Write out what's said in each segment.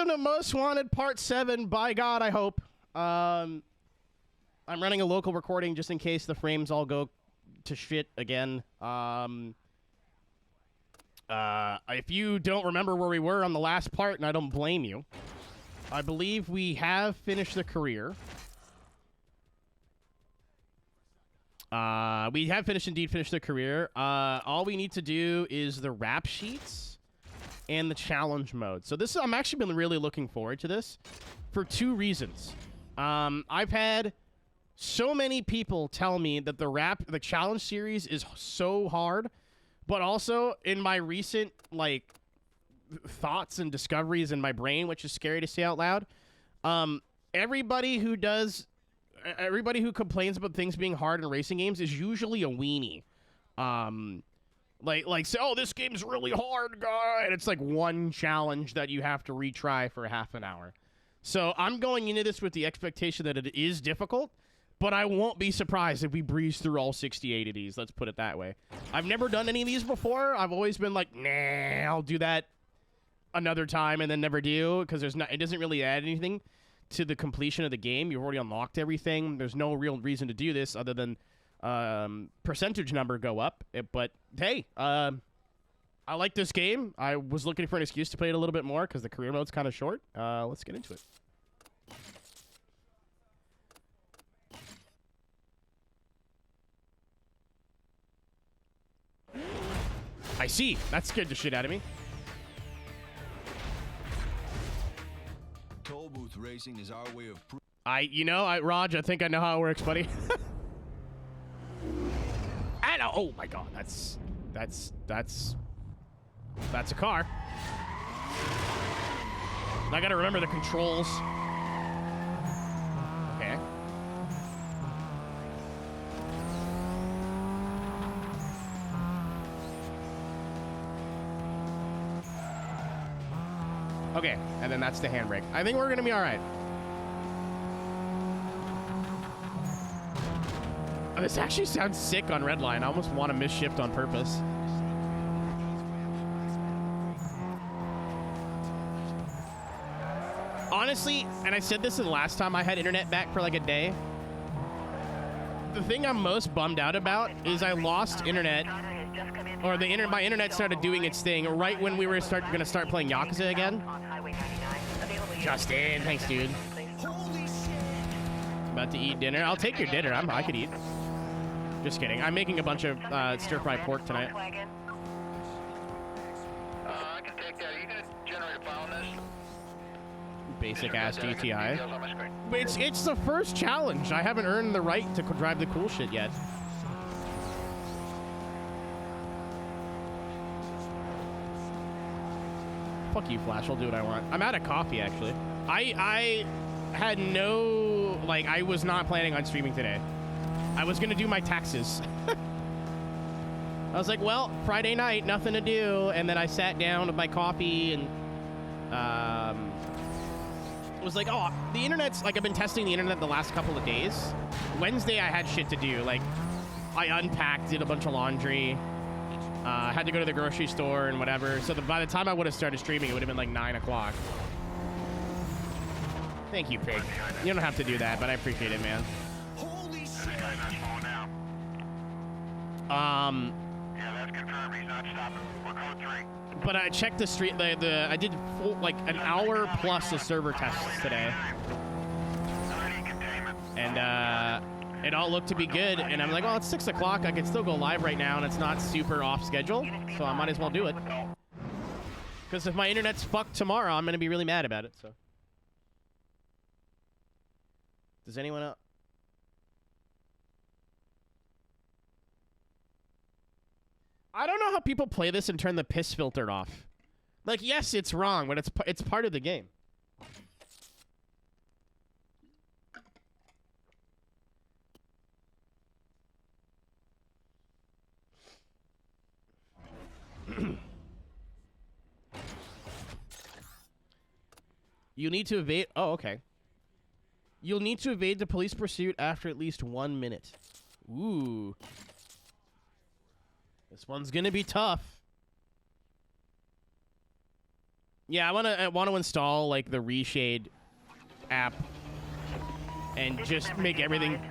Welcome to Most Wanted Part 7. By God, I hope. I'm running a local recording just in case the frames all go to shit again. If you don't remember where we were on the last part, and I don't blame you, I believe we have finished the career. We have finished the career. All we need to do is the rap sheets and the challenge mode. So this, I'm actually been really looking forward to this for two reasons. I've had so many people tell me that the challenge series is so hard, but also in my recent, like, thoughts and discoveries in my brain, which is scary to say out loud, everybody who complains about things being hard in racing games is usually a weenie. Like say, oh, this game's really hard, guy, and it's like one challenge that you have to retry for half an hour. So I'm going into this with the expectation that it is difficult, but I won't be surprised if we breeze through all 68 of these. Let's put it that way. I've never done any of these before. I've always been like, nah, I'll do that another time and then never do, because it doesn't really add anything to the completion of the game. You've already unlocked everything. There's no real reason to do this other than percentage number go up. But hey, I like this game. I was looking for an excuse to play it a little bit more because the career mode's kind of short. Let's get into it. I see. That scared the shit out of me. Toll booth racing is our way of Raj, I think I know how it works, buddy. Oh my God, that's a car. I gotta remember the controls. Okay. Okay, and then that's the handbrake. I think we're gonna be all right. Oh, this actually sounds sick on Redline. I almost want to misshift on purpose. Honestly, and I said this the last time I had internet back for like a day, the thing I'm most bummed out about is I lost internet, or my internet started doing its thing right when we were going to start playing Yakuza again. Justin, thanks, dude. About to eat dinner. I'll take your dinner. I could eat. Just kidding. I'm making a bunch of stir-fry pork tonight. I can take that. Are you going to generate a file on this? Basic-ass GTI. It's the first challenge. I haven't earned the right to drive the cool shit yet. Fuck you, Flash. I'll do what I want. I'm out of coffee, actually. I had no... Like, I was not planning on streaming today. I was going to do my taxes. I was like, well, Friday night, nothing to do. And then I sat down with my coffee and was like, oh, the internet's... Like, I've been testing the internet the last couple of days. Wednesday, I had shit to do. Like, I unpacked, did a bunch of laundry. Had to go to the grocery store and whatever. So by the time I would have started streaming, it would have been like 9 o'clock. Thank you, Pig. You don't have to do that, but I appreciate it, man. Yeah, that's confirmed. He's not stopping. We're code 3. But I checked the street. I did like an hour plus of server tests today, and it all looked to be good. And I'm like, well, it's 6 o'clock. I can still go live right now, and it's not super off schedule, so I might as well do it. Because if my internet's fucked tomorrow, I'm gonna be really mad about it. So, does anyone else? I don't know how people play this and turn the piss filter off. Like, yes, it's wrong, but it's part of the game. You need to evade... Oh, okay. You'll need to evade the police pursuit after at least 1 minute. Ooh. This one's gonna be tough. Yeah, I wanna install like the Reshade app and just make everything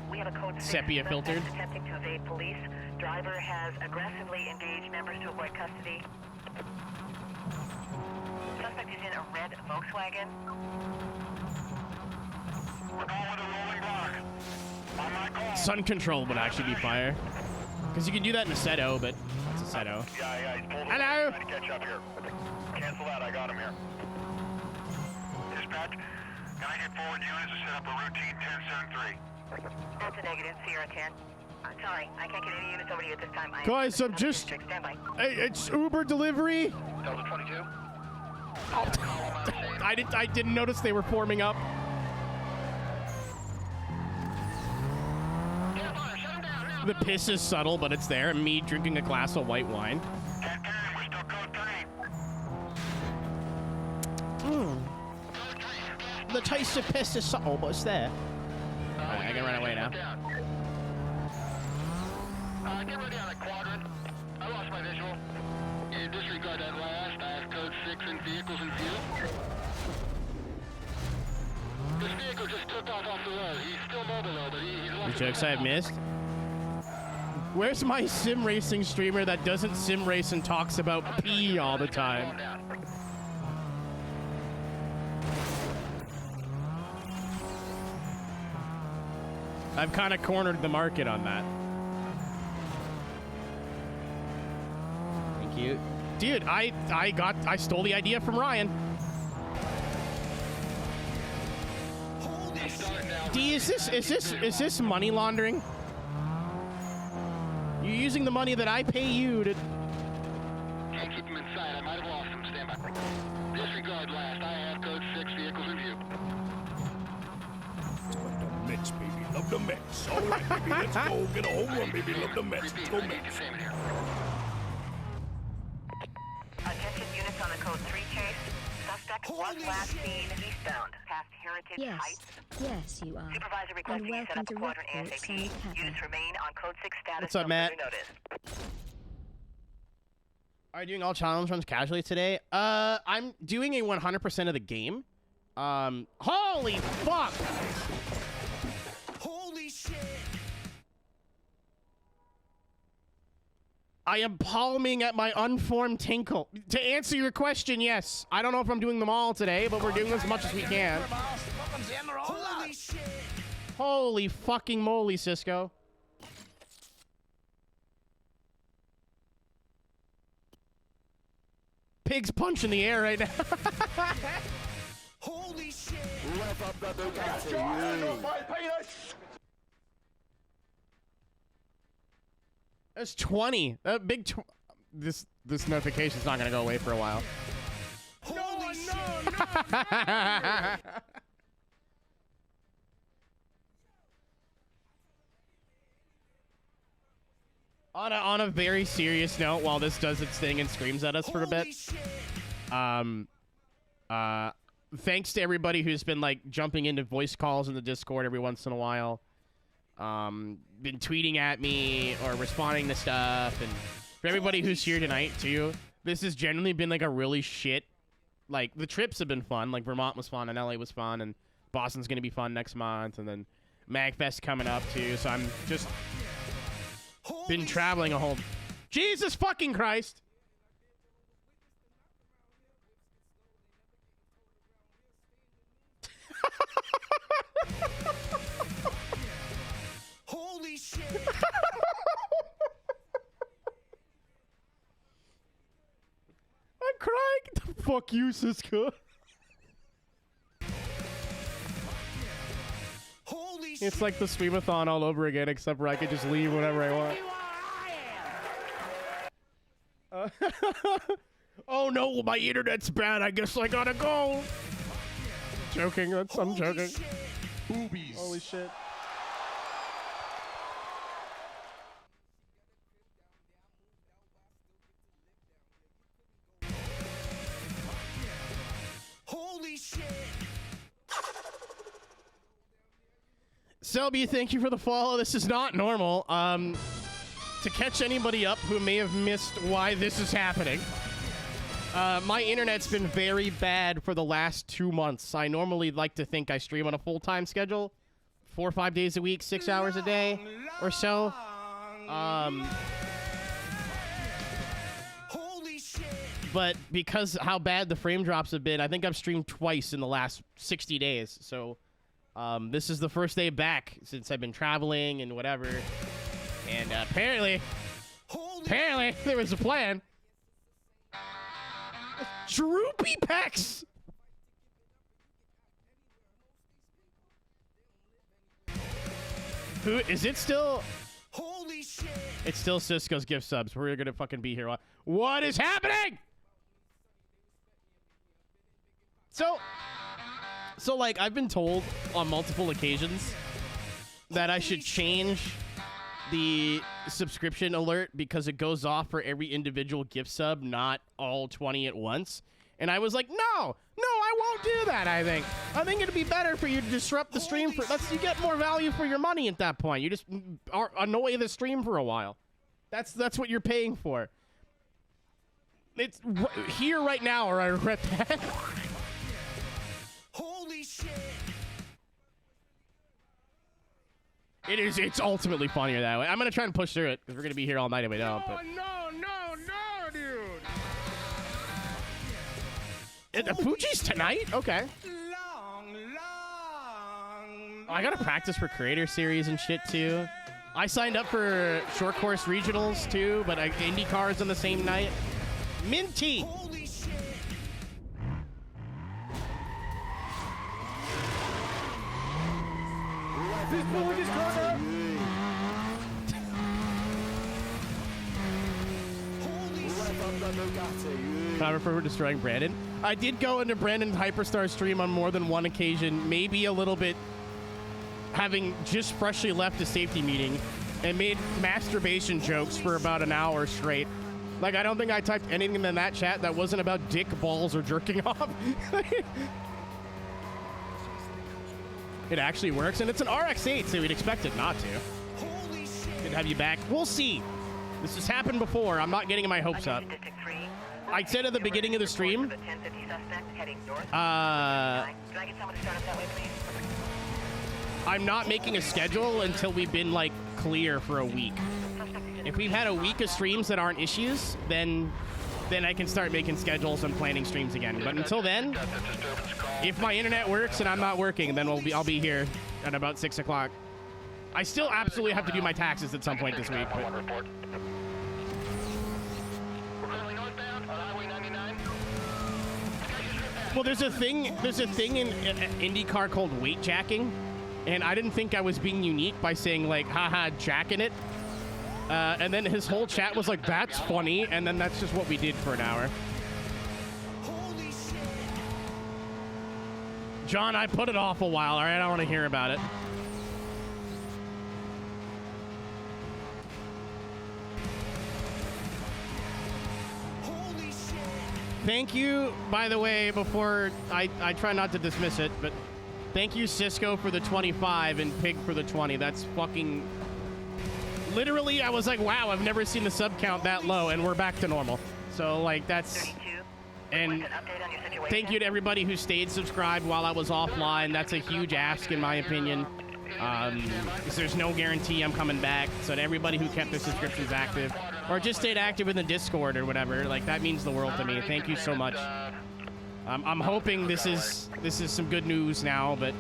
sepia filtered. Attempting to evade police. Driver has aggressively engaged members to avoid custody. Suspect is in a red Volkswagen. We're going with a rolling block. On my call. Sun control would actually be fire. Because you can do that in a Seto, but it's a Seto. Yeah, he's pulled Hello? away. Trying to catch up here. Cancel that, I got him here. Dispatch, can I get forward units to set up a routine 1073? That's a negative, Sierra 10. Sorry, I can't get any units over to you at this time. Guys, I'm just... Standby. Hey, it's Uber delivery. Delta 22? I didn't notice they were forming up. The piss is subtle, but it's there. Me drinking a glass of white wine. 10-10, we're still code 3. The taste of piss is subtle, but it's there. Alright, I can run away now. Get ready on a quadrant. I lost my visual. You disregard that last. I have code 6 and vehicles in view. This vehicle just took off the road. He's still mobile though, but he's The lost. jokes I've missed. Where's my sim racing streamer that doesn't sim race and talks about pee all the time? I've kind of cornered the market on that. Thank you. Dude, I stole the idea from Ryan. D, is this money laundering? You're using the money that I pay you to... Can't keep him inside. I might have lost him. Stand by. Disregard last. I have code 6 vehicles in view. Mets, baby. Love the Mets. All right, baby. Let's go. Get a home run, baby. Love the Mets. Let's go, Mets. Attention units on the code 3 chase. Suspect was last seen eastbound past Heritage Heights. Yes, you are. Supervisor requesting you set up a quadrant ASAP. Units remain on code 6 status. What's up, Matt? Notice. Are you doing all challenge runs casually today? I'm doing a 100% of the game. Holy fuck! Holy shit. I am palming at my unformed tinkle. To answer your question, yes. I don't know if I'm doing them all today, but we're doing as much as we can. Holy shit. Holy fucking moly, Cisco. Pig's punch in the air right now. Holy shit. That's 20. This notification's not gonna go away for a while. Holy shit. On a very serious note, while this does its thing and screams at us for a bit, thanks to everybody who's been like jumping into voice calls in the Discord every once in a while, been tweeting at me or responding to stuff, and for everybody who's here tonight too. This has generally been like a really shit. Like the trips have been fun. Like Vermont was fun and LA was fun and Boston's gonna be fun next month, and then MagFest coming up too. So I'm just been traveling a whole... Jesus fucking Christ! Holy shit. I'm crying! Fuck you, Cisco. Holy shit. It's like the streamathon all over again, except for I could just leave whenever I want. Oh no, my internet's bad. I guess I gotta go. Joking. I'm joking. Shit. Boobies. Holy shit. Holy shit. Selby, thank you for the follow. This is not normal. To catch anybody up who may have missed why this is happening, My internet's been very bad for the last 2 months. I normally like to think I stream on a full-time schedule, 4 or 5 days a week, 6 hours a day or so. But because how bad the frame drops have been, I think I've streamed twice in the last 60 days. So this is the first day back since I've been traveling and whatever. And apparently there was a plan. Droopy pecs. Who is it still? Holy shit! It's still Cisco's gift subs. We're gonna fucking be here. What is happening? So like I've been told on multiple occasions that I should change the subscription alert because it goes off for every individual gift sub, not all 20 at once. And I was like, no, I won't do that. I think it'd be better for you to disrupt the stream. You get more value for your money at that point. You just annoy the stream for a while. That's what you're paying for. It's here right now, or I regret that. Holy shit! It's ultimately funnier that way. I'm gonna try and push through it because we're gonna be here all night if we don't. But No, dude! the Fuji's tonight? Okay. Long. Oh, I gotta practice for Creator Series and shit too. I signed up for short course regionals too, but IndyCar is on the same night. Minty. Holy shit! Power for destroying Brandon. I did go into Brandon's Hyperstar stream on more than one occasion, maybe a little bit having just freshly left a safety meeting, and made masturbation jokes for about an hour straight. Like, I don't think I typed anything in that chat that wasn't about dick, balls, or jerking off. It actually works, and it's an RX-8, so we'd expect it not to. Good to have you back. We'll see. This has happened before. I'm not getting my hopes up. I said at the beginning of the stream, I'm not making a schedule until we've been, like, clear for a week. If we've had a week of streams that aren't issues, then I can start making schedules and planning streams again. But until then, if my internet works and I'm not working, then I'll be here at about 6 o'clock. I still absolutely have to do my taxes at some point this week. But... Well, there's a thing in IndyCar called weight jacking, and I didn't think I was being unique by saying, like, haha, jacking it. And then his whole chat was like, that's funny, and then that's just what we did for an hour. John, I put it off a while, all right? I don't want to hear about it. Thank you, by the way, before I try not to dismiss it, but thank you, Cisco, for the 25 and Pig for the 20. That's fucking... Literally, I was like, wow, I've never seen the sub count that low, and we're back to normal. So, like, that's... And thank you to everybody who stayed subscribed while I was offline. That's a huge ask, in my opinion. Because there's no guarantee I'm coming back. So to everybody who kept their subscriptions active, or just stayed active in the Discord or whatever, like, that means the world to me. Thank you so much. I'm hoping this is some good news now, but...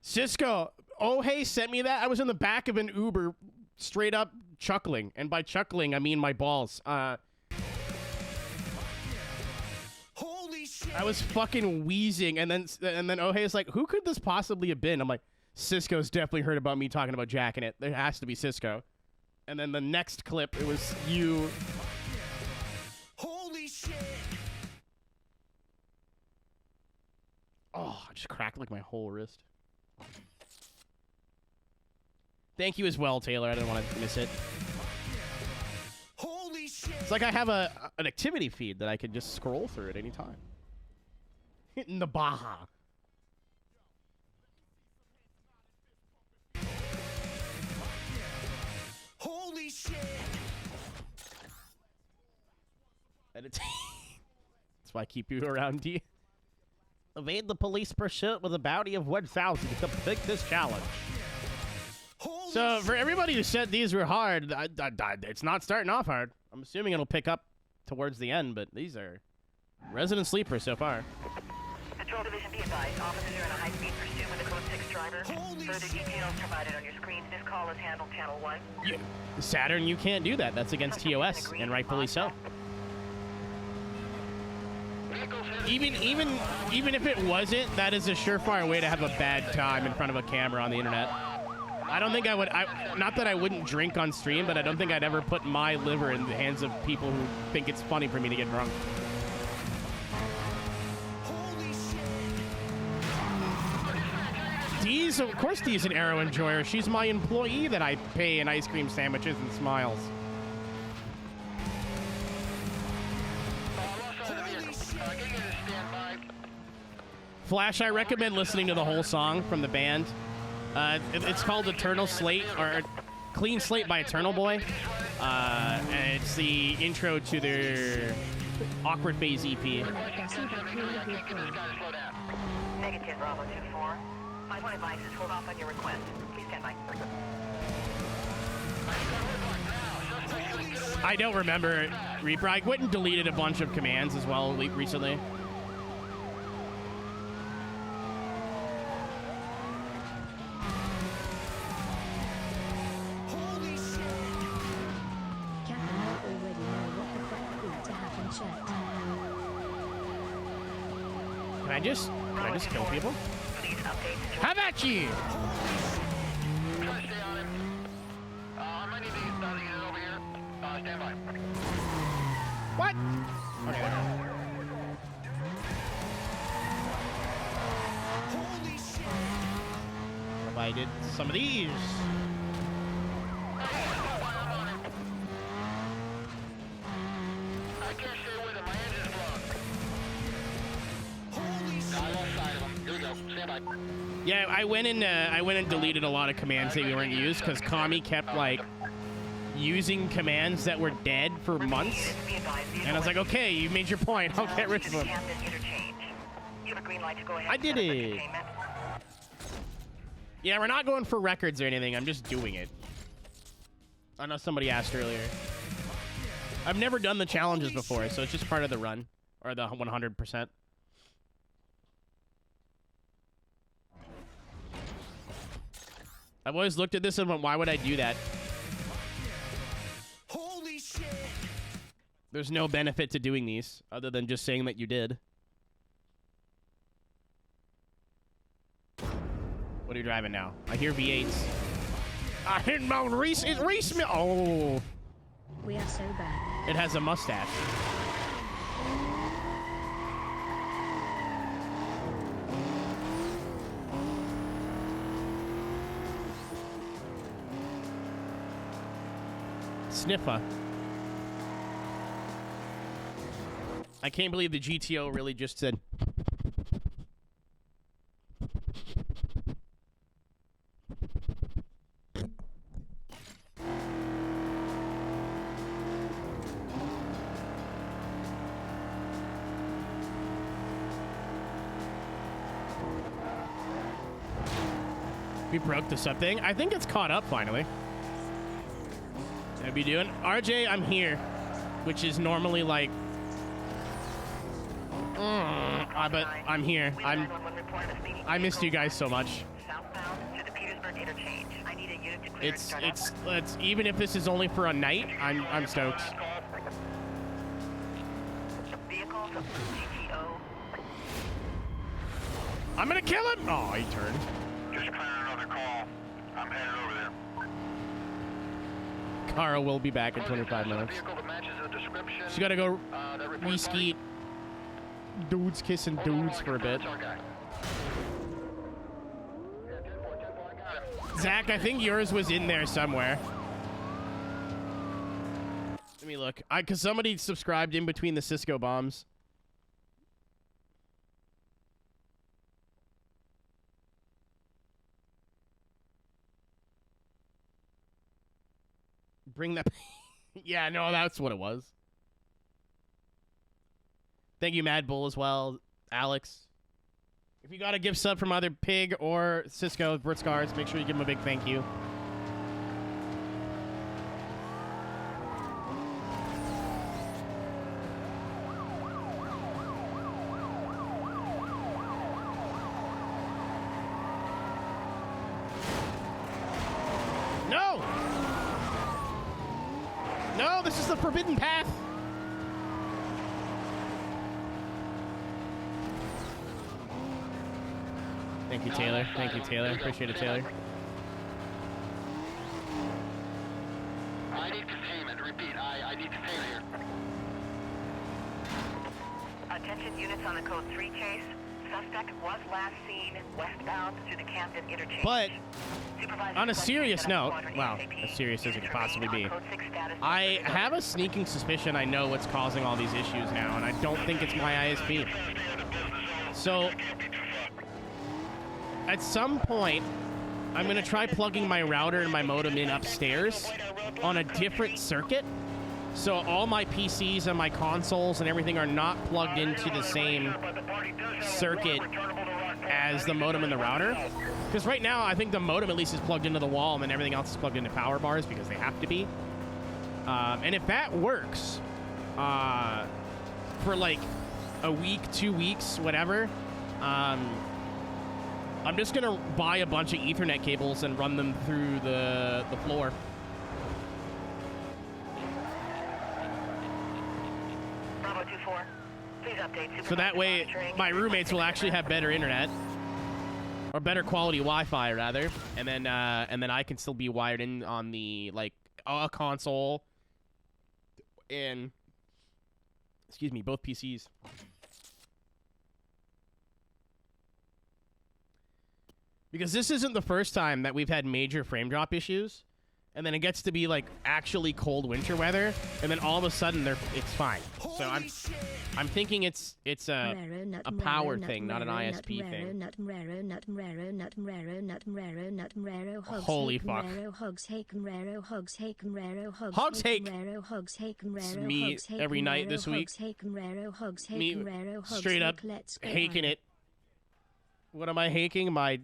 Cisco, oh hey, sent me that. I was in the back of an Uber, straight up chuckling, and by chuckling I mean my balls. Holy shit! I was fucking wheezing, and then oh hey's like, who could this possibly have been? I'm like, Cisco's definitely heard about me talking about jacking it. There has to be Cisco. And then the next clip, it was you. Holy shit! Oh, I just cracked like my whole wrist. Thank you as well, Taylor. I didn't want to miss it. Holy shit! It's like I have an activity feed that I can just scroll through at any time. In the Baja. Holy shit! That's why I keep you around you. Evade the police pursuit with a bounty of 1,000 to complete this challenge. So, for everybody who said these were hard, it's not starting off hard. I'm assuming it'll pick up towards the end, but these are resident sleepers so far. Patrol Division, be advised. Officers are in a high-speed pursuit with a Code 6 driver. Further details provided on your screen. This call is handled Channel 1. Saturn, you can't do that. That's against TOS, and rightfully so. Even if it wasn't, that is a surefire way to have a bad time in front of a camera on the internet. I don't think I would. Not that I wouldn't drink on stream, but I don't think I'd ever put my liver in the hands of people who think it's funny for me to get drunk. Dee's, of course, Dee's an Aero enjoyer. She's my employee that I pay in ice cream sandwiches and smiles. Flash, I recommend listening to the whole song from the band. It's called Eternal Slate, or Clean Slate by Eternal Boy. And it's the intro to their Awkward Phase EP. Negative, Bravo 2-4. My one advice is hold off on your request. Please stand by. I don't remember Reaper. I went and deleted a bunch of commands as well recently. Can I just kill people? How about you? What? Okay. What if I did some of these? Yeah, I went and deleted a lot of commands that we weren't used because Kami kept like using commands that were dead for months, and I was like, okay, you made your point. I'll get rid of them. I did it. Yeah, we're not going for records or anything. I'm just doing it. I know somebody asked earlier. I've never done the challenges before, so it's just part of the run or the 100%. I've always looked at this and went, why would I do that? Holy shit! There's no benefit to doing these other than just saying that you did. What are you driving now? I hear V8s. I hear no Reese. It's Reese. Oh. We are so bad. It has a mustache. Sniffer. I can't believe the GTO really just said. We broke the sub thing. I think it's caught up finally. How be doing? RJ, I'm here, which is normally like, but I'm here. I missed you guys so much. It's even if this is only for a night, I'm stoked. I'm gonna kill him. Oh, he turned. Just clearing another call. I'm headed over there. Kara will be back in 25 minutes. She's gotta go re-skeet dudes kissing dudes for a bit. Zach, I think yours was in there somewhere. Let me look. Cause somebody subscribed in between the Cisco bombs. Bring that. Yeah, no, that's what it was. Thank you, Mad Bull, as well, Alex. If you got a gift sub from either Pig or Cisco Britzcars, make sure you give him a big thank you. No! No, this is the forbidden path. Thank you, Taylor. Thank you, Taylor. Appreciate it, Taylor. I need containment. Repeat, I need containment here. Attention units on the code 3 chase. Suspect was last seen westbound through the Camden interchange. But Supervisor on a requested serious set up note, squadron well, ASAP. as serious as it could possibly be, Code 6 status I have a sneaking suspicion I know what's causing all these issues now, and I don't think it's my ISP. So, at some point, I'm going to try plugging my router and my modem in upstairs on a different circuit, so all my PCs and my consoles and everything are not plugged into the same circuit as the modem and the router. Because right now, I think the modem at least is plugged into the wall, and then everything else is plugged into power bars because they have to be. And if that works for like a week, 2 weeks, whatever, I'm just gonna buy a bunch of Ethernet cables and run them through the floor. Bravo 2-4. Please update So that way, my roommates will actually have better internet, or better quality Wi-Fi rather, and then I can still be wired in on the like a console and excuse me, both PCs. Because this isn't the first time that we've had major frame drop issues, and then it gets to be like actually cold winter weather, and then all of a sudden it's fine. So I'm thinking it's a power thing, not an ISP thing. Holy fuck. Hogs hake. It's me every night this week. Me straight up haking it. What am I haking? My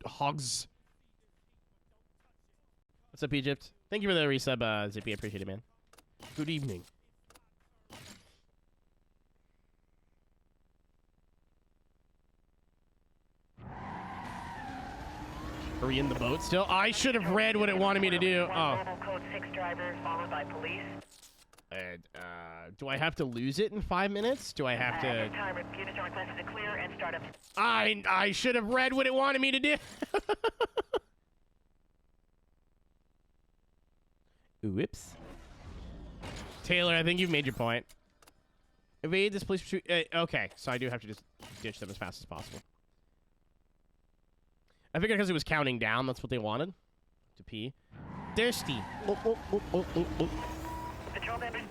hogs. What's up, Egypt? Thank you for the resub, Zippy. I appreciate it, man. Good evening. Are we in the boat still? I should have read what it wanted me to do. Oh. Code 6 driver followed by police. Do I have to lose it in 5 minutes? Do I have to... At this time, units are requested to clear and start up. I should have read what it wanted me to do. Whoops. Taylor, I think you've made your point. Evade this police pursuit. Okay, so I do have to just ditch them as fast as possible. I figured because it was counting down, that's what they wanted. To pee. Thirsty.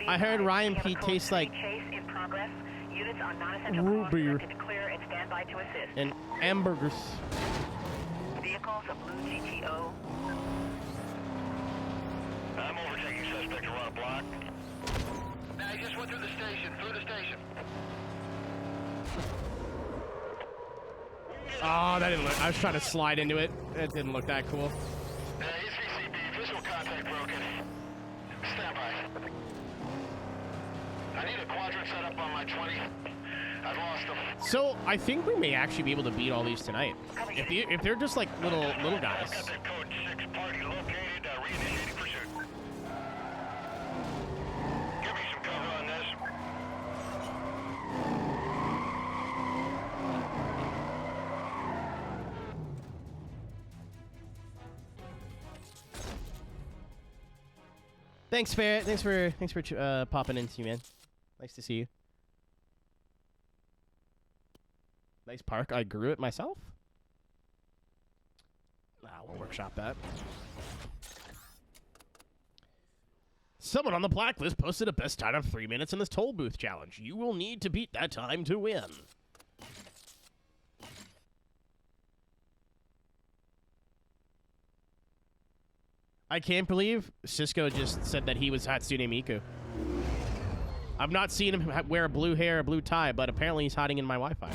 I heard Ryan P tastes like root beer and hamburgers. Vehicles of blue GTO. I'm overtaking suspect around a block. Now he just went through the station, Oh, that didn't look... I was trying to slide into it. It didn't look that cool. ECCB, visual contact broken. Stand by. I need a quadrant set up on my 20. I've lost them. So, I think we may actually be able to beat all these tonight. If they're just like little guys. Got that code 6 party located, reinitiating pursuit. Give me some cover on this. Thanks, Ferret. Thanks for popping into me, man. Nice to see you. Nice park. I grew it myself. We'll workshop that. Someone on the blacklist posted a best time of 3 minutes in this toll booth challenge. You will need to beat that time to win. I can't believe Cisco just said that he was Hatsune Miku. I've not seen him wear a blue hair, a blue tie, but apparently he's hiding in my Wi-Fi.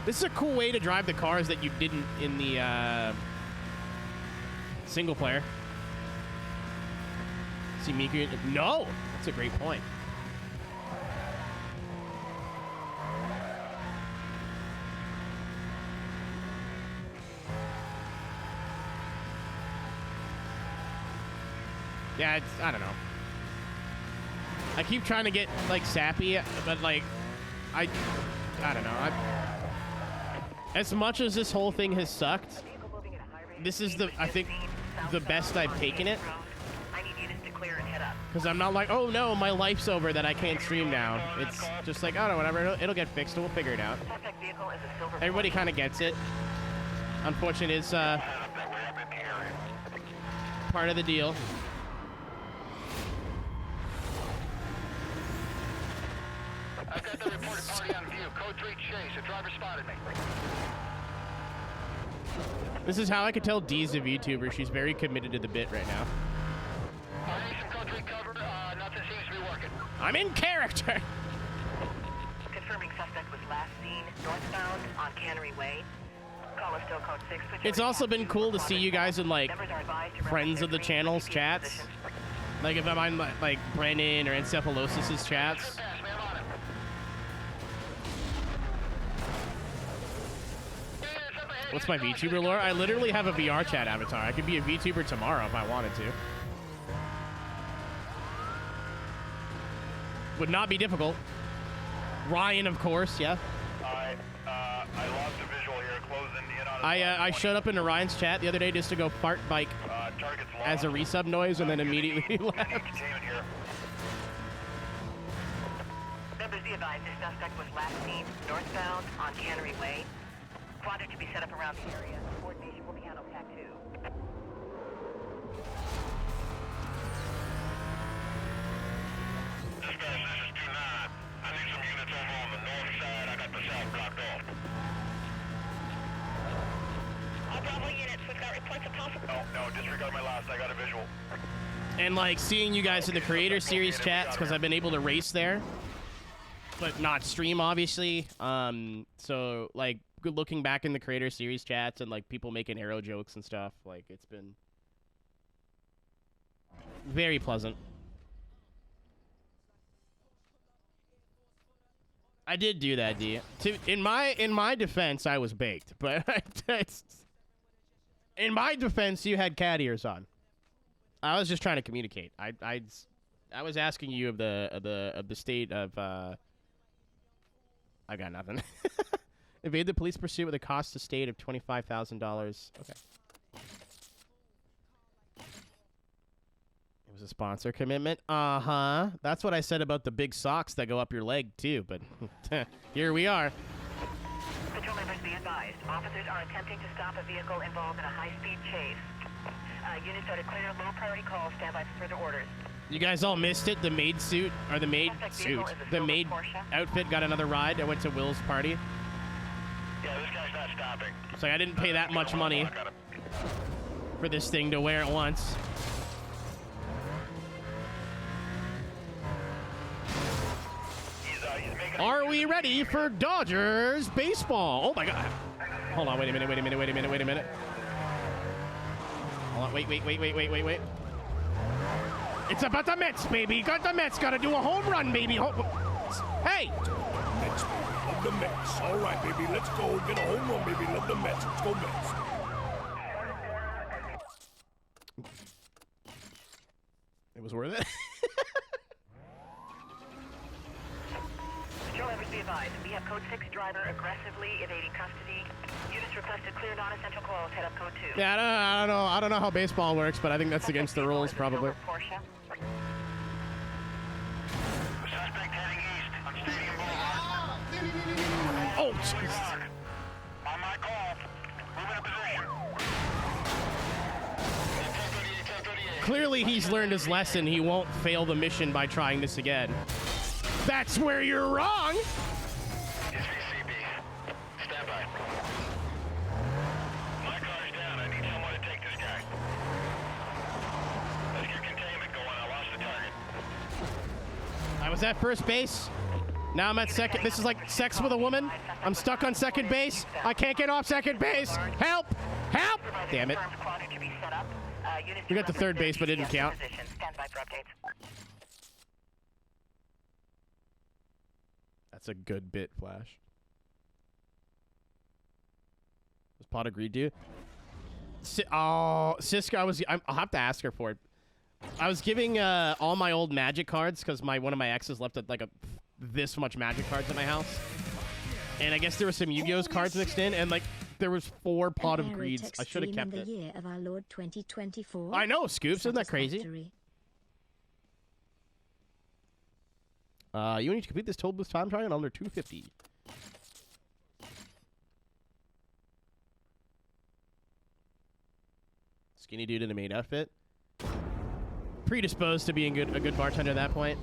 This is a cool way to drive the cars that you didn't in the single player. See Miku? No! That's a great point. Yeah, it's, I don't know. I keep trying to get, like, sappy, but, like, I don't know. As much as this whole thing has sucked, this is I think, the best I've taken it. Because I'm not like, oh no, my life's over that I can't stream now. It's just like, oh no, whatever, it'll get fixed, we'll figure it out. Everybody kind of gets it. Unfortunately, it's part of the deal. I've got the reported party on view. Code 3 chase. A driver spotted me. This is how I could tell Dee's a VTuber. She's very committed to the bit right now. I need some code 3 cover. Nothing seems to be working. I'm in character! Confirming suspect was last seen northbound on Cannery Way. Call is still code 6. It's also been cool to see you guys in, like, friends of the channel's chats. Like, if I'm on, like, Brennan or Encephalosis' chats. What's my VTuber lore? I literally have a VR chat avatar. I could be a VTuber tomorrow if I wanted to. Would not be difficult. Ryan, of course, yeah. I lost a visual here. Closing in on I showed up into Ryan's chat the other day just to go fart bike as a resub noise and then immediately left. Members, be advised, this suspect was last seen northbound on Cannery Way. Quadrant to be set up around the area. Coordination will be handled TAC 2. Dispatch, this is 2-9. I need some units over on the north side. I got the south blocked off. All Bravo units, we've got reports of possible... No, disregard my loss. I got a visual. And, like, seeing you guys in the Creator Series chats, because I've been able to race there, but not stream, obviously. So, like, looking back in the Creator Series chats and, like, people making arrow jokes and stuff, like, it's been very pleasant. I did do that, D. In my defense, I was baked, but in my defense, you had cat ears on. I was just trying to communicate. I was asking you of the state of. I got nothing. Evade the police pursuit with a cost to state of $25,000. Okay. It was a sponsor commitment. Uh-huh. That's what I said about the big socks that go up your leg, too. But here we are. Patrol members, be advised. Officers are attempting to stop a vehicle involved in a high-speed chase. Units are to clear low priority calls. Stand by for further orders. You guys all missed it. The maid suit, or the maid suit. The maid outfit got another ride. I went to Will's party. Yeah, this guy's not stopping. It's like I didn't pay that much money for this thing to wear it once. Are we ready for Dodgers baseball? Oh my God. Hold on, wait a minute. Hold on, wait. It's about the Mets, baby. Got the Mets. Got to do a home run, baby. Hey! Mets, baby. Love the Mets. All right, baby. Let's go. Get a home run, baby. Love the Mets. Let's go, Mets. It was worth it. Patrol members, be advised. We have code 6 driver aggressively evading custody. Units requested clear non-essential calls. Head up code 2. Yeah, I don't know how baseball works, but I think that's against the rules, probably. Suspect heading east on Stadium Boulevard. Oh, jeez. On my call. Moving to position. 1038. Clearly, he's learned his lesson. He won't fail the mission by trying this again. That's where you're wrong. was at first base. Now I'm at second. This is like sex with a woman. I'm stuck on second base. I can't get off second base. Help! Help! Damn it. We got to third base, but it didn't count. That's a good bit, Flash. Was Pod agreed to? Oh, Siska, I'll have to ask her for it. I was giving all my old Magic cards because one of my exes left like this much Magic cards at my house, and I guess there were some Yu-Gi-Oh's cards mixed in, and like there was 4 Pot of Greeds. I should have kept it. The year of our Lord 2024. I know, Scoops, isn't that crazy? You need to complete this toll booth time trial in under 250. Skinny dude in a maid outfit. Predisposed to being a good bartender at that point.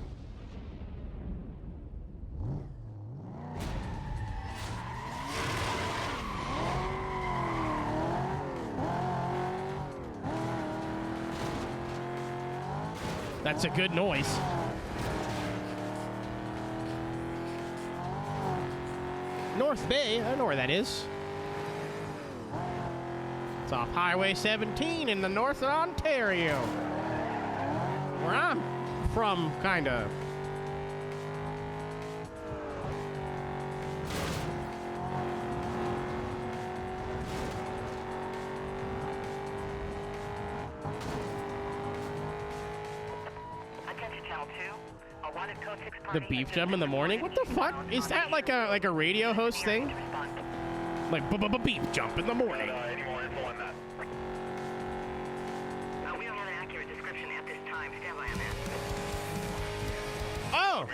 That's a good noise. North Bay, I know where that is. It's off Highway 17 in the north of Ontario. Where I'm from, kinda. The beef jump in the morning? What the fuck? Is that like a radio host thing? Like beef jump in the morning. Any more info on that? We don't have an accurate description at this time. Stand by on that. Oh!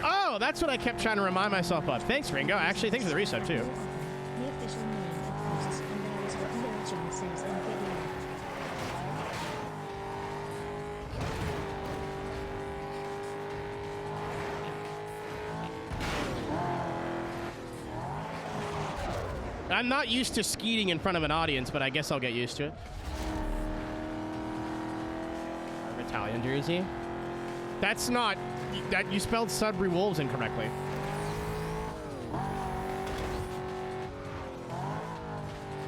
Oh, that's what I kept trying to remind myself of. Thanks, Ringo. Actually, thanks for the resub, too. The official name of course, and there is what Lil Jon says in video. I'm not used to skeeting in front of an audience, but I guess I'll get used to it. Italian jersey. That's not... That you spelled Sudbury Wolves incorrectly.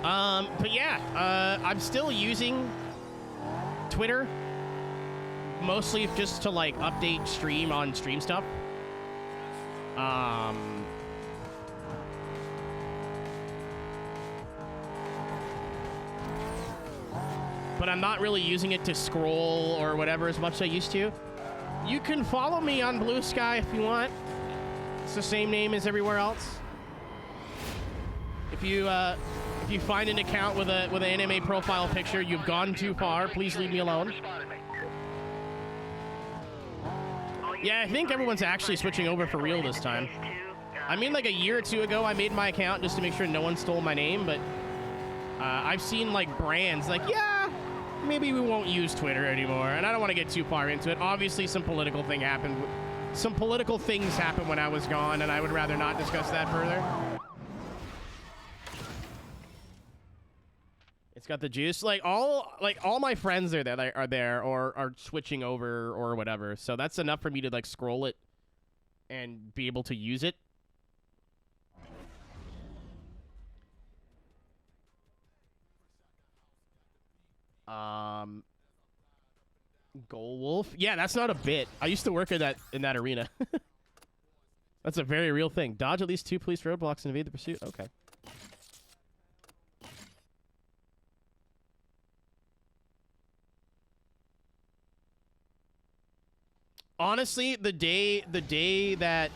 But yeah, I'm still using Twitter. Mostly just to, like, update stream on stream stuff. But I'm not really using it to scroll or whatever as much as I used to. You can follow me on Blue Sky if you want. It's the same name as everywhere else. If you find an account with an anime profile picture, you've gone too far. Please leave me alone. Yeah, I think everyone's actually switching over for real this time. I mean, like a year or two ago, I made my account just to make sure no one stole my name, but I've seen like brands like, yeah, maybe we won't use Twitter anymore, and I don't want to get too far into it. Obviously, some political things happened when I was gone, and I would rather not discuss that further. It's got the juice. Like all my friends are there or are switching over or whatever. So that's enough for me to like scroll it and be able to use it. Goal Wolf. Yeah, that's not a bit. I used to work in that arena. That's a very real thing. Dodge at least 2 police roadblocks and evade the pursuit. Okay. Honestly, the day that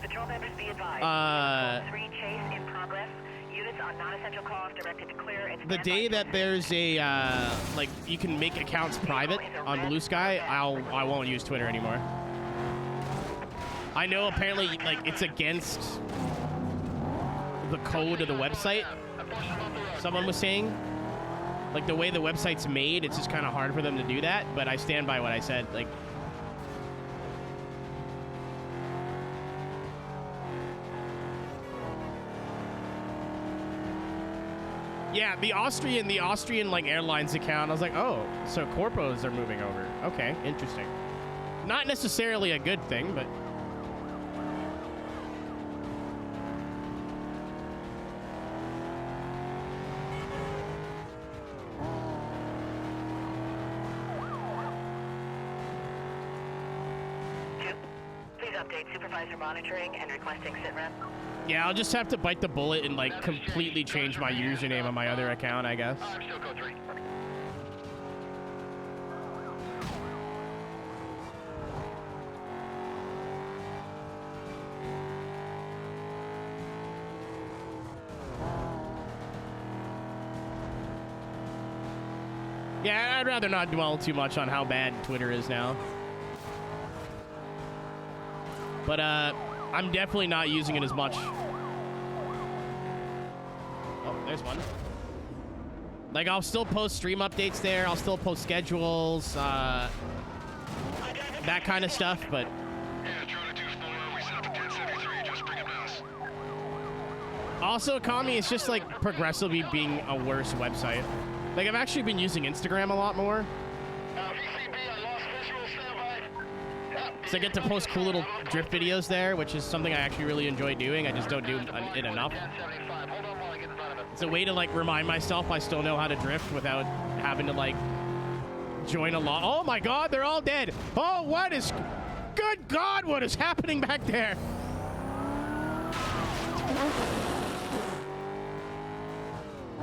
Patrol members be advised. 3 chase in progress. Units on non-essential calls directed to clear and the day that there's a like you can make accounts private on Blue Sky, I won't use Twitter anymore. I know apparently like it's against the code of the website. Someone was saying, like the way the website's made, it's just kind of hard for them to do that. But I stand by what I said. Like. Yeah, the Austrian like airlines account. I was like, oh, so corpos are moving over. Okay, interesting. Not necessarily a good thing, but... Please update supervisor monitoring and requesting sitrep. Yeah, I'll just have to bite the bullet and, like, completely change my username on my other account, I guess. I'm still code 3. Yeah, I'd rather not dwell too much on how bad Twitter is now. But, I'm definitely not using it as much. Oh, there's one. Like, I'll still post stream updates there. I'll still post schedules, that kind of stuff, but... Yeah, Charlie 2-4, we set up a 1073, just bring him to us. Also, Kami, it's just, like, progressively being a worse website. Like, I've actually been using Instagram a lot more. VCB, I lost visual, standby. So I get to post cool little drift videos there, which is something I actually really enjoy doing. I just don't do it enough. 1075, hold on while I get in front of him. It's a way to, like, remind myself I still know how to drift without having to, like, join a lot. Oh, my God, they're all dead. Oh, what is... Good God, what is happening back there?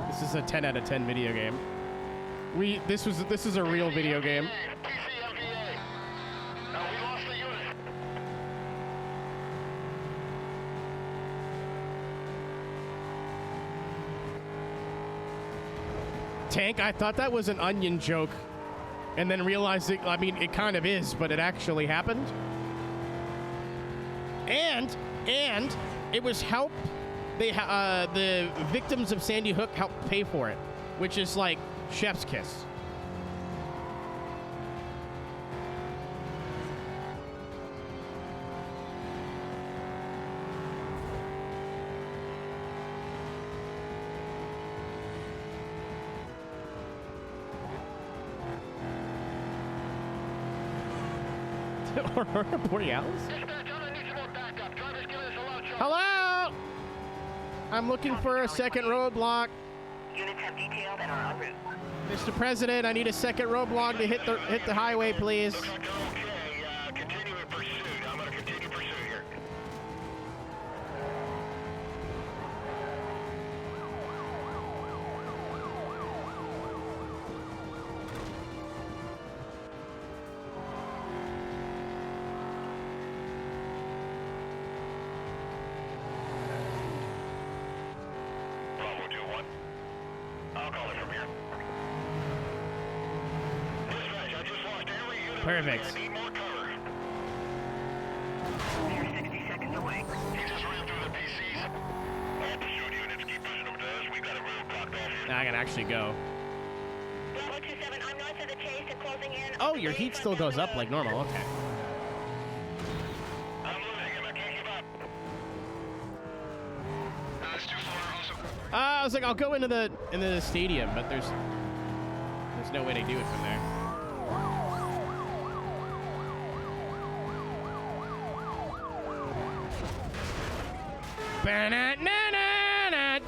This is a 10 out of 10 video game. This is a real video game. TCMVA. We lost the unit. Tank, I thought that was an onion joke, and then realized it, I mean, it kind of is, but it actually happened. And it was help. The victims of Sandy Hook helped pay for it, which is like chef's kiss. Aurora Borealis? Hello? I'm looking for a second roadblock. Units have detailed and are en route. Mr. President, I need a second roadblock to hit the highway, please. Okay, continue in pursuit. I'm gonna continue pursuit here. Bravo 2-1. I'll call it from here. Dispatch, I just lost every unit. Perfect. I need more cover. You're 60 seconds away. He just ran through the PCs. All pursuit units keep pushing them to us. We got a road blocked off here. Now I can actually go. Bravo 27, I'm north of the chase and closing in. Oh, your heat still goes up like normal. Okay. I'm losing him. I can't keep up. It's too far also. I was like, I'll go into the stadium, but there's no way to do it from there. Ba-na-na-na-na.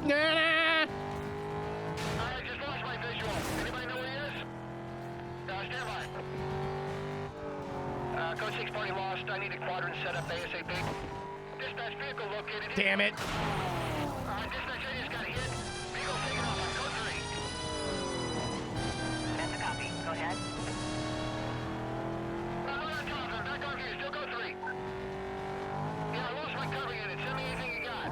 Na-na. I just lost my visual. Anybody know where he is? Stand by. Code 6 party lost. I need a quadrant set up ASAP. Dispatch vehicle located. Damn it. Dispatch area just got hit. Vehicle taken off on code 3. That's a copy. Go ahead. I'm on top of him. Back on here. Still code 3. Yeah, I lost my cover unit. Send me anything you got.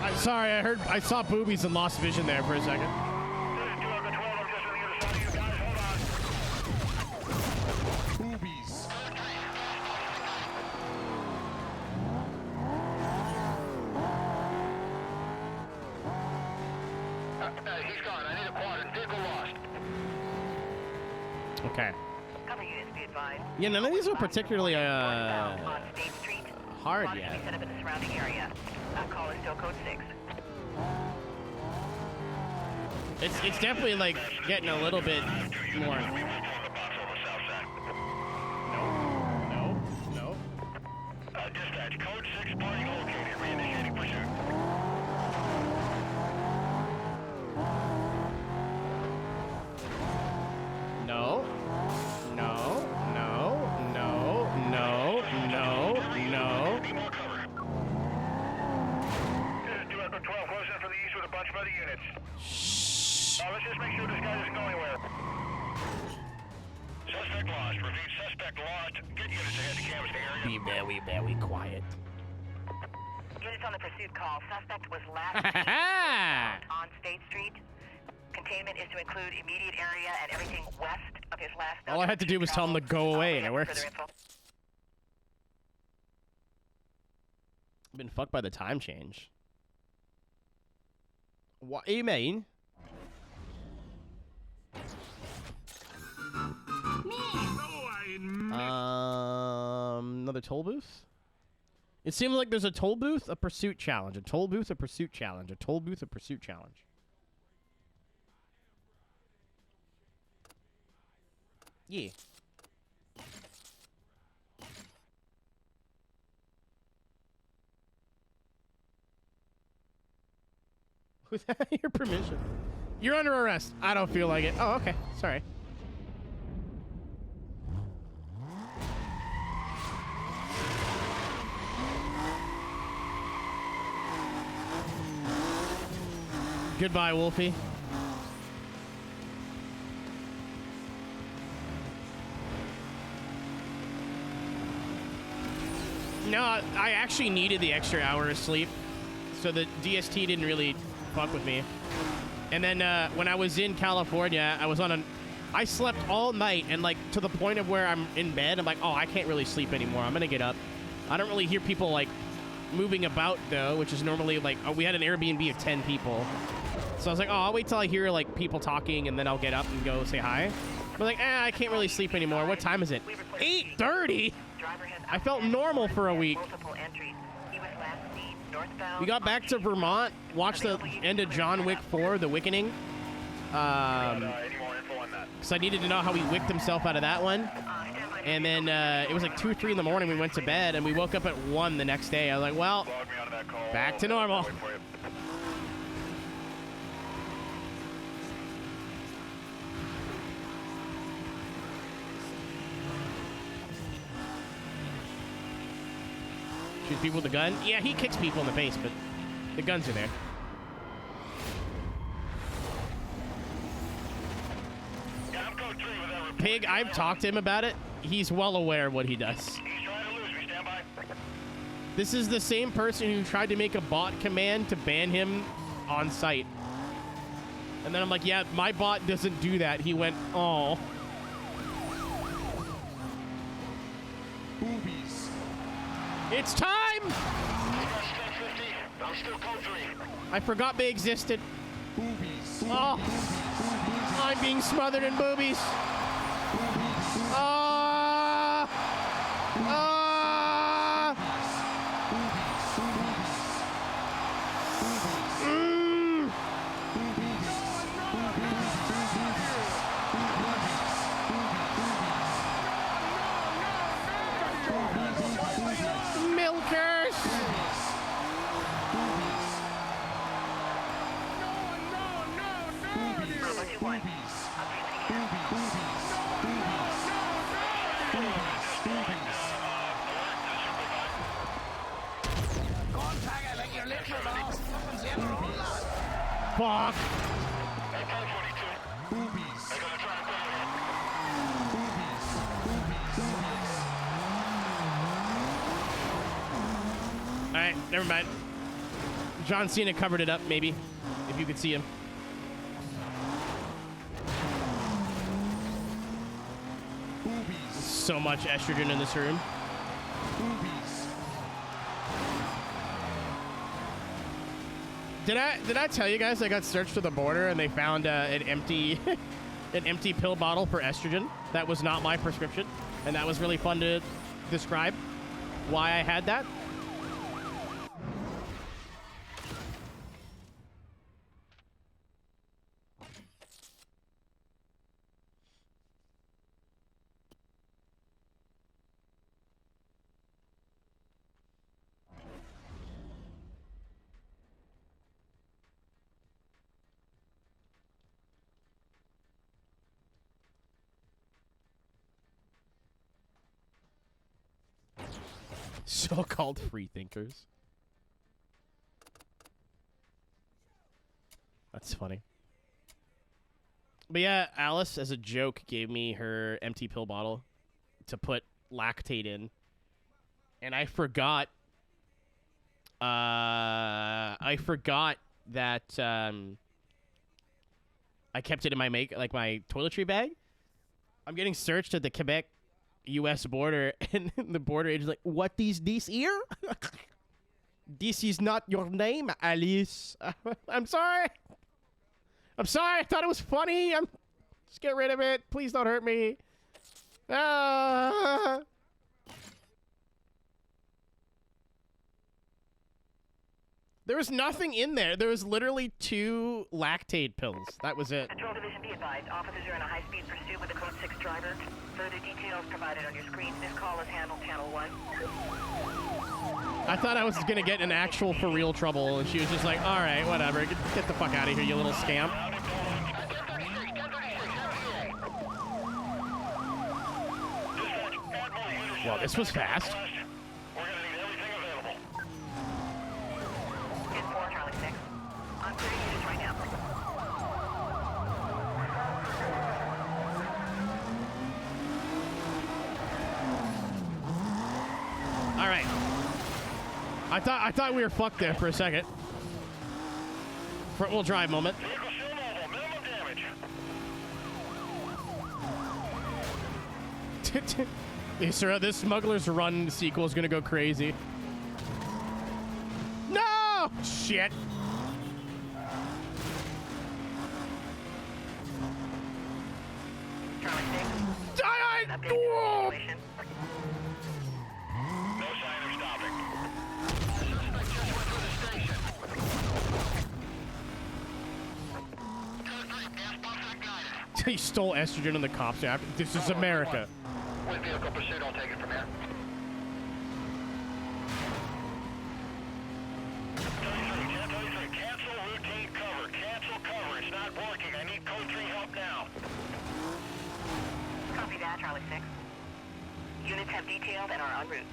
I'm sorry, I saw boobies and lost vision there for a second. This is 2 over 12. I'm just on the other side of you guys. Hold on. Boobies. He's gone. I need a quadrant. Vehicle lost. Okay. Cover units be advised. Yeah, none of these are particularly On State Street. hard Quad should yet. be set up in the surrounding area. Call is still code 6. It's definitely like getting a little bit more. No. Dispatch, code 6 party located. Reinitiating pursuit. No. Need more cover. This is 2 Echo 12, close in from the east with a bunch of other units. Shh. Let's just make sure this guy doesn't go anywhere. Suspect lost. Repeat, suspect lost. Get units ahead to canvas the area. Be very quiet. Units on the pursuit call. Suspect was last seen on State Street. Containment is to include immediate area and everything west of his last. All I had to do was tell him to go away, and it worked. I've been fucked by the time change. What do you mean? Another toll booth? It seems like there's a toll booth, a pursuit challenge, a toll booth, a pursuit challenge, a toll booth, a pursuit challenge. Yeah. Without your permission. You're under arrest. I don't feel like it. Oh, okay. Sorry. Goodbye, Wolfie. No, I actually needed the extra hour of sleep, so the DST didn't really fuck with me. And then when I was in California, I slept all night, and like to the point of where I'm in bed, I'm like, oh, I can't really sleep anymore. I'm gonna get up. I don't really hear people like moving about though, which is normally like, we had an Airbnb of 10 people. So I was like, oh, I'll wait till I hear like people talking, and then I'll get up and go say hi. I'm like, I can't really sleep anymore. What time is it? 8:30. I felt normal for a week. We got back to Vermont, watched the end of John Wick 4, The Wickening. Because I needed to know how he wicked himself out of that one. And then it was like 2 or 3 in the morning. We went to bed, and we woke up at 1 the next day. I was like, well, back to normal. Shoot people with a gun? Yeah, he kicks people in the face, but the guns are there. Pig, I've talked to him about it. He's well aware of what he does. This is the same person who tried to make a bot command to ban him on site. And then I'm like, yeah, my bot doesn't do that. He went, oh. Boobies. It's time! I forgot they existed. Boobies. Oh, I'm being smothered in boobies. Milkers. Fuck. Alright, never mind. John Cena covered it up, maybe, if you could see him. So much estrogen in this room. Did I tell you guys I got searched to the border and they found an empty pill bottle for estrogen? That was not my prescription, and that was really fun to describe why I had that. So-called freethinkers. That's funny. But yeah, Alice, as a joke, gave me her empty pill bottle to put lactate in. And I forgot. I forgot that I kept it in my my toiletry bag. I'm getting searched at the Quebec-U.S. border, and the border agent's like, "What is this here? This is not your name, Alice." I'm sorry. I'm sorry. I thought it was funny. Just get rid of it. Please don't hurt me. Ah. There was nothing in there. There was literally 2 lactate pills. That was it. Patrol Division, be advised. Officers are in a high-speed pursuit with a Code 6 driver. Further details provided on your screen. This call is handled Channel 1. I thought I was going to get in actual for real trouble, and she was just like, all right, whatever. Get the fuck out of here, you little scamp. Well, this was fast. We're gonna need everything available. 10-4, Charlie 6. I'm clearing units right now. All right. I thought we were fucked there for a second. Front wheel drive moment. Vehicle still mobile. Minimum damage. Hey, sir, this Smuggler's Run sequel is gonna go crazy. No! Shit. Charlie 6. Update Whoa! situation. No sign of stopping. He stole estrogen in the cops app. This is America. With vehicle pursuit, I'll take it from here. Cancel routine cover. Cancel cover. It's not working. I need code 3 help now. Copy that, Charlie 6. Units have detailed and are en route.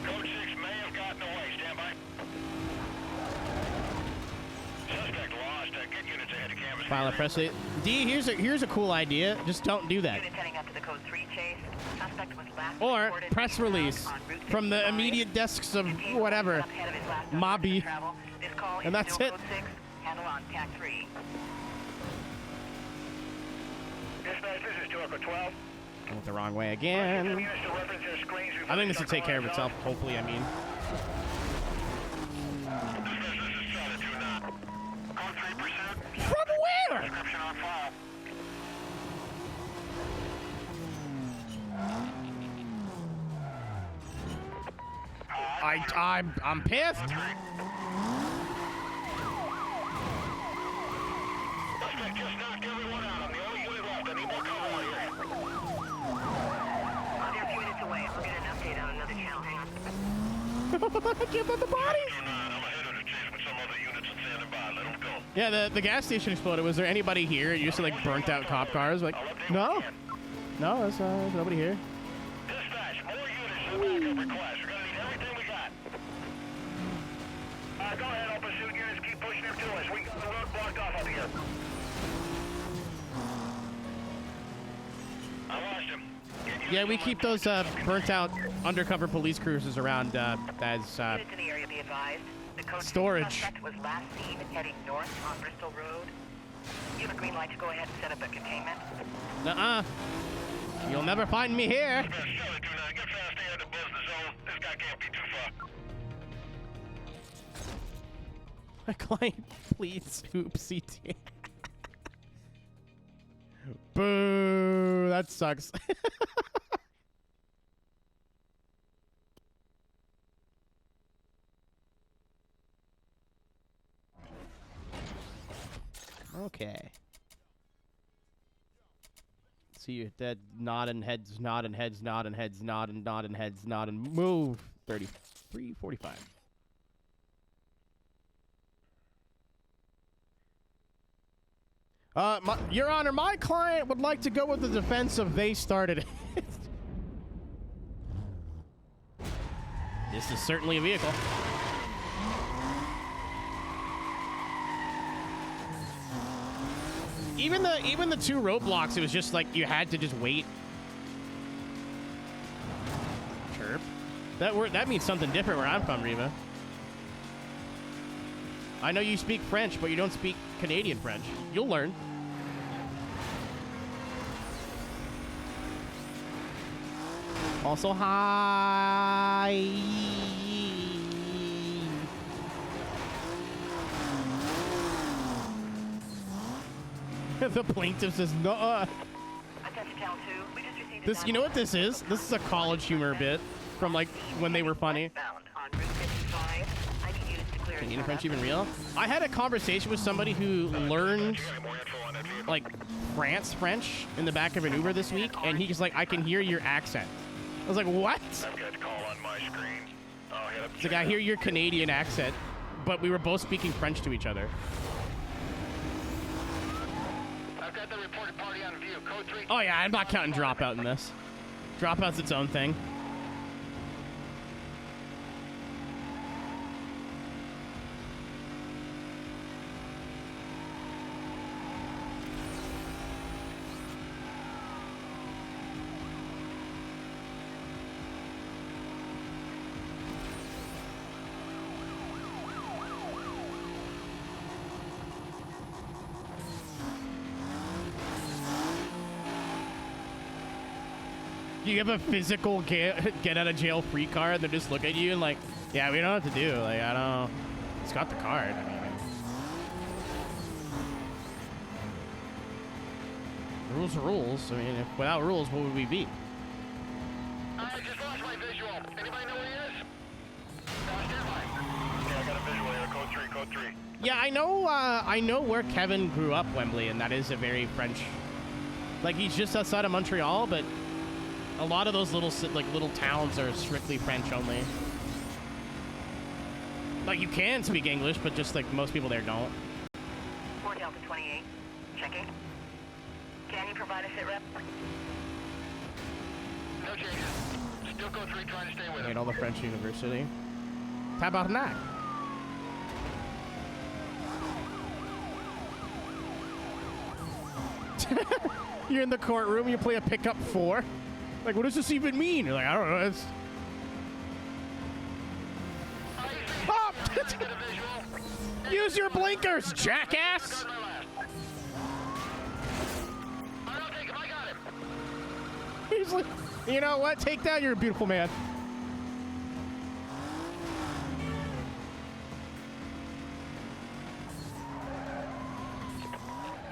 Code 6 may have gotten away. Stand by. Suspect lost. Get units ahead of canvas. File a press it. D, here's a cool idea. Just don't do that. Units heading up to the Code 3 chase. Suspect was last Or reported press release on Route from the 65. immediate desks of 15 whatever. up ahead of his last Mobby. travel. This call And is that's still it. Code 6. Handle on TAC 3. Dispatch, this is 2 Echo 12. I went the wrong way again. I think this will take care of itself. Hopefully, I mean. From where? Description on file. I'm pissed. Suspect just knocked everyone out. I'm the only unit left. I need more cover out here. They're a few minutes away. We'll get an update on another channel. Hang on. I can't put the bodies. I'm ahead of the chase with some other units and standing by. Let them go. Yeah, the gas station exploded. Was there anybody here? It used to like burnt out cop cars. Like, no, there's nobody here. Dispatch, more units in the backup request. We're gonna need everything we got. Go ahead, I'll pursue units. Keep pushing them to us. We got the road blocked off up here. I lost him. Yeah, we keep those burnt out undercover police cruisers around as Units in the area, be advised. The Code 6 storage. suspect was last seen heading north on Bristol Road. You have a green light to go ahead and set up a containment. Nuh-uh. You'll never find me here. Get fast ahead to business zone. This guy can't be too far. My client pleads oopsie. Boo. That sucks. Okay. See you dead. Nodding heads, nodding heads, nodding heads, nodding heads, nodding. Move. 33:45. Your Honor, my client would like to go with the defense of they started it. This is certainly a vehicle. Even the 2 roadblocks, it was just like you had to just wait. Chirp. That means something different where I'm from, Riva. I know you speak French, but you don't speak Canadian French. You'll learn. Also, hi. The plaintiff says no. This, you know what this is? This is a college humor bit from like when they were funny. Canadian French even real? I had a conversation with somebody who learned like France French in the back of an Uber this week, and he's like, I can hear your accent. I was like, what? He's like, I hear your Canadian accent, but we were both speaking French to each other. Oh yeah, I'm not counting Dropout in this. Dropout's its own thing. You have a physical get out of jail free card, and they just look at you and like, yeah, we don't know what to do. Like, I don't. It's got the card. I mean, rules are rules. I mean, if without rules, what would we be? I just lost my visual. Anybody know where he is? Stand by. Yeah, I got a visual here. Code 3. Yeah, I know where Kevin grew up, Wembley, and that is a very French. Like, he's just outside of Montreal, but a lot of those little towns are strictly French only. Like, you can speak English, but just like most people there don't. 4 Delta 28, checking. Can you provide a sit rep? No changes. Still Code 3 trying to stay with Wait, him. all the French university. Tabarnak. You're in the courtroom, you play a pickup 4. Like, what does this even mean? You're like, I don't know. It's... Oh! Use your blinkers, jackass! He's like, you know what? Take that. You're a beautiful man.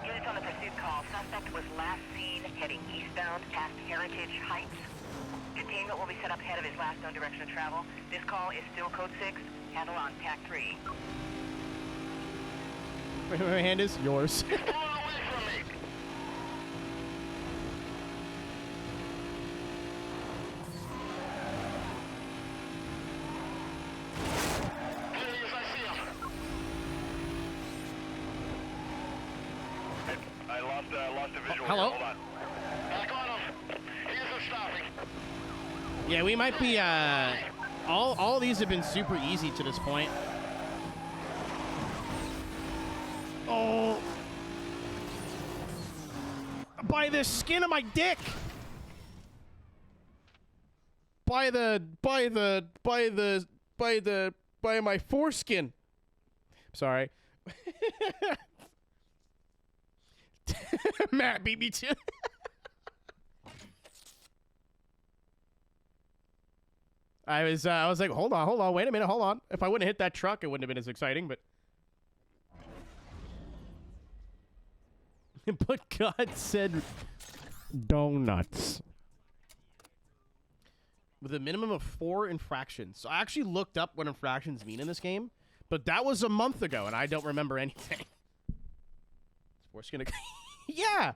Units on the pursuit call. Suspect was last seen heading eastbound past Heritage Heights. Containment will be set up ahead of his last known direction of travel. This call is still Code 6. Handle on TAC 3. My hand is yours. Pull away from me. Please, I see him. I lost a visual. Hello? Hold on. Back on him. He isn't stopping. Yeah, we might be, all these have been super easy to this point. Oh. By the skin of my dick. By my foreskin. Sorry. Matt beat me too. I was like, hold on, wait a minute, hold on. If I wouldn't have hit that truck, it wouldn't have been as exciting, but but God said donuts. With a minimum of 4 infractions. So I actually looked up what infractions mean in this game, but that was a month ago, and I don't remember anything. Is gonna Yeah!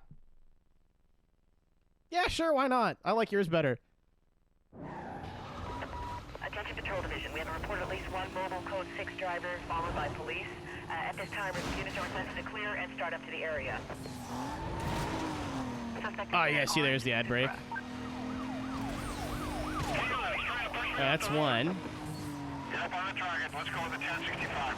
Yeah, sure, why not? I like yours better. Attention Patrol Division. We have a report of at least one mobile Code 6 driver followed by police. At this time, units are requested to clear and start up to the area. Oh, yeah, see, there's the ad break. That's one. up on the target. Let's go with the 1065.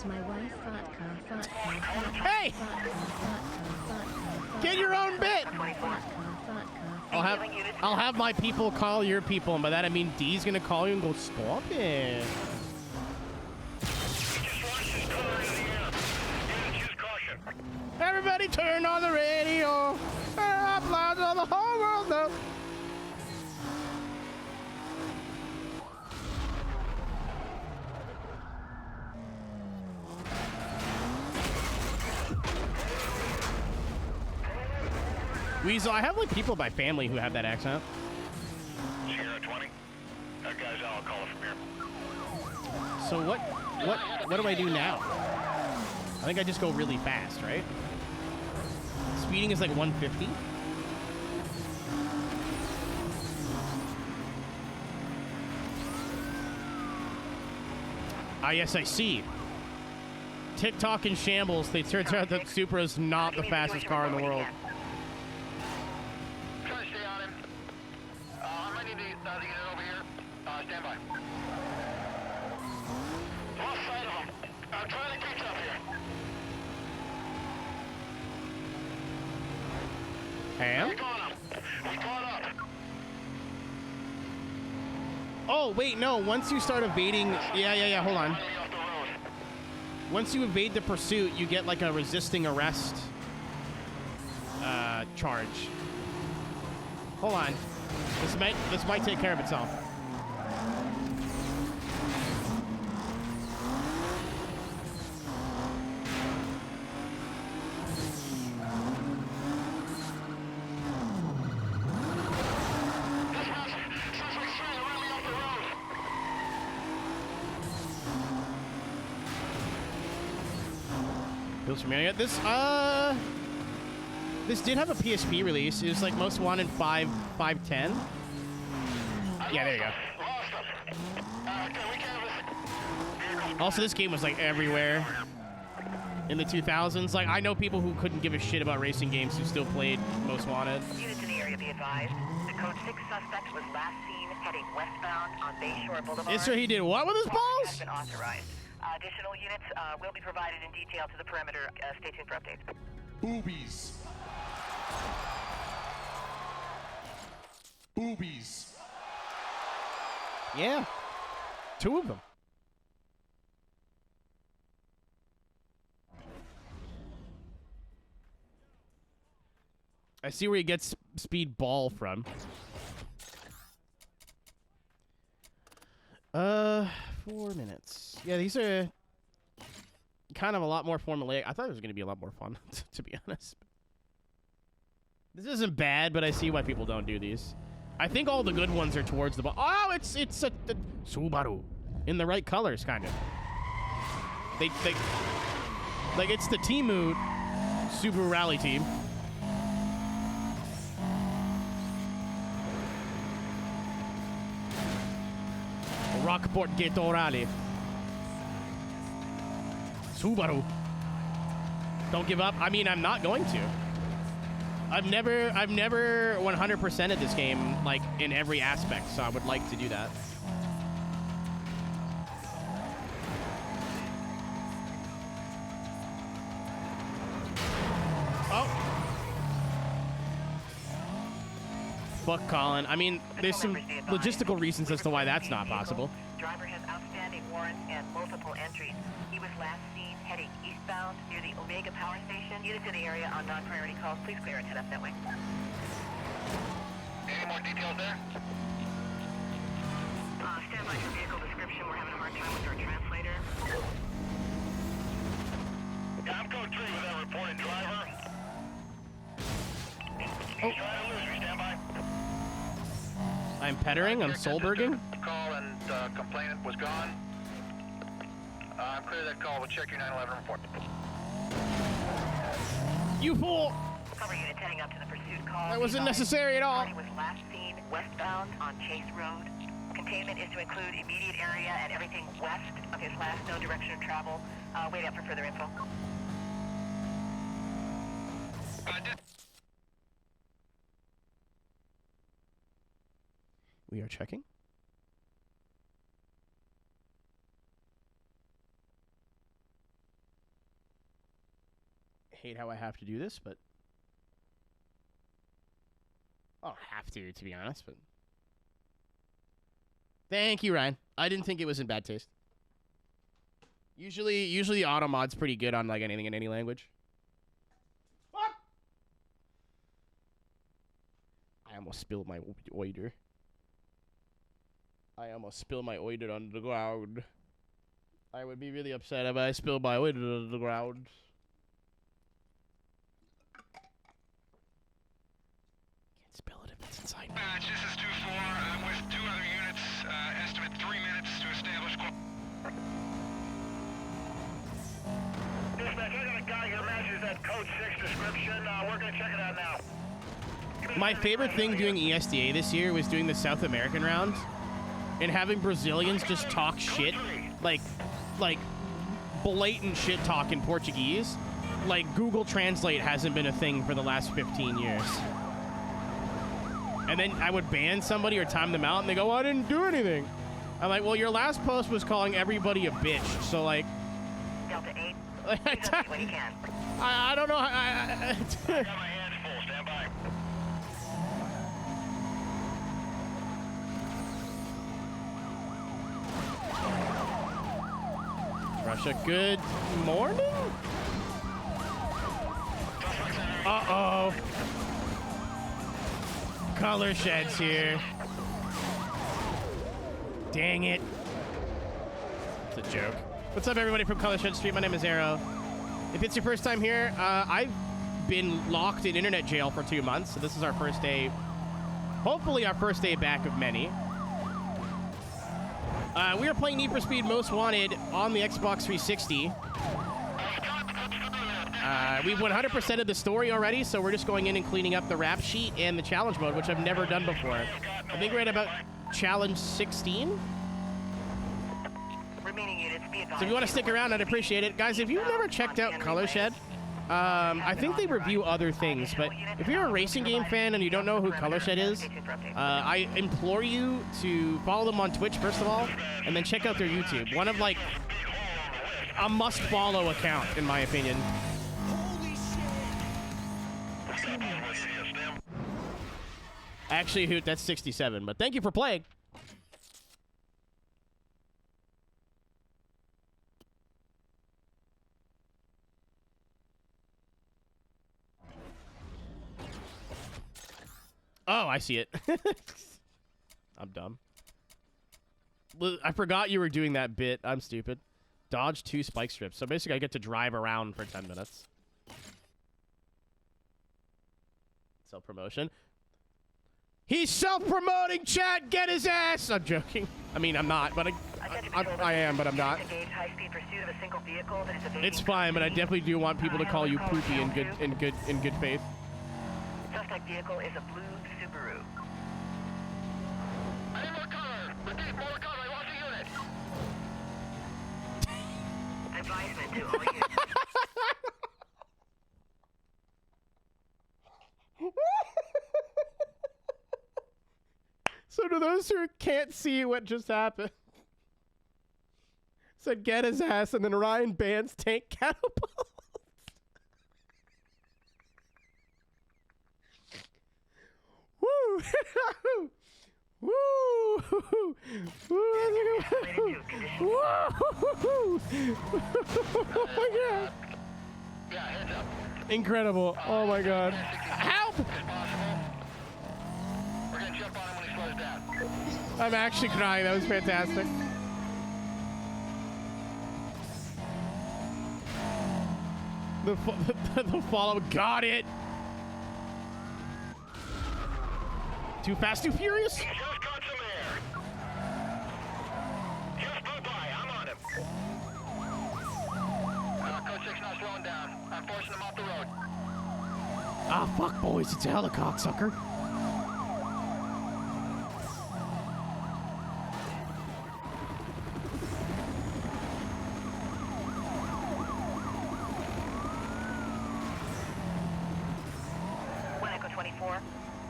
My wife, Hey! Get your own bit! I'll have my people call your people, and by that I mean D's gonna call you and go, stop it. Everybody turn on the radio. Turn up loud so the whole world knows. Weasel, I have like people by family who have that accent. Sierra 20. Guys, I'll call it from here. So what do I do now? I think I just go really fast, right? Speeding is like 150. Ah, yes, I see. TikTok in shambles. They turns out that Supra is not the fastest car in the world. Try to stay on him. I'm ready to the unit over here. Stand by. Lost sight of him. I'm trying to catch up here. Ham? We caught him. We caught up. Oh, wait, no. Once you start evading... Yeah, hold on. Running me off the road. Once you evade the pursuit, you get like a resisting arrest charge. Hold on. This might take care of itself. This did have a PSP release. It was like Most Wanted 510. Yeah, there you go. Also, this game was like everywhere in the 2000s. Like, I know people who couldn't give a shit about racing games who still played Most Wanted. Units in the area be advised. The code 6 suspect was last seen heading westbound on Bayshore Boulevard. Yes, sir, he did what with his Has balls? been authorized. Additional units will be provided in detail to the perimeter. Stay tuned for updates. Boobies. Boobies. Yeah. 2 of them. I see where he gets speed ball from. 4 minutes. Yeah, these are kind of a lot more formulaic. I thought it was going to be a lot more fun, to be honest. This isn't bad, but I see why people don't do these. I think all the good ones are towards the bottom. Oh, it's a Subaru in the right colors, kind of. They like it's the Temu Subaru Rally Team. Rockport Ghetto Rally. Subaru. Don't give up. I mean, I'm not going to. I've never 100%ed this game, like, in every aspect, so I would like to do that. Oh. Fuck Colin. I mean, there's some logistical reasons as to why that's not possible. Driver has outstanding warrants and multiple entries. He was last seen heading eastbound near the Omega Power Station. Units in the area on non-priority calls. Please clear and head up that way. Any more details there? Stand by for vehicle description. We're having a hard time with our translator. Yeah, I'm code 3 with that reported driver. Oh. Trying to lose me. Stand by. I'm Pettering. I'm Solberging. Call and complainant was gone. Clear that call. We'll check your 911 report. You fool! Cover units heading up to the pursuit call. That wasn't necessary at all. Party was last seen westbound on Chase Road. Containment is to include immediate area and everything west of his last known direction of travel. Wait up for further info. We are checking. Hate how I have to do this, but I don't have to be honest, but thank you, Ryan. I didn't think it was in bad taste. Usually auto mod's pretty good on like anything in any language. What? I almost spilled my oider. I almost spilled my oider on the ground. I would be really upset if I spilled my oider on the ground. Can't spill it if it's inside. This is 2-4. I'm with 2 other units. Estimate 3 minutes to establish. Dispatch, I got a guy here matches that code 6 description. We're gonna check it out now. My favorite thing doing ESDA this year was doing the South American round and having Brazilians just talk shit, like blatant shit talk in Portuguese. Like Google Translate hasn't been a thing for the last 15 years. And then I would ban somebody or time them out and they go, well, I didn't do anything. I'm like, well, your last post was calling everybody a bitch, so like... Delta 8. I don't know. I got my hands full. Stand by. Russia, good morning? Uh-oh. Color sheds here. Dang it. It's a joke. What's up, everybody from Color Shed Street? My name is Aero. If it's your first time here, I've been locked in internet jail for 2 months, so this is our first day, hopefully our first day back of many. We are playing Need for Speed Most Wanted on the Xbox 360. We've 100%ed the story already, so we're just going in and cleaning up the rap sheet and the challenge mode, which I've never done before. I think we're at about challenge 16. So if you want to stick around, I'd appreciate it. Guys, if you've never checked out Color Shed, I think they review other things, but if you're a racing game fan and you don't know who Color Shed is, I implore you to follow them on Twitch, first of all, and then check out their YouTube. One of, like, a must-follow account, in my opinion. Actually, Hoot, that's 67, but thank you for playing. Oh, I see it. I'm dumb. I forgot you were doing that bit. I'm stupid. Dodge 2 spike strips. So basically, I get to drive around for 10 minutes. Self-promotion. He's self-promoting, chat! Get his ass! I'm joking. I mean, I'm not, but I am, but I'm not. It's fine, but I definitely do want people to call you poopy in good faith. Suspect vehicle is a blue Subaru. I need more color. Repeat, more color. I want the unit. Advisement to all units. So to those who can't see what just happened, said get his ass, and then Ryan bans tank catapults. Woo! Woo! Woo! Woo! Oh my god! Yeah, heads up. Incredible! Oh my god! Help! We're gonna jump on him when he slows down. I'm actually crying. That was fantastic. The follow. Got it. Too fast, too furious. He just got some air. Just blew by. I'm on him. Code 6 not slowing down. I'm forcing him off the road. Ah, fuck, boys. It's a helicopter, sucker.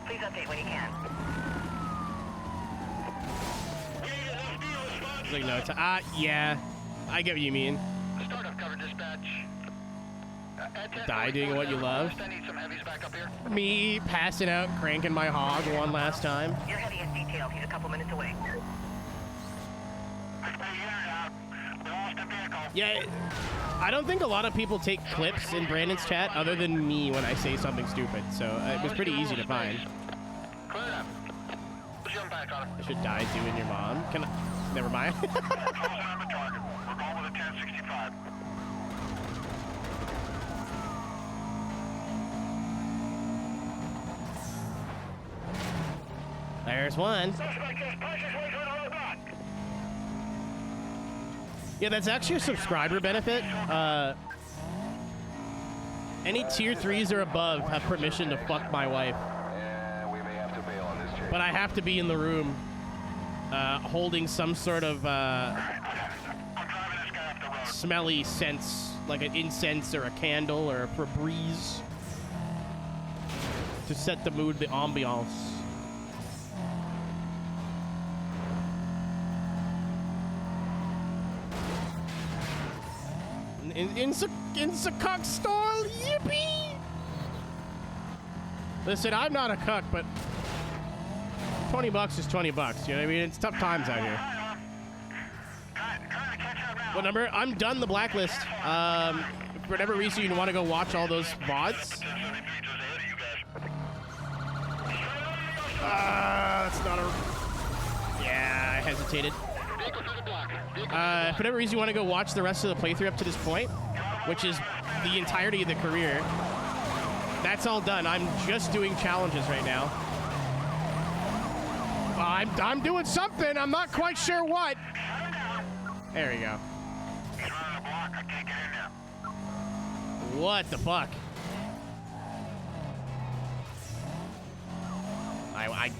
Please update when you can. It's like, no, it's, yeah. I get what you mean. Startup cover dispatch. Die doing what you love. I need some heavies back up here. Me passing out, cranking my hog one last time. Your heavy is detailed. He's a couple minutes away. Yeah, I don't think a lot of people take clips in Brandon's chat other than me when I say something stupid, so it was pretty easy to find. Clear it up. Jump back on him. I should die doing your mom. Can I? Never mind. Closing on the target. We're going with a 1065. There's one. Suspect just punched his way through the roadblock. Yeah, that's actually a subscriber benefit. Any tier 3s or above have permission to fuck my wife. Yeah, we may have to bail on this chick. But I have to be in the room holding some sort of I'm driving this guy up the road. smelly scents, like an incense or a candle or a Febreze, to set the mood, the ambiance. In the cuck store, yippee! Listen, I'm not a cuck, but $20 is $20. You know what I mean? It's tough times out here. What number? I'm done the blacklist. For whatever reason you want to go watch all those VODs. That's not a... Yeah, I hesitated. For whatever reason you want to go watch the rest of the playthrough up to this point, which is the entirety of the career, that's all done. I'm just doing challenges right now. I'm doing something. I'm not quite sure what. There we go. What the fuck? I'm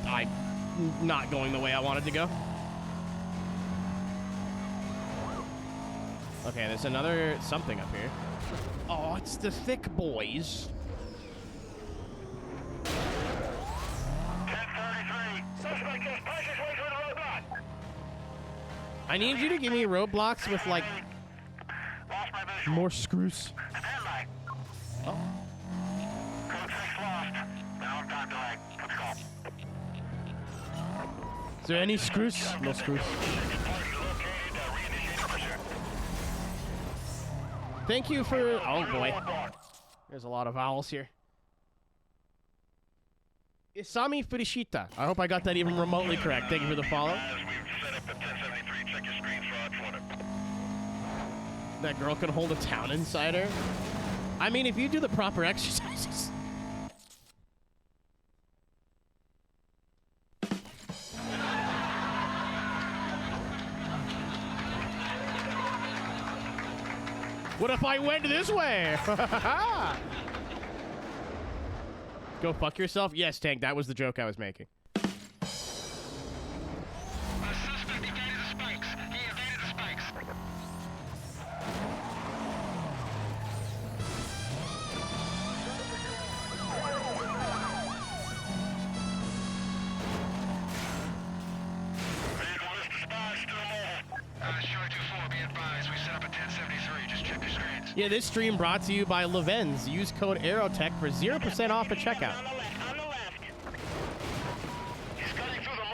not going the way I wanted to go. Okay, there's another something up here. Oh, it's the thick boys. 1033. Suspect just punched his way through the roadblock. I need you to give me roadblocks with, like, Lost my visual. more screws. Stand by. Oh. Code 6 lost. Now I'm time delay. Let's go. Is there any screws? No screws. Thank you for... Oh, boy. There's a lot of vowels here. Isami Furishita. I hope I got that even remotely correct. Thank you for the follow. As we've set up the 1073, check your screens for fraud. That girl can hold a town inside her. I mean, if you do the proper exercises. What if I went this way? Go fuck yourself? Yes, Tank, that was the joke I was making. A suspect evaded the spikes. He evaded the spikes. Short 24, be advised. We set up a 1073. Just check your screens. Yeah, this stream brought to you by Levens. Use code Aeroteq for 0% off at checkout. On the left. He's cutting through the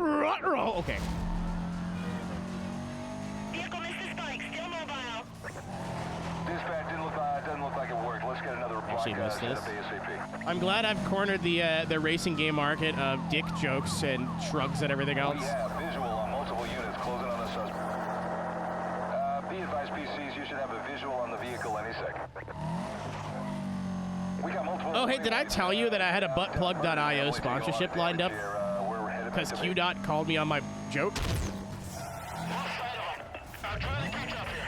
mall. Ruh-roh. Okay. Vehicle missed the spike. Still mobile. Dispatch doesn't look like it worked. Let's get another block Actually missed set this. up ASAP. I'm glad I've cornered the racing game market of dick jokes and shrugs and everything else. Yeah, visual on multiple units closing on the suspect. Be advised, PCs, you should have a visual on the vehicle any second. We got multiple. Oh, hey, did I tell you that I had a buttplug.io sponsorship lined up? Because QDOT called me on my joke? I'm trying to catch up here.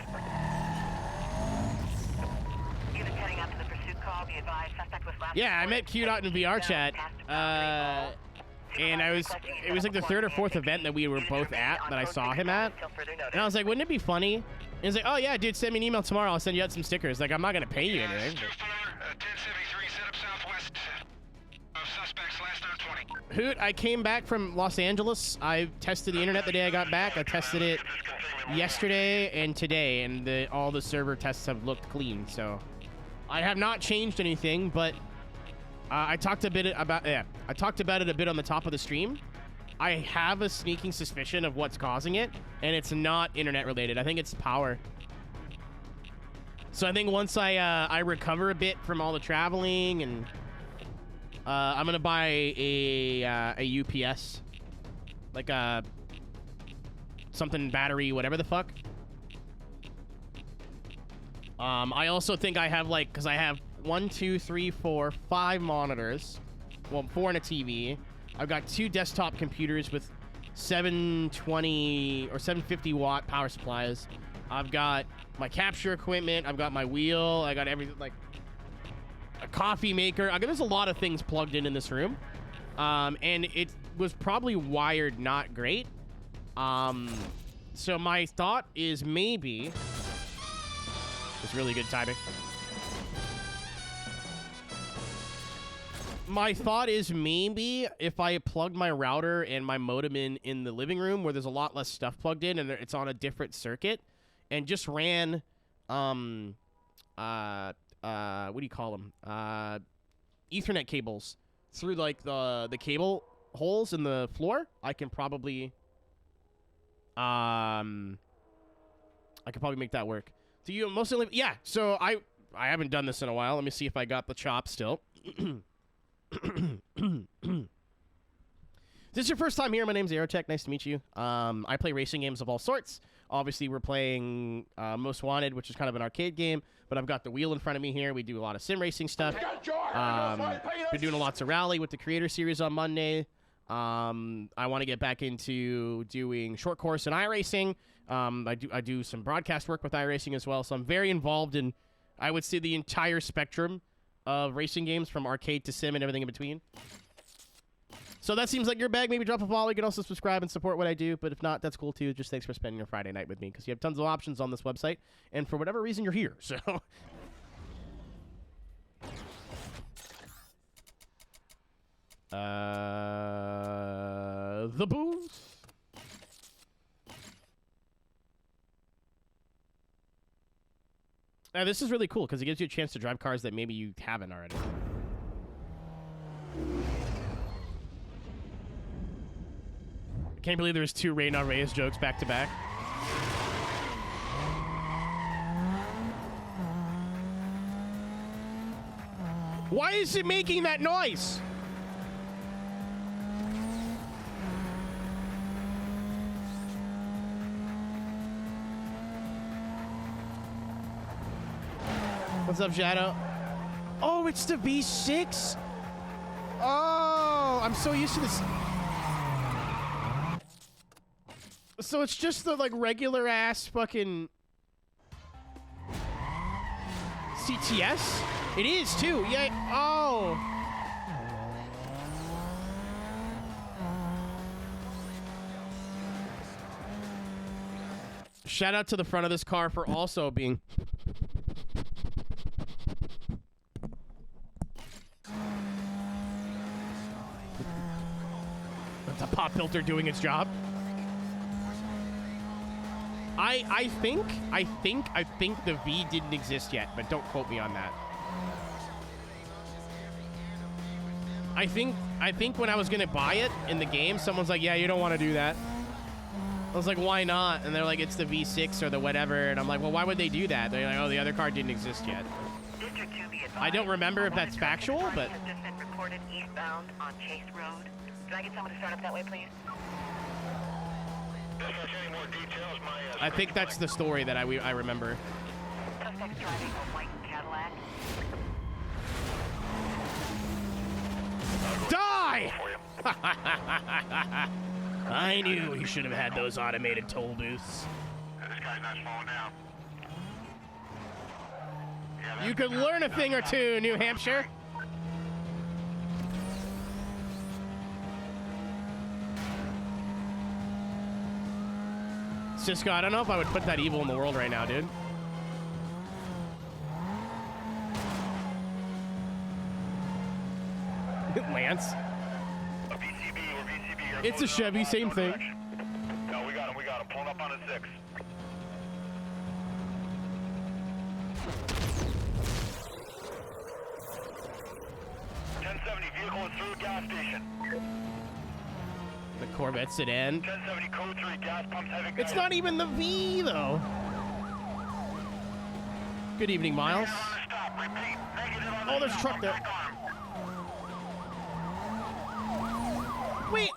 Units heading up to the pursuit call. Be advised. Suspect was last. Yeah, I met QDOT in VR chat. And it was like the third or fourth event that we were both at that I saw him at. And I was like, wouldn't it be funny? And he's like, oh yeah, dude, send me an email tomorrow. I'll send you out some stickers. Like, I'm not gonna pay you anything. 1073, set up southwest of suspects, last known 20. Hoot, I came back from Los Angeles. I tested the internet the day I got back. I tested it yesterday and today, and all the server tests have looked clean. So I have not changed anything, but I talked about it a bit on the top of the stream. I have a sneaking suspicion of what's causing it, and it's not internet related. I think it's power. So I think once I recover a bit from all the traveling, and I'm gonna buy a UPS, like a something battery, whatever the fuck. I also think I have because I have 1, 2, 3, 4, 5 monitors. Well, 4 and a TV. I've got 2 desktop computers with 720 or 750 watt power supplies. I've got my capture equipment. I've got my wheel. I got everything, like a coffee maker. There's a lot of things plugged in this room. And it was probably wired not great. So my thought is maybe... It's really good timing. My thought is maybe if I plug my router and my modem in the living room where there's a lot less stuff plugged in and it's on a different circuit, and just ran, what do you call them? Ethernet cables through like the cable holes in the floor, I can probably make that work. Do you mostly live? Yeah. So I haven't done this in a while. Let me see if I got the chop still. This is your first time here. My name's Aeroteq. Nice to meet you. I play racing games of all sorts. Obviously, we're playing Most Wanted, which is kind of an arcade game, but I've got the wheel in front of me here. We do a lot of sim racing stuff. Been doing lots of rally with the Creator Series on Monday. I want to get back into doing short course and iRacing. I do some broadcast work with iRacing as well, so I'm very involved in, I would say, the entire spectrum of racing games, from arcade to sim and everything in between. So that seems like your bag. Maybe drop a follow. You can also subscribe and support what I do, but if not, that's cool too. Just thanks for spending your Friday night with me, because you have tons of options on this website, and for whatever reason, you're here. So the booth. Now, this is really cool because it gives you a chance to drive cars that maybe you haven't already. I can't believe there's 2 Rain on Reyes jokes back to back. Why is it making that noise? What's up, Shadow? Oh, it's the V6? Oh, I'm so used to this. So it's just the, like, regular ass fucking CTS? It is, too. Yeah. Oh. Shout out to the front of this car for also being... The pop filter doing its job. I think the V didn't exist yet, but don't quote me on that. I think when I was gonna buy it in the game, someone's like, "Yeah, you don't want to do that." I was like, "Why not?" And they're like, "It's the V6 or the whatever." And I'm like, "Well, why would they do that?" They're like, "Oh, the other car didn't exist yet." I don't remember if that's factual, but has just been reported eastbound on Chase Road. Can I get someone to start up that way, please? I think that's the story that I remember. Suspect's driving a white Cadillac. Die! I knew he should have had those automated toll booths. This guy's not slowing down. You could learn a thing or two, New Hampshire. Cisco, I don't know if I would put that evil in the world right now, dude. Lance. It's a Chevy, same thing. No, we got him. Pulling up on a 6. Vehicle is through gas station. The Corvette sedan. 1070 code 3 gas pumps having. It's not even the V though. Good evening, Miles. Oh, there's a truck there. Wait.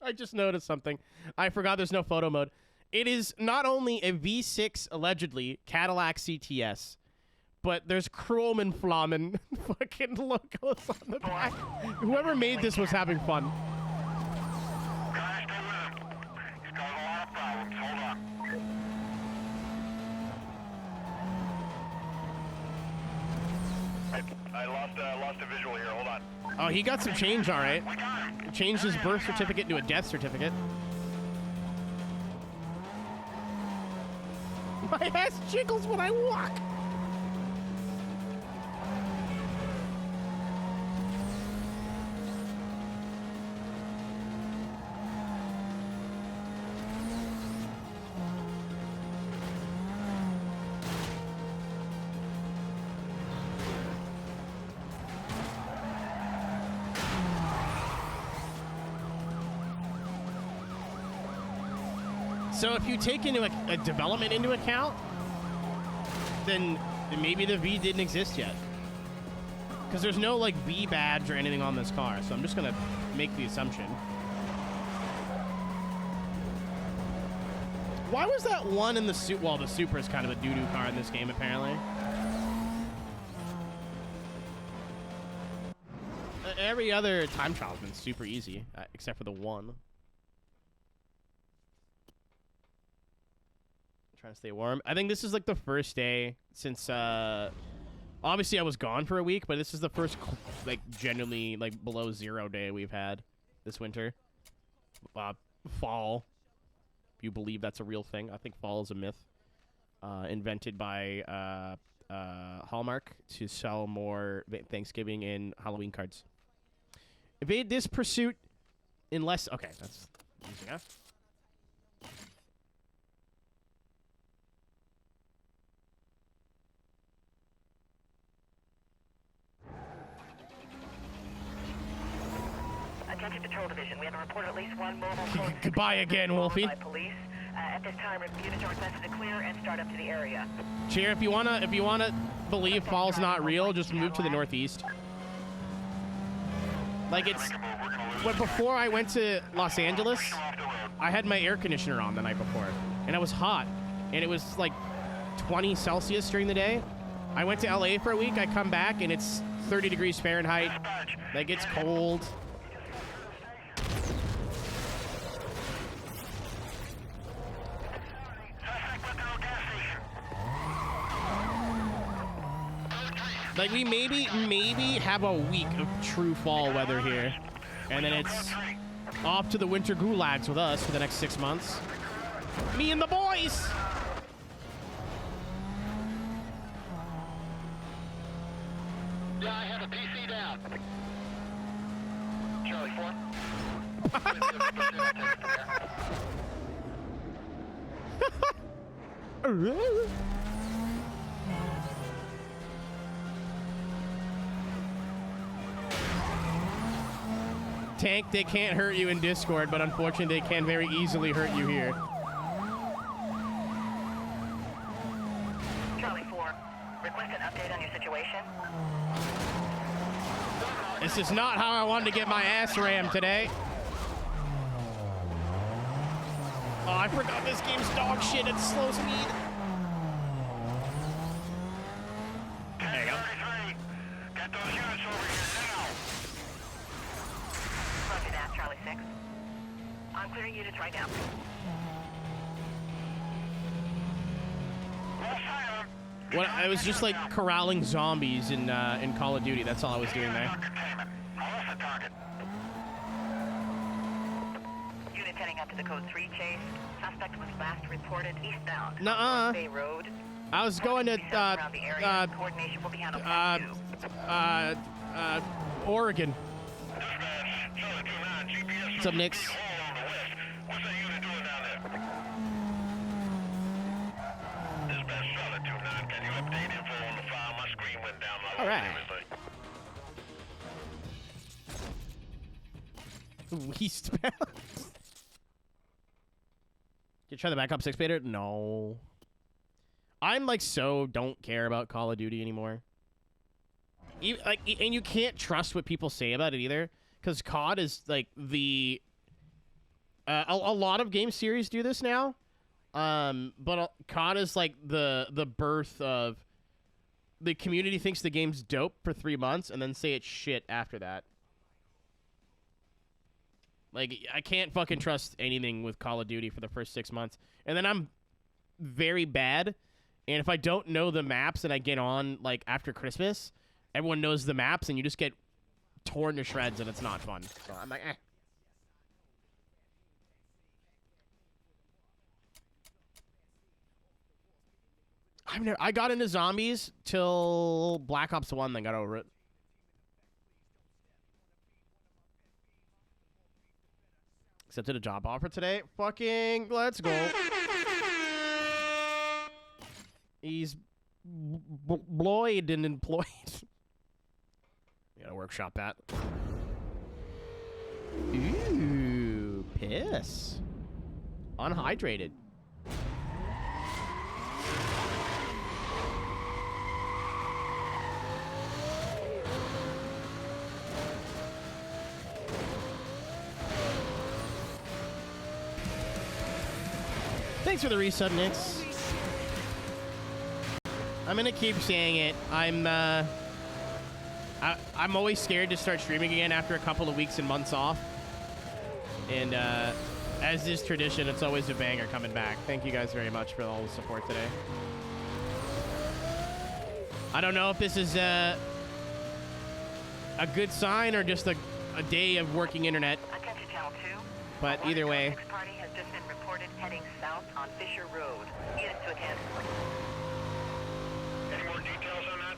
I just noticed something. I forgot there's no photo mode. It is not only a V6 allegedly Cadillac CTS, but there's Chrome and Flamen fucking logos on the back. Whoever made this was having fun. Guys, stay with him. He's got a lot of problems. Hold on. I lost a visual here. Hold on. Oh, he got some change, all right. Changed his birth certificate to a death certificate. My ass jiggles when I walk. So if you take into a development into account, then maybe the V didn't exist yet. Because there's no like V badge or anything on this car, so I'm just gonna make the assumption. Why was that one in the suit? Well, the Supra is kind of a doo-doo car in this game, apparently. Every other time trial's been super easy, except for the one. Trying to stay warm. I think this is like the first day since obviously I was gone for a week, but this is the first like genuinely like below 0 day we've had this winter. Fall, if you believe that's a real thing. I think fall is a myth invented by Hallmark to sell more Thanksgiving and Halloween cards. Evade this pursuit in less. Okay, that's easy enough. Attention Patrol Division. We have a report of at least one mobile code. Goodbye again, Wolfie. By police. At this time, units are requested to clear and start up to the area. Cheer, if you wanna believe fall's not real, just move to the northeast. Like it's when before I went to Los Angeles, I had my air conditioner on the night before, and it was hot, and it was like 20 Celsius during the day. I went to LA for a week. I come back and it's 30 degrees Fahrenheit. Like it's cold. Like we maybe have a week of true fall weather here, and then it's off to the winter gulags with us for the next 6 months. Me and the boys. Yeah, I have a PC down. Charlie 4. Tank, they can't hurt you in Discord, but unfortunately they can very easily hurt you here. Charlie 4, request an update on your situation. This is not how I wanted to get my ass rammed today. Oh, I forgot this game's dog shit at slow speed. There you go. Get those units over here now. Roger that, Charlie 6. I'm clearing units right now. What? I was just like corralling zombies in Call of Duty. That's all I was doing there. Unit Agents heading up to the code 3 chase. Suspect was last reported eastbound. Nuh-uh. North Bay Road. I was going to, Around the area. Coordination will be handled by you. Oregon. Dispatch, Charlie 29, GPS. What's up, Nix? Hole on the west. What's that unit doing down there? Dispatch, Charlie 29, can you update info on the file? My screen went down. All right. Eastbound. You try the backup 6-baiter? No. I'm like so don't care about Call of Duty anymore. And you can't trust what people say about it either, because COD is like the a lot of game series do this now, but COD is like the birth of the community thinks the game's dope for 3 months and then say it's shit after that. Like, I can't fucking trust anything with Call of Duty for the first 6 months, and then I'm very bad. And if I don't know the maps and I get on, like, after Christmas, everyone knows the maps and you just get torn to shreds and it's not fun. So I'm like, eh. I got into zombies till Black Ops 1, then got over it. Accepted a job offer today. Fucking let's go. He's bloyed and employed. You gotta workshop that. Ooh, piss. Unhydrated. Thanks for the resub, Nix. I'm gonna keep saying it. I'm always scared to start streaming again after a couple of weeks and months off. And as is tradition, it's always a banger coming back. Thank you guys very much for all the support today. I don't know if this is a good sign or just a day of working internet. Attention Channel 2. But either way. A party has just been reported heading south on Fisher Road. Units to attend. Any more details on that?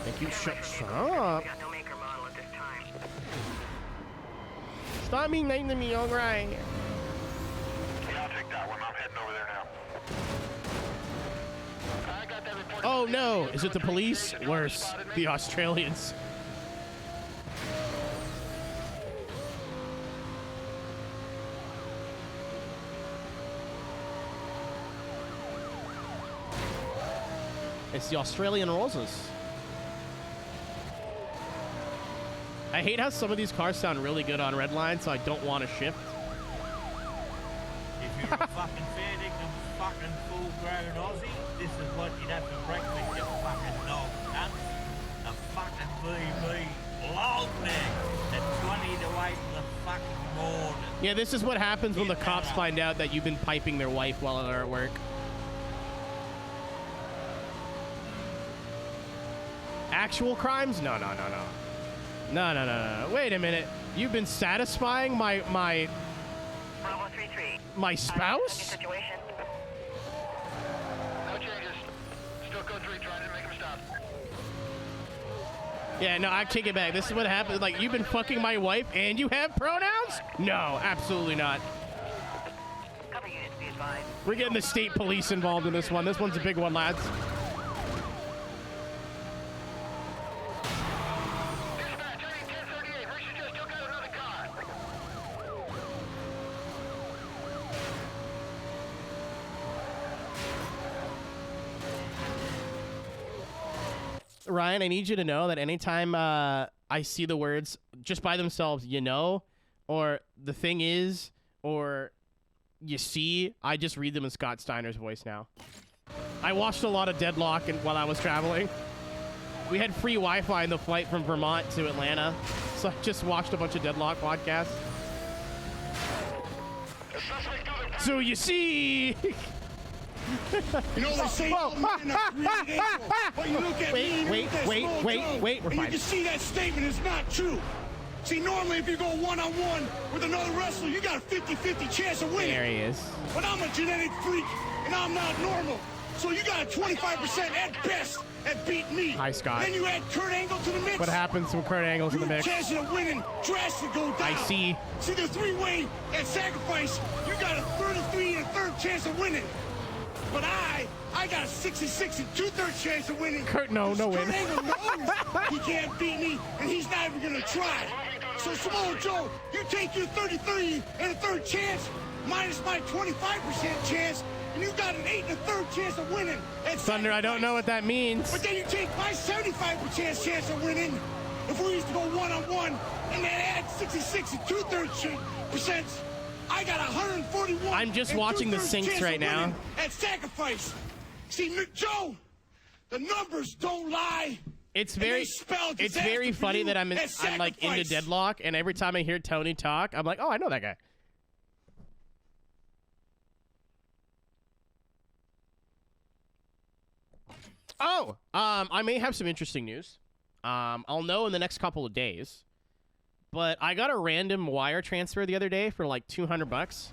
Thank you. Shut We up. got no maker model at this time. Stop being nice to me, alright. Yeah, I'll take that one. I'm heading over there now. I got that report. Oh no, is it the police? Worse, the Australians. It's the Australian Roses. I hate how some of these cars sound really good on red line, so I don't want to shift. If you're a fucking fair dinkum fucking full-grown Aussie, this is what you'd have for breakfast, you fucking dog nuts. A fucking BB long neck at 20 to 8 in the fucking morning. Yeah, this is what happens when the cops find out that you've been piping their wife while they're at work. Actual crimes? No. No. Wait a minute. You've been satisfying my Bravo 3-3. spouse? Situation. No changes. Still code 3, trying to make him stop. Yeah, no, I take it back. This is what happens. Like, you've been fucking my wife and you have pronouns? No, absolutely not. Cover units be advised. We're getting the state police involved in this one. This one's a big one, lads. Dispatch, 1038. Richard just took out another car. Ryan, I need you to know that anytime I see the words just by themselves, you know, or the thing is, or you see, I just read them in Scott Steiner's voice now. I watched a lot of Deadlock while I was traveling. We had free Wi-Fi in the flight from Vermont to Atlanta, so I just watched a bunch of Deadlock podcasts. So you see... You know they say all men are created equal, but you look at me, Wait, with that small tongue, we're and you fine. can see that statement is not true. See, normally if you go one-on-one with another wrestler, you got a 50-50 chance of winning. There he is. But I'm a genetic freak, and I'm not normal. So you got a 25% at best at beating me. Hi, Scott. Then you add Kurt Angle to the mix. What happens when Kurt Angle's in the mix? Your chances of winning drastically go down. I see. See, the three-way at sacrifice, you got a 33 and a third chance of winning. But I got a 66 and 2/3 chance of winning. Kurt, no win. Kurt Angle knows he can't beat me, and he's not even gonna try. So Samoa Joe, you take your 33 and a third chance minus my 25% chance, and you got an 8 and a third chance of winning. Thunder, I don't know what that means. But then you take my 75% chance of winning if we used to go one-on-one, and then add 66 and 2/3%. I got 141. I'm just watching the syncs right now. At sacrifice. See, Joe, the numbers don't lie. It's very funny that I'm like into Deadlock, and every time I hear Tony talk, I'm like, oh, I know that guy. Oh, I may have some interesting news. I'll know in the next couple of days. But I got a random wire transfer the other day for like $200,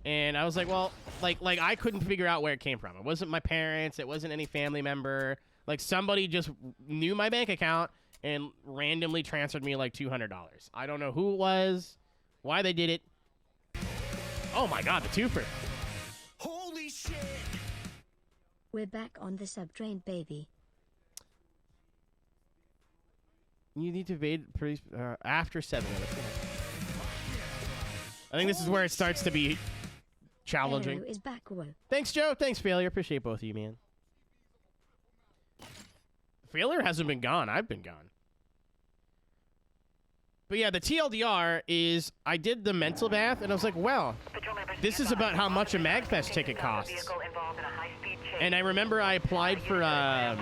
and I was like, well, like I couldn't figure out where it came from. It wasn't my parents. It wasn't any family member. Like somebody just knew my bank account and randomly transferred me like $200. I don't know who it was, why they did it. Oh my God, the twofer. Holy shit. We're back on the subtrain, baby. You need to evade after 7 minutes. I think this is where it starts to be challenging. Aero is back, whoa. Thanks, Joe. Thanks, Failure. Appreciate both of you, man. Failure hasn't been gone. I've been gone. But yeah, the TLDR is I did the mental math, and I was like, well, this is about how much a MagFest ticket costs. And I remember I applied for a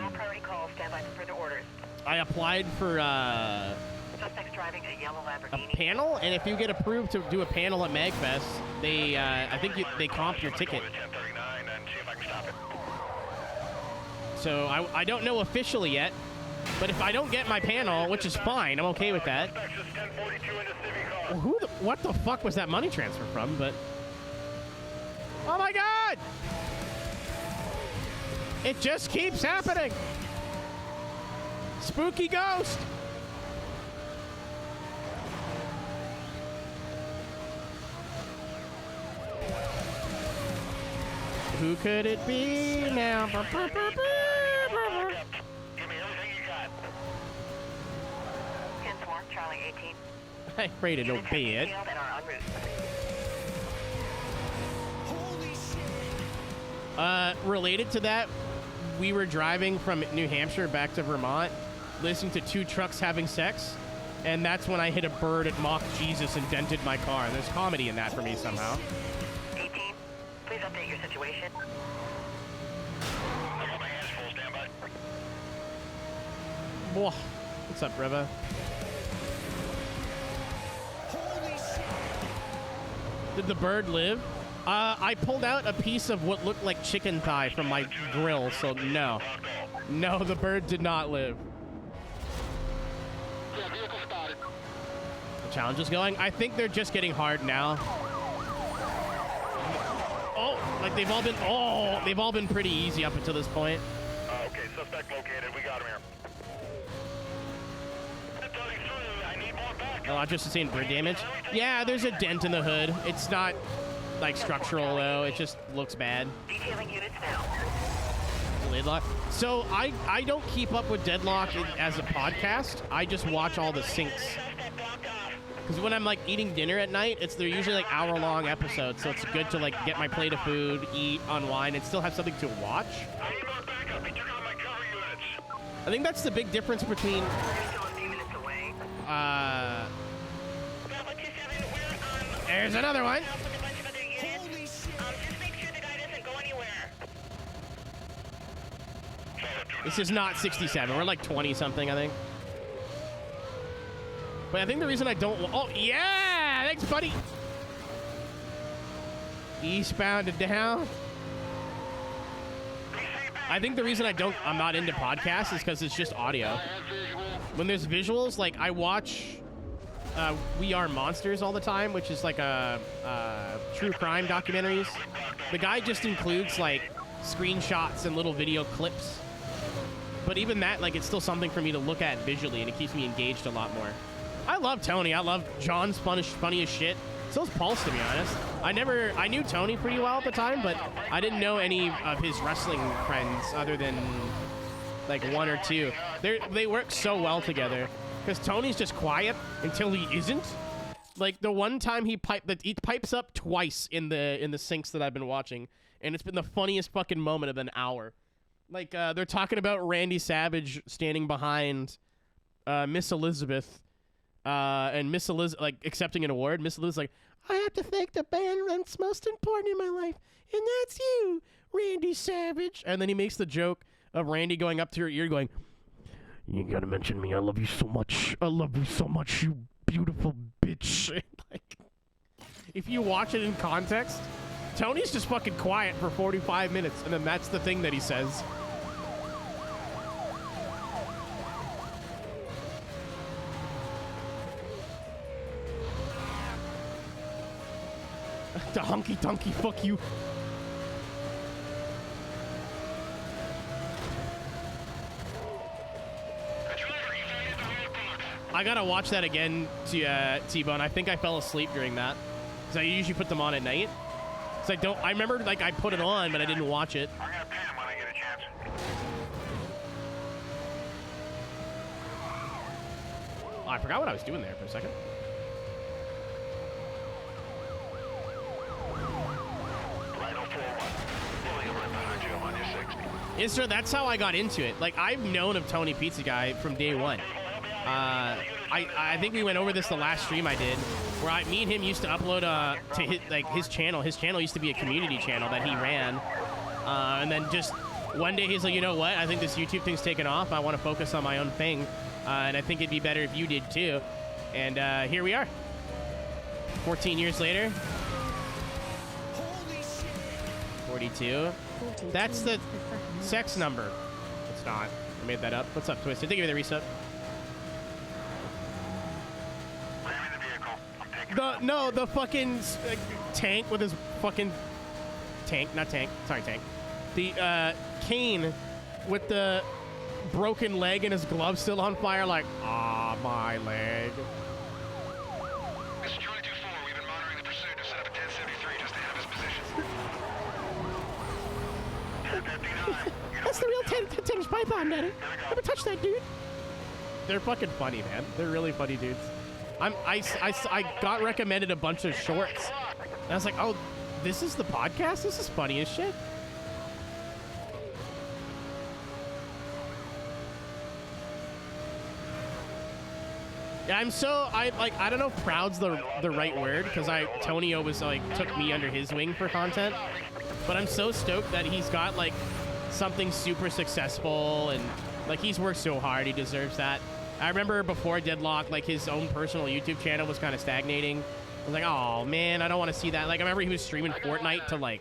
panel, and if you get approved to do a panel at MagFest, they I think they comp your ticket. So I don't know officially yet, but if I don't get my panel, which is fine, I'm okay with that. Well, what the fuck was that money transfer from? But oh my God! It just keeps happening. Spooky ghost. Who could it be now? Give me everything you got. 10-4, Charlie 18. I pray to obey it. Related to that, we were driving from New Hampshire back to Vermont, listening to two trucks having sex, and that's when I hit a bird at Mock Jesus and dented my car. There's comedy in that for me somehow. 18, please update your situation. I got my hands full, stand by. Whoa. What's up, Reva? Did the bird live? I pulled out a piece of what looked like chicken thigh from my grill, so no. No, the bird did not live. The challenge is going. I think they're just getting hard now. Oh, like they've all been pretty easy up until this point. Okay, suspect located. We got him here. I need more back. Oh, I just sustained bird damage. Yeah, there's a dent in the hood. It's not like structural though. It just looks bad. Detailing units now. Lid lock. So I don't keep up with Deadlock as a podcast. I just watch all the syncs. Because when I'm like eating dinner at night, they're usually like hour-long episodes, so it's good to like get my plate of food, eat, unwind, and still have something to watch. I need more backup. He took out my cover units. I think that's the big difference between there's another one. This is not 67. We're like 20 something, I think. But I think the reason I don't... Oh, yeah! Thanks, buddy! Eastbound to down. I think the reason I'm not into podcasts is because it's just audio. When there's visuals, like I watch We Are Monsters all the time, which is like a true crime documentaries. The guy just includes like screenshots and little video clips. But even that, like, it's still something for me to look at visually, and it keeps me engaged a lot more. I love Tony. I love John's funny as shit. So's Pulse, to be honest. I knew Tony pretty well at the time, but I didn't know any of his wrestling friends other than like one or two. They work so well together because Tony's just quiet until he isn't. Like the one time he pipes up twice in the syncs that I've been watching, and it's been the funniest fucking moment of an hour. Like they're talking about Randy Savage standing behind Miss Elizabeth. And Miss Elizabeth, like, accepting an award. Miss Elizabeth's like, I have to thank the band that's most important in my life, and that's you, Randy Savage. And then he makes the joke of Randy going up to her ear going, you gotta mention me. I love you so much. I love you so much, you beautiful bitch. Like, if you watch it in context, Tony's just fucking quiet for 45 minutes, and then that's the thing that he says. The hunky donkey, fuck you. I gotta watch that again, T-Bone. I think I fell asleep during that because I usually put them on at night. So I remember like I put it on, but I didn't watch it. I'm gonna pin him when I get a chance. Oh, I forgot what I was doing there for a second. Yes, sir, that's how I got into it. Like, I've known of Tony Pizza Guy from day one. I think we went over this the last stream I did, where me and him used to upload to his channel. His channel used to be a community channel that he ran. And then just one day he's like, you know what? I think this YouTube thing's taken off. I want to focus on my own thing. And I think it'd be better if you did too. And here we are. 14 years later. 42. That's the sex number. It's not. I made that up. What's up, Twisted? Thank you for the reset. The fucking tank with his fucking not tank. Sorry, tank. The Kane with the broken leg and his glove still on fire. Like, my leg. This is Charlie 2-4. We've been monitoring the pursuit to set up a 1073 just ahead of his position. That's the real 10-inch python, Daddy. Never touch that, dude. They're fucking funny, man. They're really funny dudes. I got recommended a bunch of shorts. And I was like, oh, this is the podcast? This is funny as shit. Yeah, I don't know if proud's the right word, because Tony always like took me under his wing for content. But I'm so stoked that he's got like something super successful, and like he's worked so hard. He deserves that. I remember before Deadlock, like his own personal YouTube channel was kind of stagnating. I was like, oh man, I don't want to see that. Like I remember he was streaming Fortnite to like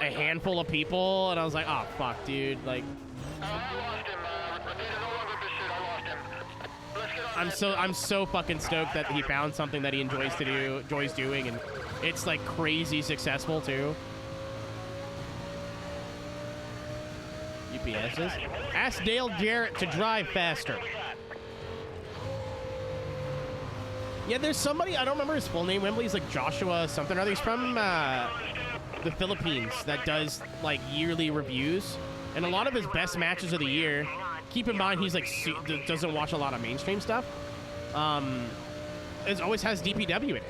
a handful of people, and I was like, oh fuck, dude. Like, I'm so fucking stoked that he found something that he enjoys doing, and it's like crazy successful too. UPS's. Ask Dale Jarrett to drive faster. Yeah, there's somebody, I don't remember his full name, Wembley's like Joshua something or other. He's from the Philippines that does like yearly reviews. And a lot of his best matches of the year, keep in mind he's like doesn't watch a lot of mainstream stuff. It always has DPW in it.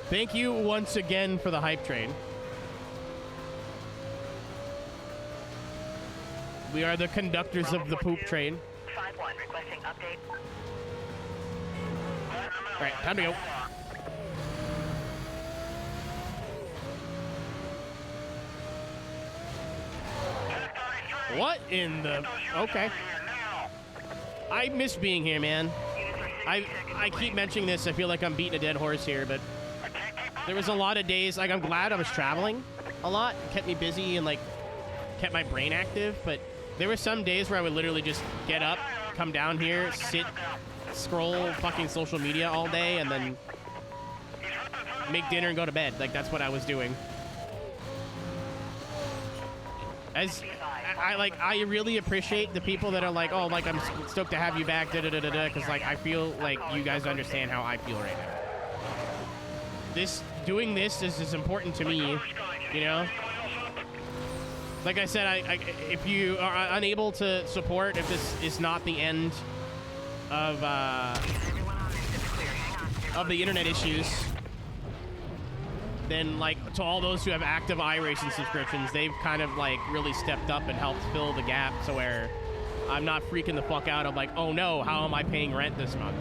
Thank you once again for the hype train. We are the conductors of the poop train. 5-1, requesting update. All right, time to go. What in the... Okay. I miss being here, man. Units are I keep mentioning this. I feel like I'm beating a dead horse here, but there was a lot of days, like, I'm glad I was traveling a lot. It kept me busy and, like, kept my brain active, but there were some days where I would literally just get up, come down here, sit, scroll fucking social media all day, and then make dinner and go to bed. Like, that's what I was doing. As I really appreciate the people that are like, oh, like, I'm stoked to have you back, da-da-da-da-da, because, like, I feel like you guys understand how I feel right now. Doing this is as important to me, you know? Like I said, if you are unable to support, if this is not the end of the internet issues, then, like, to all those who have active iRacing subscriptions, they've kind of, like, really stepped up and helped fill the gap to where I'm not freaking the fuck out of, like, oh no, how am I paying rent this month?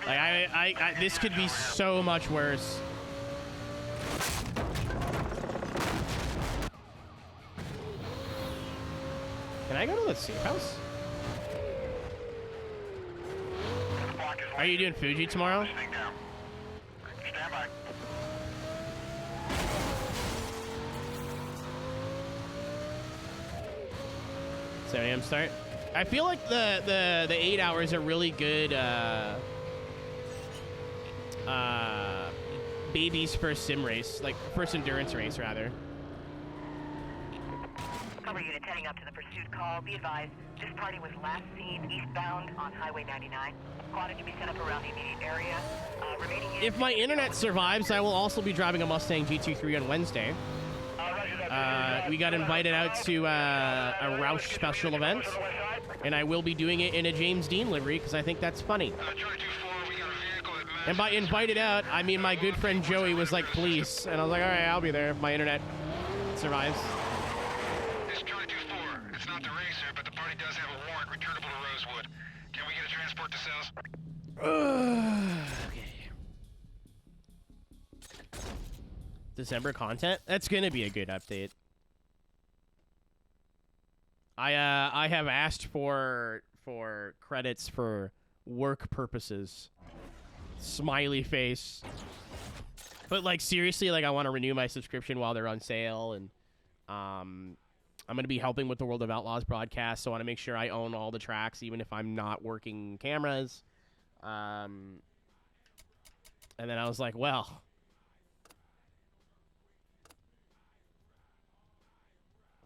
Like, this could be so much worse. Can I go to the safe house? Are you doing Fuji tomorrow? Stand by. 7 a.m. start. I feel like the 8 hours are really good baby's first sim race, like first endurance race rather. Cover units heading up to the pursuit call. Be advised, this party was last seen eastbound on Highway 99. Quantity to be set up around the immediate area. Remaining units. If my internet survives, I will also be driving a Mustang GT3 on Wednesday. We got invited out to a Roush special event, and I will be doing it in a James Dean livery because I think that's funny. And by invited out, I mean my good friend Joey was like, please. And I was like, all right, I'll be there if my internet survives. This is Charlie 24. It's not the racer, but the party does have a warrant returnable to Rosewood. Can we get a transport to cells? Okay. December content? That's gonna be a good update. I have asked for credits for work purposes. Smiley face. But, like, seriously, like, I want to renew my subscription while they're on sale, and I'm going to be helping with the World of Outlaws broadcast, so I want to make sure I own all the tracks, even if I'm not working cameras. And then I was like, well,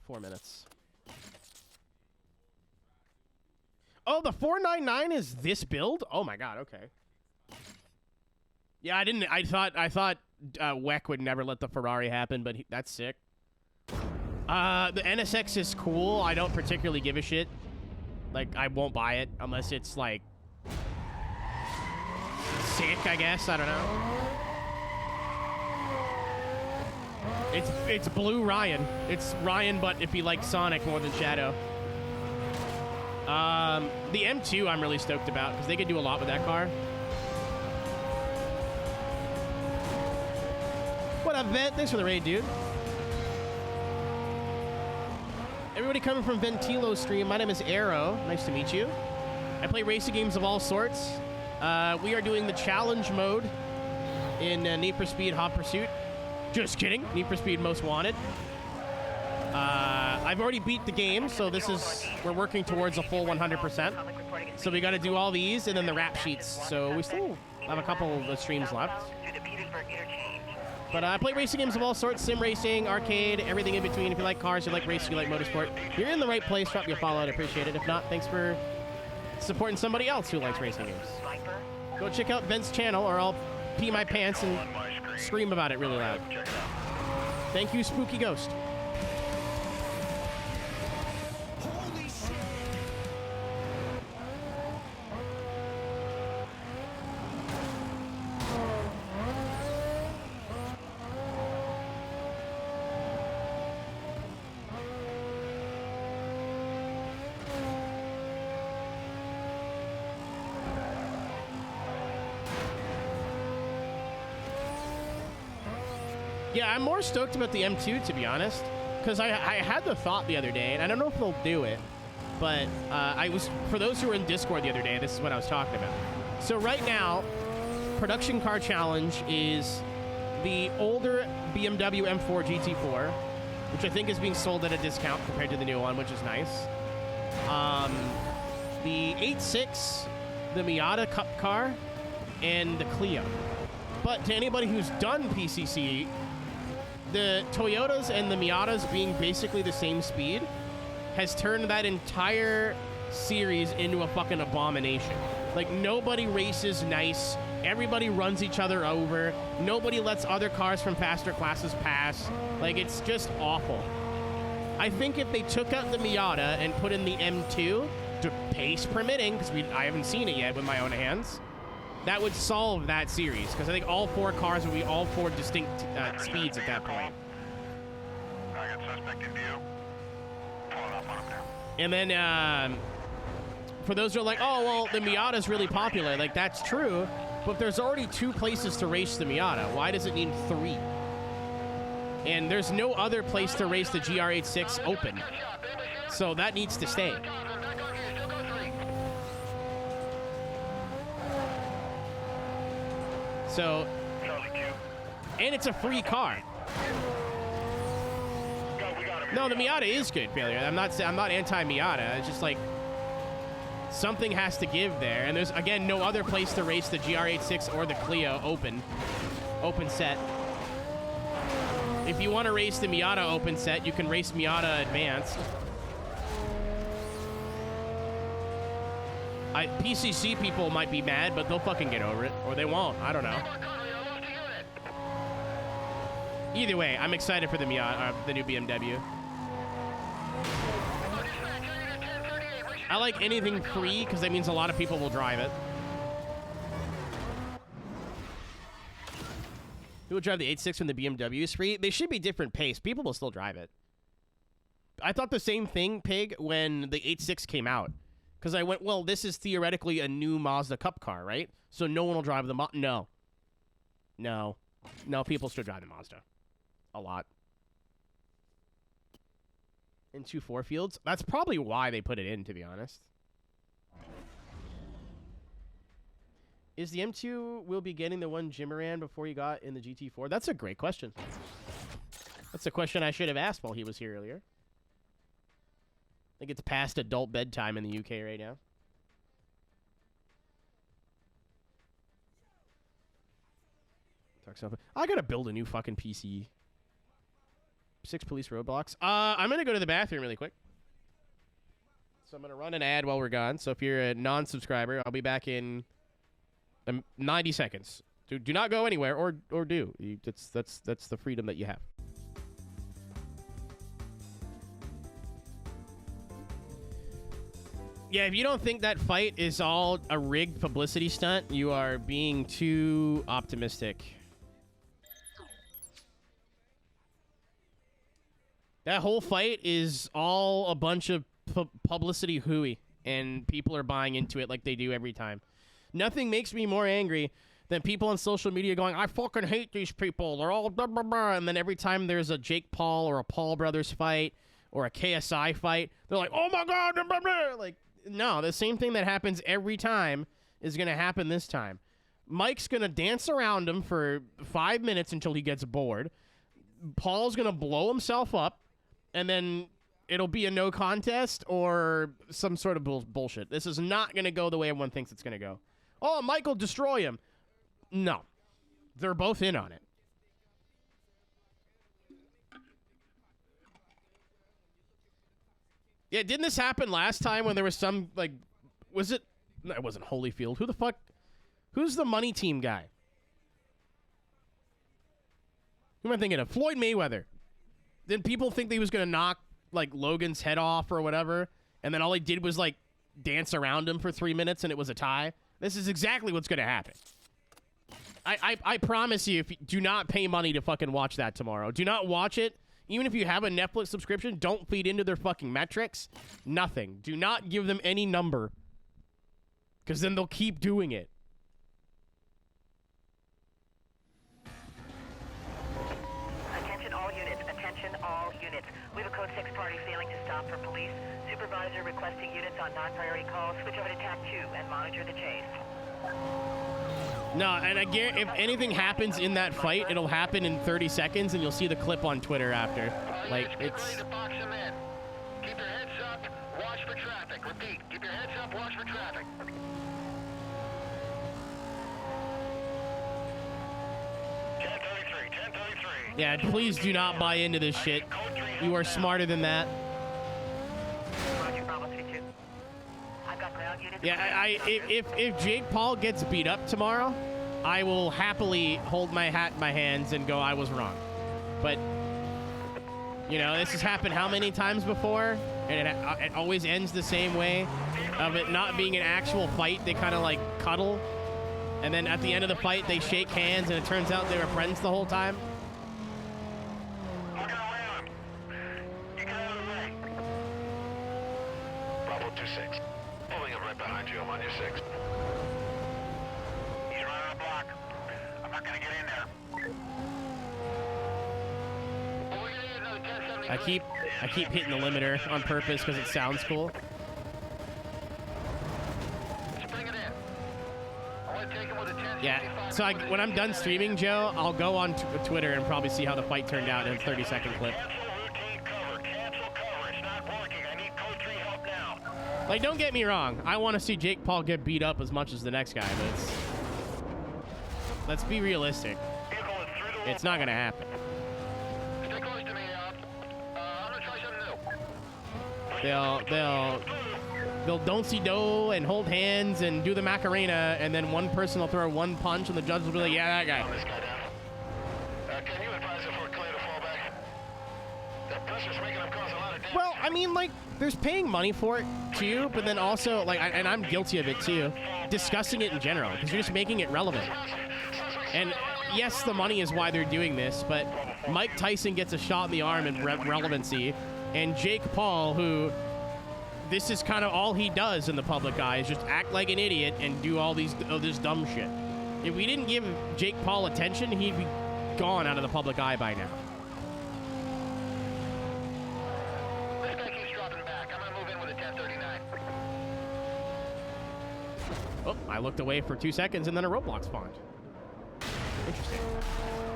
four minutes. Oh, the 499 is this build? Oh my god, okay. Yeah, I thought WEC would never let the Ferrari happen, but that's sick. The NSX is cool. I don't particularly give a shit. Like, I won't buy it unless it's, like, sick, I guess. I don't know. It's Blue Ryan. It's Ryan, but if he likes Sonic more than Shadow. The M2 I'm really stoked about, because they could do a lot with that car. What up, Vent? Thanks for the raid, dude. Everybody coming from Ventilo stream, my name is Aero. Nice to meet you. I play racing games of all sorts. We are doing the challenge mode in Need for Speed Hot Pursuit. Just kidding. Need for Speed Most Wanted. I've already beat the game, so we're working towards a full 100%. So we got to do all these and then the rap sheets. So we still have a couple of the streams left. But I play racing games of all sorts, sim racing, arcade, everything in between. If you like cars, you like racing, you like motorsport, you're in the right place. Drop me a follow, I'd appreciate it. If not, thanks for supporting somebody else who likes racing games. Go check out Ben's channel, or I'll pee my pants and scream about it really loud. Thank you, Spooky Ghost. Yeah, I'm more stoked about the M2, to be honest. because I had the thought the other day, and I don't know if they'll do it, but for those who were in Discord the other day, this is what I was talking about. So right now, production car challenge is the older BMW M4 GT4, which I think is being sold at a discount compared to the new one, which is nice. The 8.6, the Miata Cup car, and the Clio. But to anybody who's done PCC, the Toyotas and the Miatas being basically the same speed has turned that entire series into a fucking abomination. Like, nobody races nice. Everybody runs each other over. Nobody lets other cars from faster classes pass. Like, it's just awful. I think if they took out the Miata and put in the M2, to pace permitting, because I haven't seen it yet with my own hands, that would solve that series. Because I think all 4 cars would be all 4 distinct speeds at that point. I got suspect in view. Pulling up on him now. And then, for those who are like, oh, well, the Miata's really popular. Like, that's true. But there's already 2 places to race the Miata. Why does it need 3? And there's no other place to race the GR86 open. So that needs to stay. So, and it's a free car. No, the Miata is good, failure. I'm not anti-Miata. It's just like something has to give there. And there's, again, no other place to race the GR86 or the Clio open set. If you want to race the Miata open set, you can race Miata Advanced. PCC people might be mad, but they'll fucking get over it. Or they won't. I don't know. Either way, I'm excited for the Miata, the new BMW. I like anything free, because that means a lot of people will drive it. Who will drive the 8.6 when the BMW is free? They should be different pace. People will still drive it. I thought the same thing, Pig, when the 8.6 came out. Because I went, well, this is theoretically a new Mazda Cup car, right? So no one will drive the No. No. No, people still drive the Mazda. A lot. In 2.4 fields? That's probably why they put it in, to be honest. Is the M2 will be getting the one Jimmy ran before he got in the GT4? That's a great question. That's a question I should have asked while he was here earlier. I think it's past adult bedtime in the UK right now. I gotta build a new fucking PC. 6 police roadblocks. I'm gonna go to the bathroom really quick. So I'm gonna run an ad while we're gone. So if you're a non-subscriber, I'll be back in 90 seconds. Do not go anywhere, or do. That's the freedom that you have. Yeah, if you don't think that fight is all a rigged publicity stunt, you are being too optimistic. That whole fight is all a bunch of publicity hooey, and people are buying into it like they do every time. Nothing makes me more angry than people on social media going, I fucking hate these people. They're all blah, blah, blah. And then every time there's a Jake Paul or a Paul Brothers fight or a KSI fight, they're like, oh my God. Blah, blah, blah. Like, no, the same thing that happens every time is going to happen this time. Mike's going to dance around him for 5 minutes until he gets bored. Paul's going to blow himself up, and then it'll be a no contest or some sort of bullshit. This is not going to go the way everyone thinks it's going to go. Oh, Mike will destroy him. No. They're both in on it. Yeah, didn't this happen last time when there was some, like, was it? No, it wasn't Holyfield. Who the fuck? Who's the money team guy? Who am I thinking of? Floyd Mayweather. Didn't people think that he was going to knock, like, Logan's head off or whatever? And then all he did was, like, dance around him for 3 minutes and it was a tie? This is exactly what's going to happen. I promise you, do not pay money to fucking watch that tomorrow. Do not watch it. Even if you have a Netflix subscription, don't feed into their fucking metrics. Nothing. Do not give them any number. Because then they'll keep doing it. Attention all units. Attention all units. units. We have a code 6 party failing to stop for police. Supervisor requesting units on non-priority calls. Switch over to TAC 2 and monitor the chase. No, and I guarantee if anything happens in that fight, it'll happen in 30 seconds, and you'll see the clip on Twitter after. Like, it's... To box them in. Keep your heads up, watch for traffic. Repeat, keep your heads up, watch for traffic. 1033. Yeah, please do not buy into this shit. You are smarter than that. Roger, Bravo 32. I've got ground units. Yeah, if Jake Paul gets beat up tomorrow, I will happily hold my hat in my hands and go, I was wrong. But, you know, this has happened how many times before? And it always ends the same way, of it not being an actual fight. They kind of like cuddle, and then at the end of the fight, they shake hands, and it turns out they were friends the whole time. I'm gonna ram him. You get out of the way. Bravo 26. Pulling him right behind you. I'm on your 6. He's running a block. I'm not gonna get in there. Well, we're gonna get another 1073. I keep hitting the limiter on purpose because it sounds cool. Let's bring it in. I want to take him with a 1065. Yeah, so when I'm done streaming, Joe, I'll go on Twitter and probably see how the fight turned out in a 30-second clip. Cancel routine cover. Cancel cover. It's not working. I need code 3 help now. Like, don't get me wrong. I want to see Jake Paul get beat up as much as the next guy, but let's be realistic. Vehicle is through the It's not going to happen. Stay close to me, I'm gonna try something new. They'll don't-see-do and hold hands and do the Macarena, and then one person will throw one punch, and the judge will be like, yeah, that guy. This guy down. Can you advise if we're clear to fall back? That pressure's making him cause a lot of damage. Well, I mean, like, there's paying money for it, too, but then also, like, and I'm guilty of it, too, discussing it in general, because you're just making it relevant. And yes, the money is why they're doing this, but Mike Tyson gets a shot in the arm in relevancy, and Jake Paul, who this is kind of all he does in the public eye, is just act like an idiot and do all this dumb shit. If we didn't give Jake Paul attention, he'd be gone out of the public eye by now. This guy keeps dropping back. I'm gonna move in with a 1039. Oh, I looked away for 2 seconds, and then a roadblock spawned. Interesting.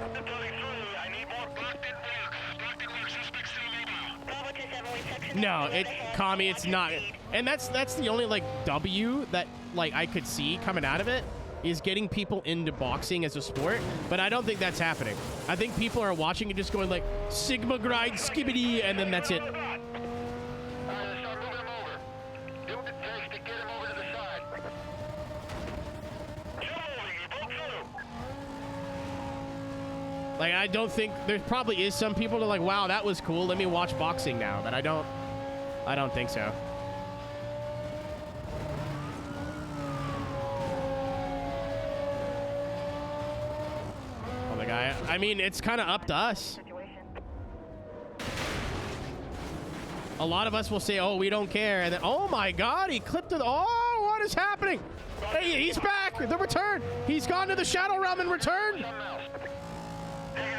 I need more blocked-in blocks. Blocked-in blocks, suspect city mobile. Bravo 27, we section. No, Kami, it's not. And that's the only, like, W that, like, I could see coming out of it, is getting people into boxing as a sport, but I don't think that's happening. I think people are watching it just going, like, Sigma grind skibbity, and then that's it. All right, let's start moving him over. Do what it takes to get him over to the side. Keep moving, you broke through. Like, I don't think, there probably is some people that are like, wow, that was cool, let me watch boxing now, but I don't think so. Oh, the guy, I mean, it's kind of up to us. A lot of us will say, oh, we don't care, and then, oh my God, he clipped it, oh, what is happening? Hey, he's back, the return. He's gone to the Shadow Realm and returned.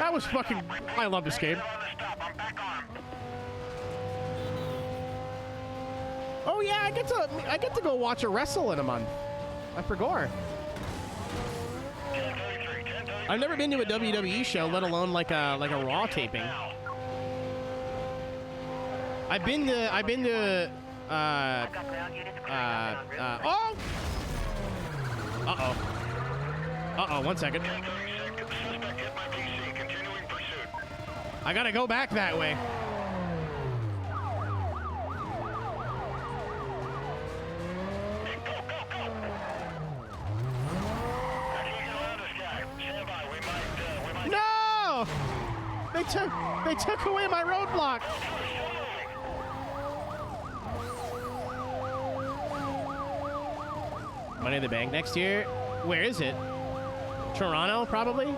That was fucking, I love this game. Oh yeah, I get to go watch a wrestle in a month. I forgot. I've never been to a WWE show, let alone like a Raw taping. I've been to I've got ground units clearing up and en route. Uh-oh, 1 second. I gotta go back that way. No! They took away my roadblock. Money in the Bank next year? Where is it? Toronto, probably?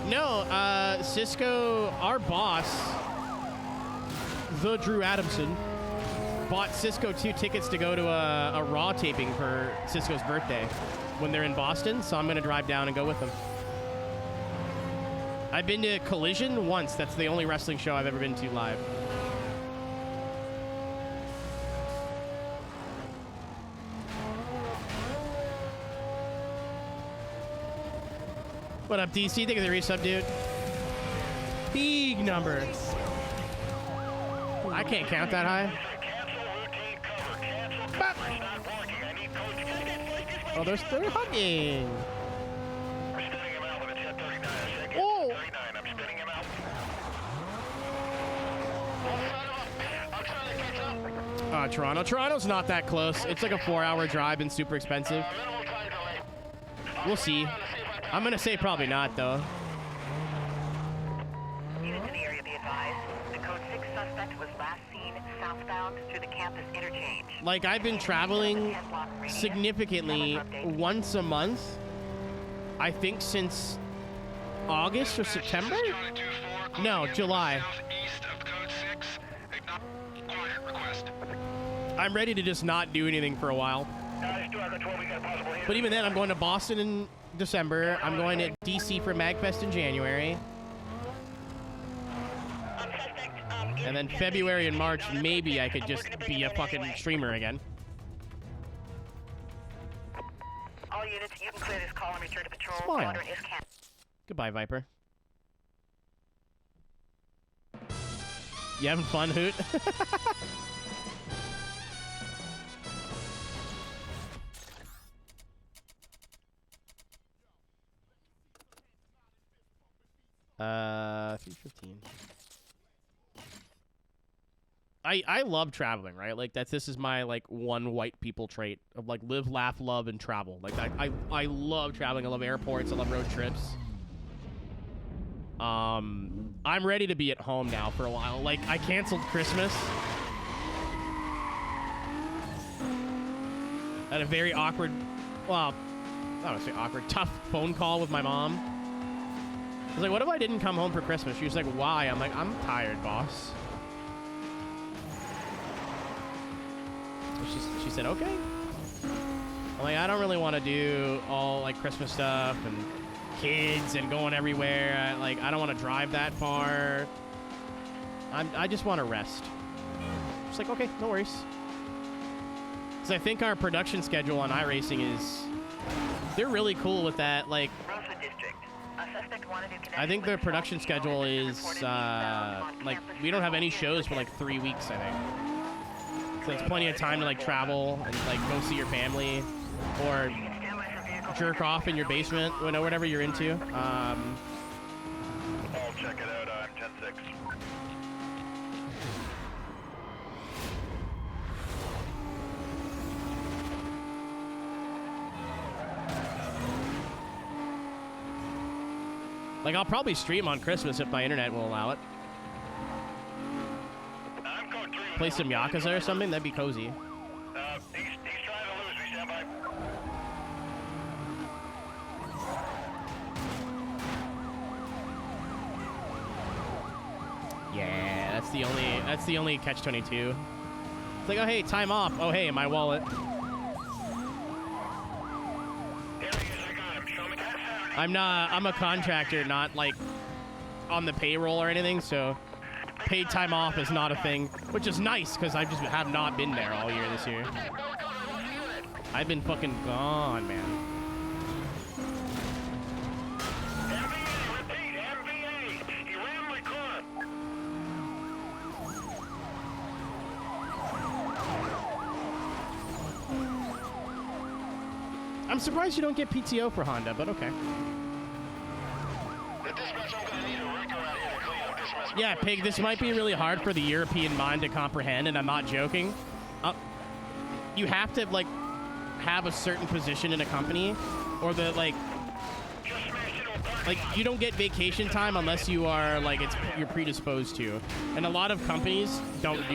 No, Cisco, our boss, the Drew Adamson, bought Cisco 2 tickets to go to a Raw taping for Cisco's birthday when they're in Boston, so I'm going to drive down and go with them. I've been to Collision once. That's the only wrestling show I've ever been to live. What up, DC? Thank you for the resub, dude. Big number. I can't count that high. Oh, they're hugging. Oh! Toronto. Toronto's not that close. It's like a 4-hour drive and super expensive. We'll see. I'm gonna say probably not, though. Units in the area be advised. The code 6 suspect was last seen southbound through the campus interchange. Like, I've been traveling significantly once a month, I think since August or September? No, July. I'm ready to just not do anything for a while. But even then, I'm going to Boston in December. I'm going to DC for MagFest in January. And then February and March, maybe I could just be a fucking streamer again. All units, you can clear this call and return to patrol. Smile. Order is canceled. Goodbye, Viper. You having fun, Hoot? $3.15. I love traveling, right? Like this is my like one white people trait of like live, laugh, love, and travel. Like I love traveling. I love airports. I love road trips. I'm ready to be at home now for a while. Like I canceled Christmas. I had a very awkward, well, I don't want to say awkward, tough phone call with my mom. I was like, what if I didn't come home for Christmas? She was like, why? I'm like, I'm tired, boss. She said, okay. I'm like, I don't really want to do all like Christmas stuff and kids and going everywhere. I don't want to drive that far. I just want to rest. She's like, okay, no worries. Because I think our production schedule on iRacing is, they're really cool with that. Like, I think their production schedule is like we don't have any shows for like 3 weeks, I think. So it's plenty of time to like travel and like go see your family or jerk off in your basement, whatever you're into. I'll check it out. I'm 10-6. Like I'll probably stream on Christmas if my internet will allow it. Play some Yakuza or something, that'd be cozy. He's trying to lose me, stand by. Yeah, that's the only catch-22. It's like, oh hey, time off. Oh hey, my wallet. I'm a contractor, not like on the payroll or anything, so paid time off is not a thing, which is nice because I just have not been there all year this year. I've been fucking gone, man. I'm surprised you don't get PTO for Honda, but okay. Yeah, Pig, this might be really hard for the European mind to comprehend, and I'm not joking. You have to, like, have a certain position in a company, or the, like, you don't get vacation time unless you are, like, you're predisposed to. And a lot of companies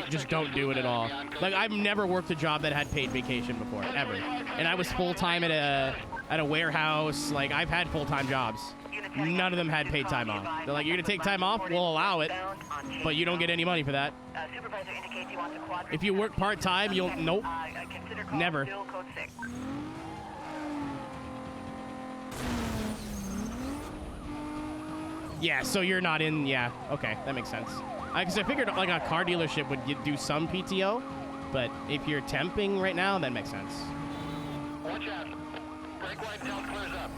just don't do it at all. Like, I've never worked a job that had paid vacation before, ever. And I was full-time at a warehouse. Like, I've had full-time jobs. None of them had paid time off. They're like, you're going to take time off? We'll allow it. But you don't get any money for that. If you work part-time, you'll... Nope. Never. Yeah, so you're not in. Yeah, okay, that makes sense. Because I figured like a car dealership would do some PTO, but if you're temping right now, that makes sense. Watch out. Brake light until it clears up.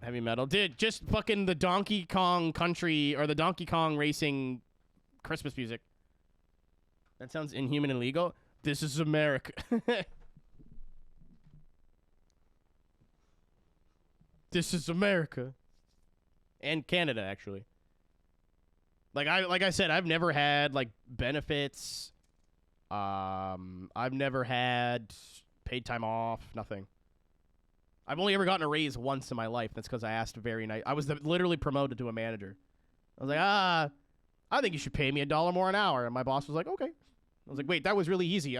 Heavy metal. Dude, just fucking the Donkey Kong Country or the Donkey Kong Racing Christmas music. That sounds inhuman and illegal. This is America. This is America. And Canada, actually. Like I said, I've never had like benefits. I've never had paid time off, nothing. I've only ever gotten a raise once in my life. That's because I asked very nice. I was literally promoted to a manager. I was like, I think you should pay me $1 more an hour. And my boss was like, okay. I was like, wait, that was really easy.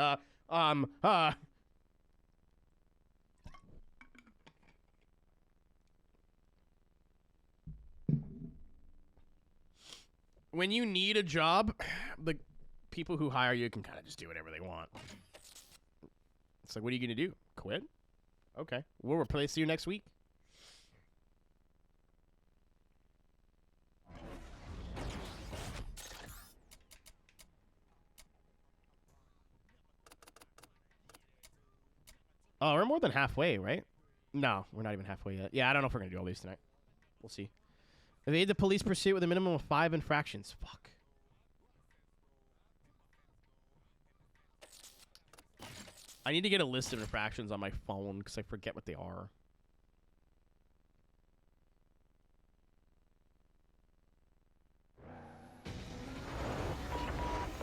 When you need a job, the people who hire you can kind of just do whatever they want. It's like, what are you going to do? Quit? Okay. We'll replace you next week. Oh, we're more than halfway, right? No, we're not even halfway yet. Yeah, I don't know if we're going to do all these tonight. We'll see. Evade the police pursuit with a minimum of 5 infractions. Fuck. I need to get a list of infractions on my phone because I forget what they are.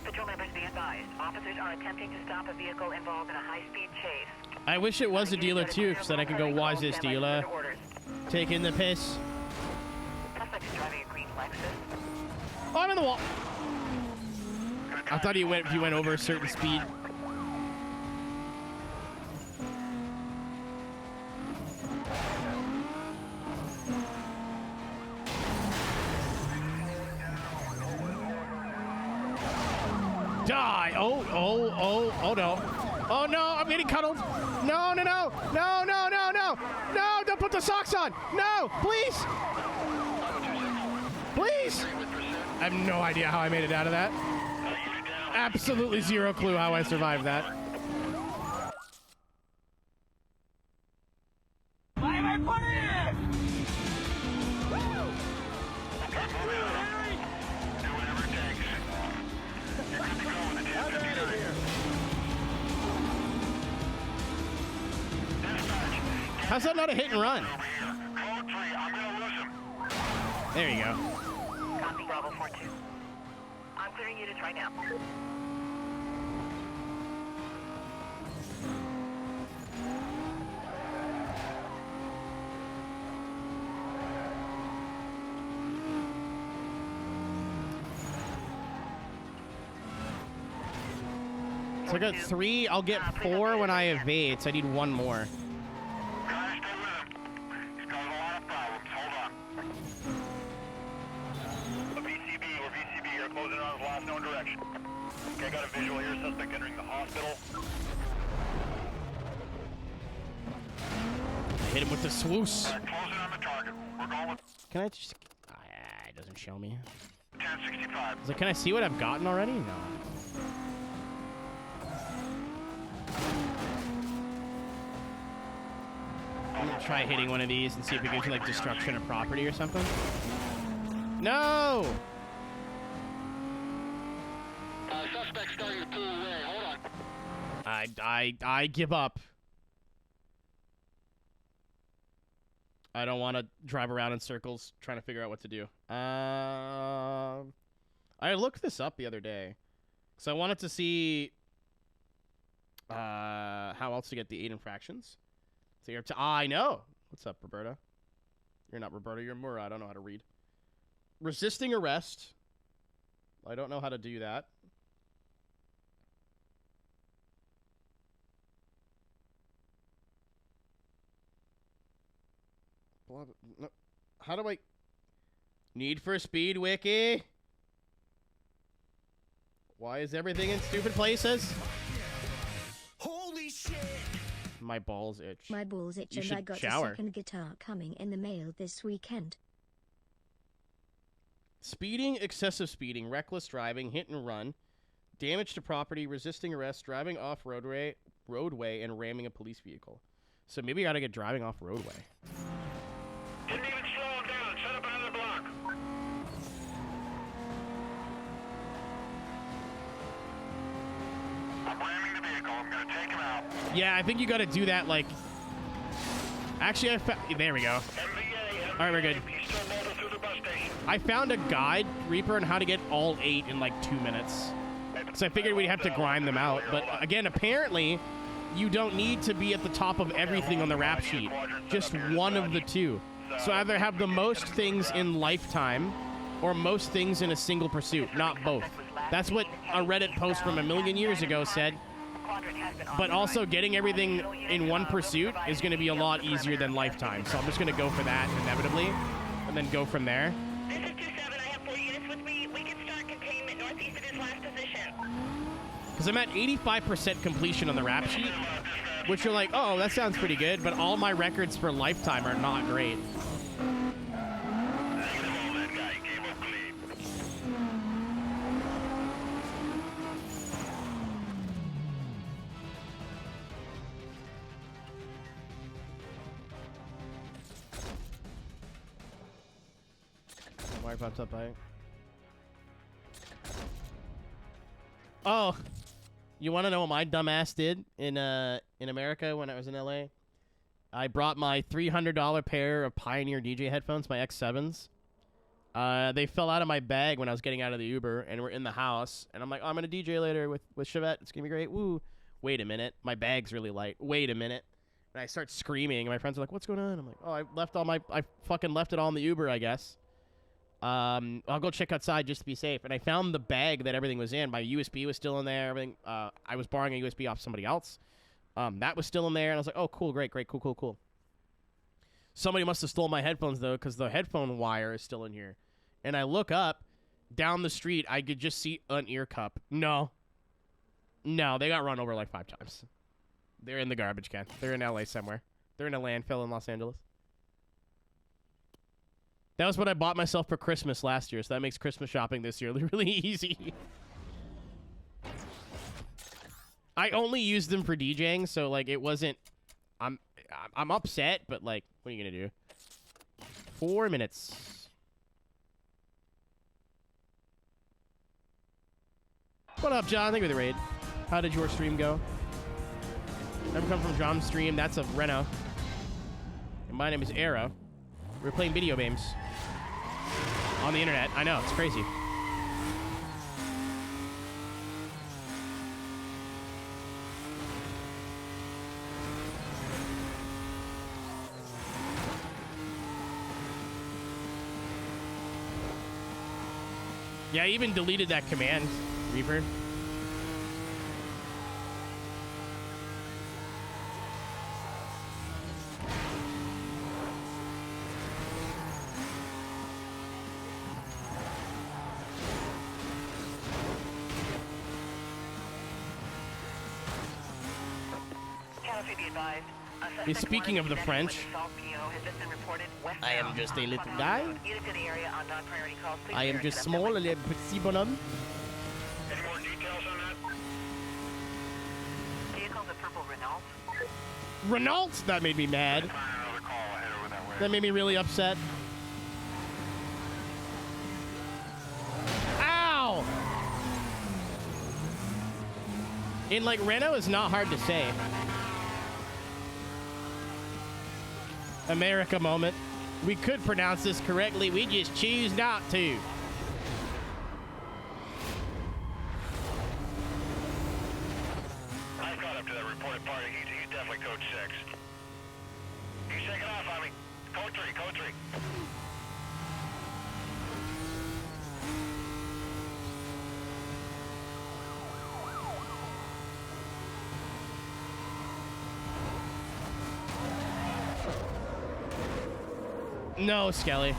Patrol members be advised. Officers are attempting to stop a vehicle involved in a high-speed chase. I wish it was a dealer too, so that I can go, why is this dealer taking the piss? Suspect is driving a green Lexus. Oh, I'm in the wall. I thought he went over a certain speed. Die! Oh no. Oh no, I'm getting cuddled. No. No, don't put the socks on. No, please. Please. I have no idea how I made it out of that. Absolutely zero clue how I survived that. How's that not a hit and run? There you go. Copy, Bravo 4-2. I'm clearing units right now. So I got 3. I'll get 4 when I evade, so I need 1 more. Okay, got a visual here. Suspect entering the hospital. Hit him with the swoosh. Closing on the target. We're going with Can I just... it doesn't show me. 1065. It's like, can I see what I've gotten already? No. I'm gonna try hitting one of these and see if it gives you like destruction of property or something. No! Suspect starting to pull away. Hold on. I give up. I don't want to drive around in circles trying to figure out what to do. I looked this up the other day. So I wanted to see how else to get the 8 infractions. So you're I know. What's up, Roberta? You're not Roberta, you're Mura. I don't know how to read. Resisting arrest. I don't know how to do that. No. How do I... Need for Speed Wiki? Why is everything in stupid places? Holy shit! My balls itch. My balls itch You and should I got shower. a second guitar coming in the mail this weekend. Speeding, excessive speeding, reckless driving, hit and run, damage to property, resisting arrest, driving off roadway, and ramming a police vehicle. So maybe I gotta get driving off roadway. Didn't even slow him down. Set up another block. I'm ramming the vehicle. I'm gonna take him out. Yeah, I think you gotta do that, like... Actually, there we go. MVA. All right, we're good. He's still mobile through the bus station. I found a guide, Reaper, on how to get all 8 in like 2 minutes. So I figured we'd have to grind them out. But again, apparently, you don't need to be at the top of everything on the rap sheet. Just one of the 2. So either have the most things in lifetime or most things in a single pursuit, not both. That's what a Reddit post from a million years ago said. But also getting everything in one pursuit is going to be a lot easier than lifetime. So I'm just going to go for that inevitably and then go from there. This is 2-7. I have 4 units with me. We can start containment northeast of his last position. Because I'm at 85% completion on the rap sheet, which you're like, oh, that sounds pretty good, but all my records for lifetime are not great. Wire pops up by. Oh, you want to know what my dumbass did in America when I was in LA? I brought my $300 pair of Pioneer DJ headphones, my X7s. They fell out of my bag when I was getting out of the Uber, and we're in the house. And I'm like, oh, I'm gonna DJ later with Chevette. It's gonna be great. Woo! Wait a minute, my bag's really light. Wait a minute. And I start screaming, and my friends are like, what's going on? I'm like, oh, I fucking left it all in the Uber, I guess. I'll go check outside just to be safe. And I found the bag that everything was in. My USB was still in there. Everything. I was borrowing a USB off somebody else. That was still in there. And I was like, oh, cool, great, cool. Somebody must have stolen my headphones, though, because the headphone wire is still in here. And I look up, down the street, I could just see an ear cup. No, they got run over like 5 times. They're in the garbage can. They're in LA somewhere. They're in a landfill in Los Angeles. That was what I bought myself for Christmas last year, so that makes Christmas shopping this year really easy. I only used them for DJing, so like it wasn't. I'm upset, but like, what are you gonna do? 4 minutes. What up, John? Thank you for the raid. How did your stream go? Never come from John's stream. That's a Renault. And my name is Aero. We're playing video games. On the internet. I know, it's crazy. Yeah, I even deleted that command, Reaper. Speaking of the French, I am just a little guy. I am just small, a little petit bonhomme. Any more details on that? Vehicle's a purple Renault. Renault? That made me mad. Find another call. I'll head over that way. That made me really upset. Ow! In like Renault is not hard to say. America moment. We could pronounce this correctly. We just choose not to. I caught up to that reported party. He's definitely code 6. He's taking off on me. Code 3. No, Skelly.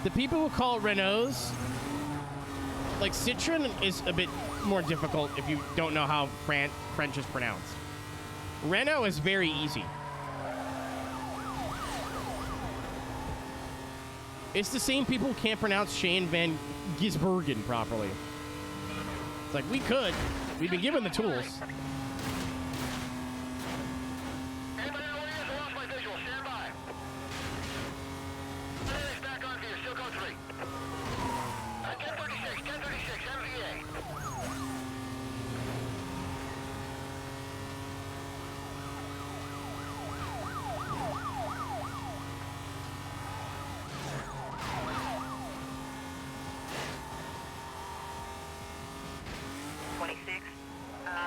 The people who call Renaults, like Citroen is a bit more difficult if you don't know how French is pronounced. Renault is very easy. It's the same people who can't pronounce Shane Van Gisbergen properly. It's like, we could. We've been given the tools. Anybody know where he is? I lost my visual. Stand by. He's back on view. Still code 3. 1036, MVA.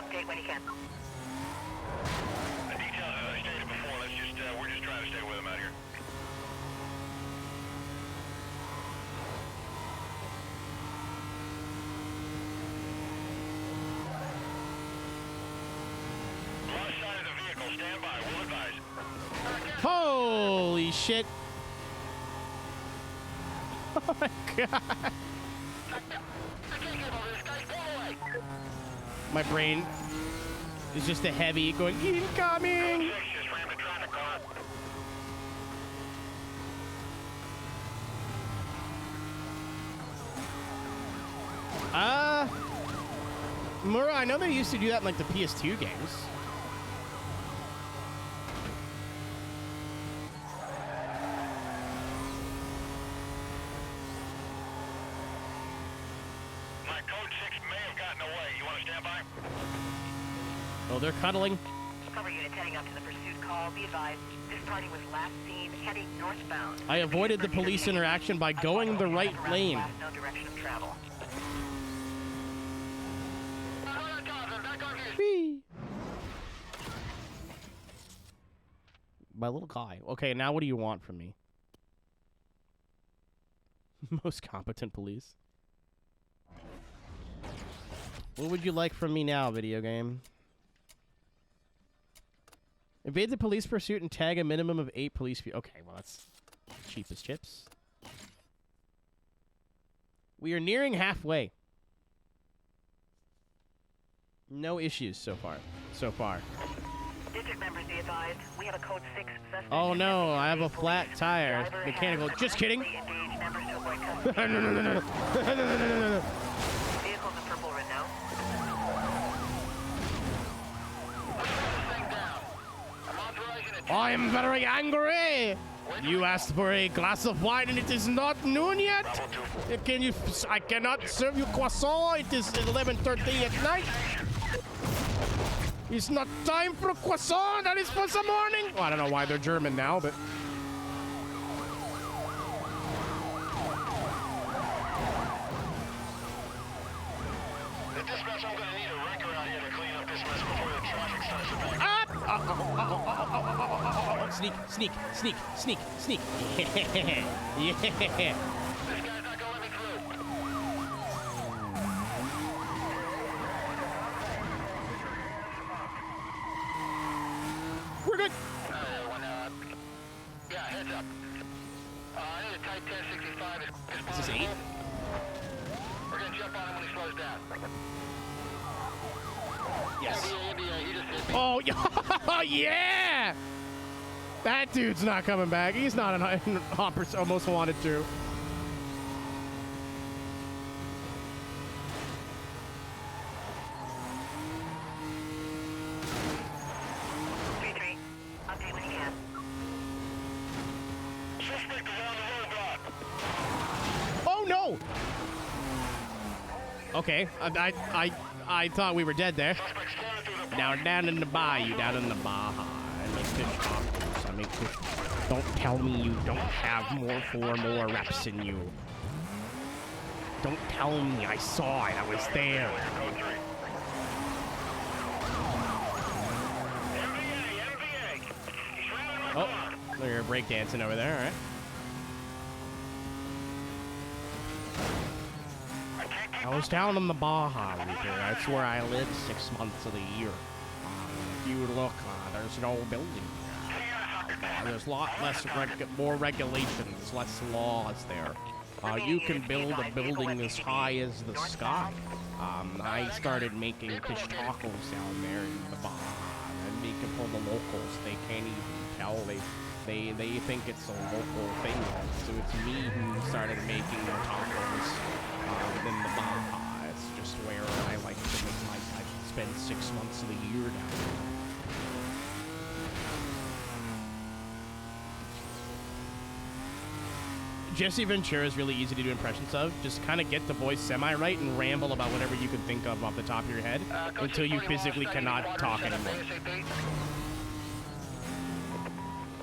Update when you can. The details as I stated before. We're just trying to stay with him out here. Lost side of the vehicle. Stand by. We'll advise. Holy shit. Oh my god. I can't get over this. Guys, pull away. My brain is just a heavy going, incoming! Just rammed a traffic car. Mura, I know they used to do that in like the PS2 games. My code 6 may have gotten away. You want to stand by? Oh, they're cuddling. Cover unit heading up to the pursuit call. Be advised, this party was last seen heading northbound. I avoided the police interaction by going the right lane. Last known direction of travel. Whee! My little guy. Okay, now what do you want from me? Most competent police. What would you like from me now, video game? Evade the police pursuit and tag a minimum of 8 police vehicles. Okay, well, that's cheap as chips. We are nearing halfway. No issues so far. District members be advised, we have a code 6 suspect. Oh no, I have a flat tire. Mechanical. Just kidding. Engage members to avoid custody. No. Vehicles in purple Renault. I am very angry. You asked for a glass of wine and it is not noon yet. I cannot serve you croissant. It is 11:30 at night. It's not time for a croissant. That is for the morning. Well, I don't know why they're German now, but. The dispatch, I'm gonna need a wrecker out here to clean up this mess before the traffic starts to back. Sneak. Yeah. This guy's not gonna let me through. We're good. Yeah, heads up. I need a tight 1065 This is 8. We're gonna jump on him when he slows down. Yes. NDA, he just hit me. Oh, yeah! That dude's not coming back. He's not an Hoppers almost wanted to. Update when you can. Suspect is on the roadblock. Oh, no! Okay, I thought we were dead there. Suspect scanning through the Now down in the bayou, down in the Baja. I make fish tacos. I make fish. Don't tell me you don't have 4 more reps in you. Don't tell me I saw it. I was there. code 3. MVA. He's running my Oh, car. they're breakdancing over there. All right. I was down in the Baja region. That's where I lived 6 months of the year. If you look, there's no building. There's a lot less, more regulations, less laws there. You can build a building as high as the sky. I started making fish tacos down there in the Baja. I make working for the locals. They can't even tell. They think it's a local thing. So it's me who started making the tacos in the Baja. It's just where I like to make I spend 6 months of the year down there. Jesse Ventura is really easy to do impressions of. Just kind of get the voice semi-right and ramble about whatever you can think of off the top of your head until you physically cannot talk anymore.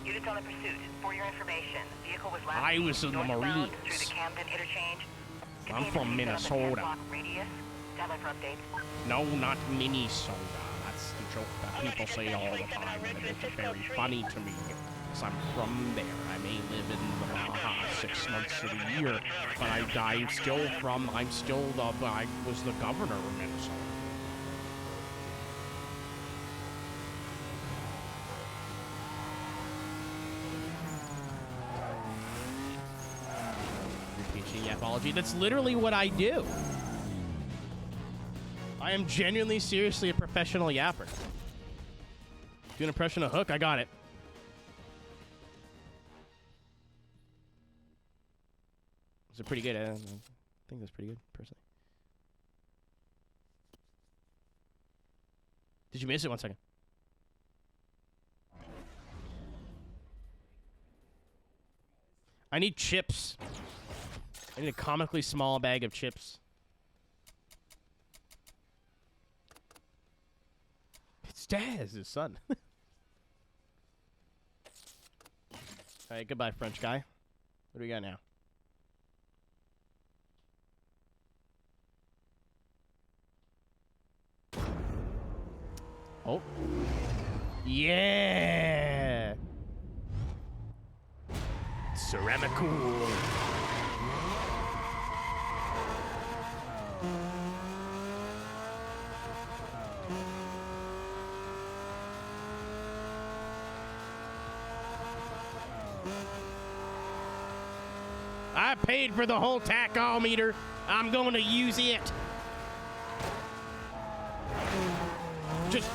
Units on the pursuit. For your information, vehicle was last I was in the Marines. through the Camden interchange. I'm from Minnesota. Radius. Stand by for updates. No, not Minnesota. That's the joke that people say all the time, and it's very funny to me. Because I'm from there. I may live in the Baja 6 months of the year, but I was the governor of Minnesota. You're teaching yapology. That's literally what I do. I am genuinely, seriously a professional yapper. Do an impression of Hook? I got it. Was it pretty good? I think that's pretty good, personally. Did you miss it? 1 second. I need chips. I need a comically small bag of chips. It's Daz, his son. Alright, goodbye, French guy. What do we got now? Oh. Yeah! Ceramicool. I paid for the whole tachometer. I'm going to use it.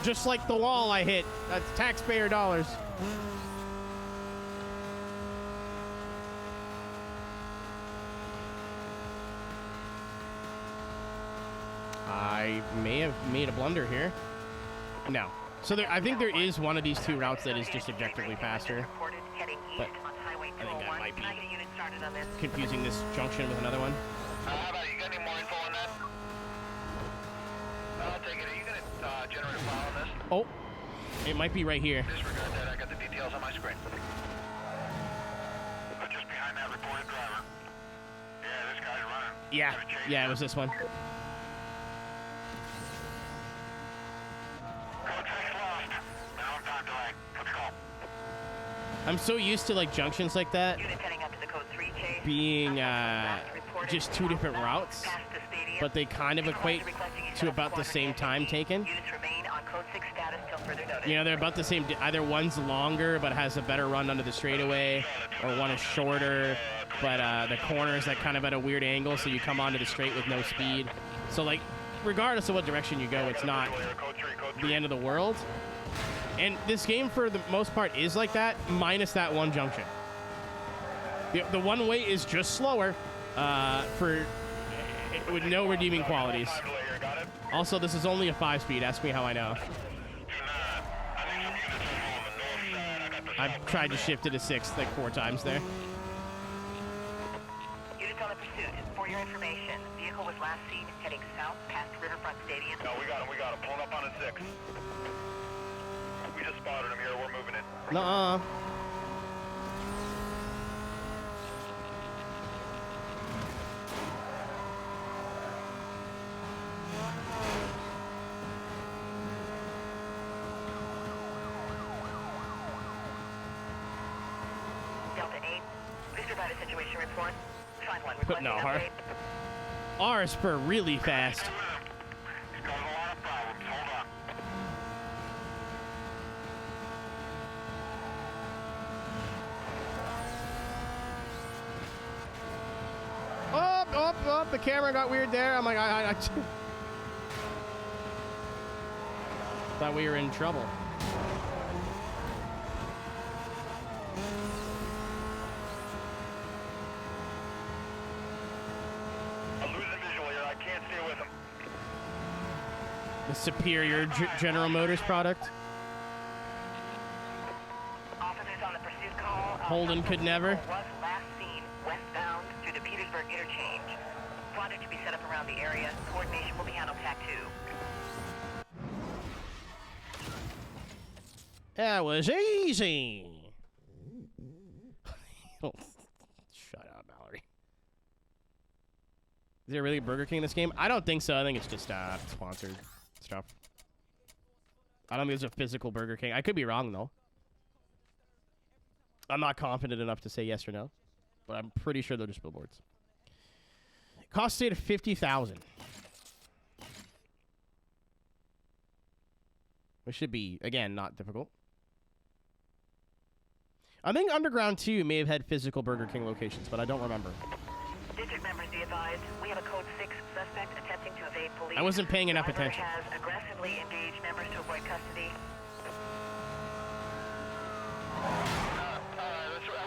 Just like the wall I hit. That's taxpayer dollars. I may have made a blunder here. No. So I think there is one of these two routes that is just objectively faster. But I think I might be confusing this junction with another one. How about you got any more info on that? I'll take it. Are you gonna generate a file on this? Oh, it might be right here. Disregard that. I got the details on my screen. Just behind that reported driver. Yeah, this guy's running. Yeah, it was this one. Code 6 lost. Now time delay. Let's go. I'm so used to like junctions like that Units heading up to the code 3 chase. being just two different routes, Past the stadium. but they kind of equate to about the same time taken. Units remain on code 6 status till further notice. You know, they're about the same. Either one's longer but has a better run under the straightaway, or one is shorter, but the corner is like kind of at a weird angle, so you come onto the straight with no speed. So like, regardless of what direction you go, it's not the end of the world. And this game, for the most part, is like that, minus that one junction. The one way is just slower, with no redeeming qualities. Also, this is only a 5-speed. Ask me how I know. I've tried to shift it to 6 like 4 times there. Units on the pursuit. For your information, vehicle was last seen heading south past Riverfront Stadium. No, we got him. Pulling up on a 6. We just spotted him here. We're moving it. Nuh-uh. Delta 8, please provide a situation report. Find one. Put no requesting R. update. R is for really fast. He's causing a lot of problems. Hold on. Oh, the camera got weird there. I'm like, I thought we were in trouble. The superior General Motors product. Officers on the pursuit call. Holden could never. Was last seen westbound through the Petersburg interchange. Project to be set up around the area. Coordination will be handled TAC 2. That was easy. Oh, shut up, Mallory. Is there really a Burger King in this game? I don't think so. I think it's just sponsored stuff. I don't think there's a physical Burger King. I could be wrong, though. I'm not confident enough to say yes or no, but I'm pretty sure they're just billboards. Cost state of $50,000. Which should be, again, not difficult. I think Underground 2 may have had physical Burger King locations, but I don't remember. District members be advised, we have a code 6 suspect attempting to evade police. I wasn't paying enough attention. Has aggressively engaged members to avoid custody.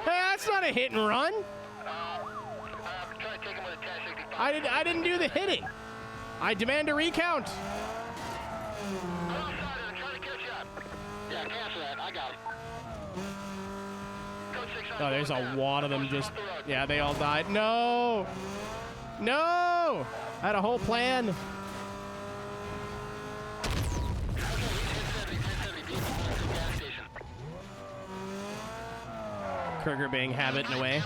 Hey, that's not a hit and run. Try to take him with a 1065. I didn't do the hitting. I demand a recount. I'm outside of it, trying to catch up. Yeah, cancel that. I got it. Code 6 Oh, there's a lot of them just... Yeah, they all died. No! No! I had a whole plan. Kruger being habit in a way.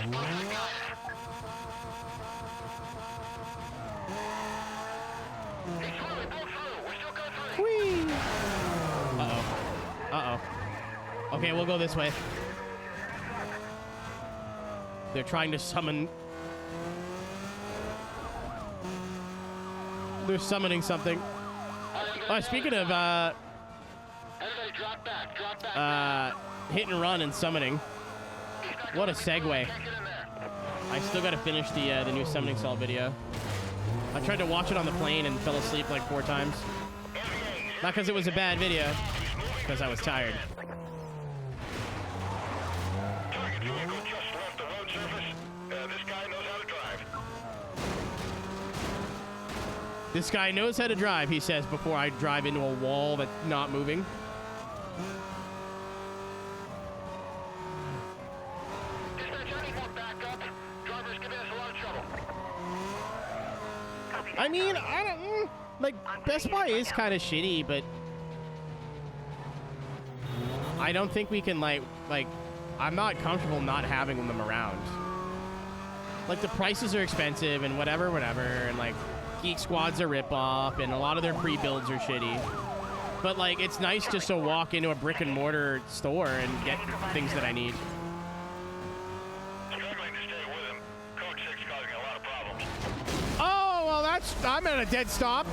Whee! Uh-oh. Uh-oh. Okay, we'll go this way. They're trying to summon... They're summoning something. Oh, speaking of, Everybody drop back. Drop back. hit and run and summoning. What a segue. I still gotta finish the new summoning salt video. I tried to watch it on the plane and fell asleep like 4 times. Not because it was a bad video, because I was tired. Target vehicle just left the road surface. This guy knows how to drive. This guy knows how to drive, he says, before I drive into a wall that's not moving. Dispatch, I need more backup. Driver's giving us a lot of trouble. I mean, I don't... like, Best Buy is kind of shitty, but... I don't think we can, like... I'm not comfortable not having them around. Like, the prices are expensive and whatever, and, like, Geek Squad's a ripoff, and a lot of their pre-builds are shitty. But, like, it's nice just to walk into a brick-and-mortar store and get things that I need. Struggling to stay with him. Code 6 causing a lot of problems. Oh, well, that's... I'm at a dead stop.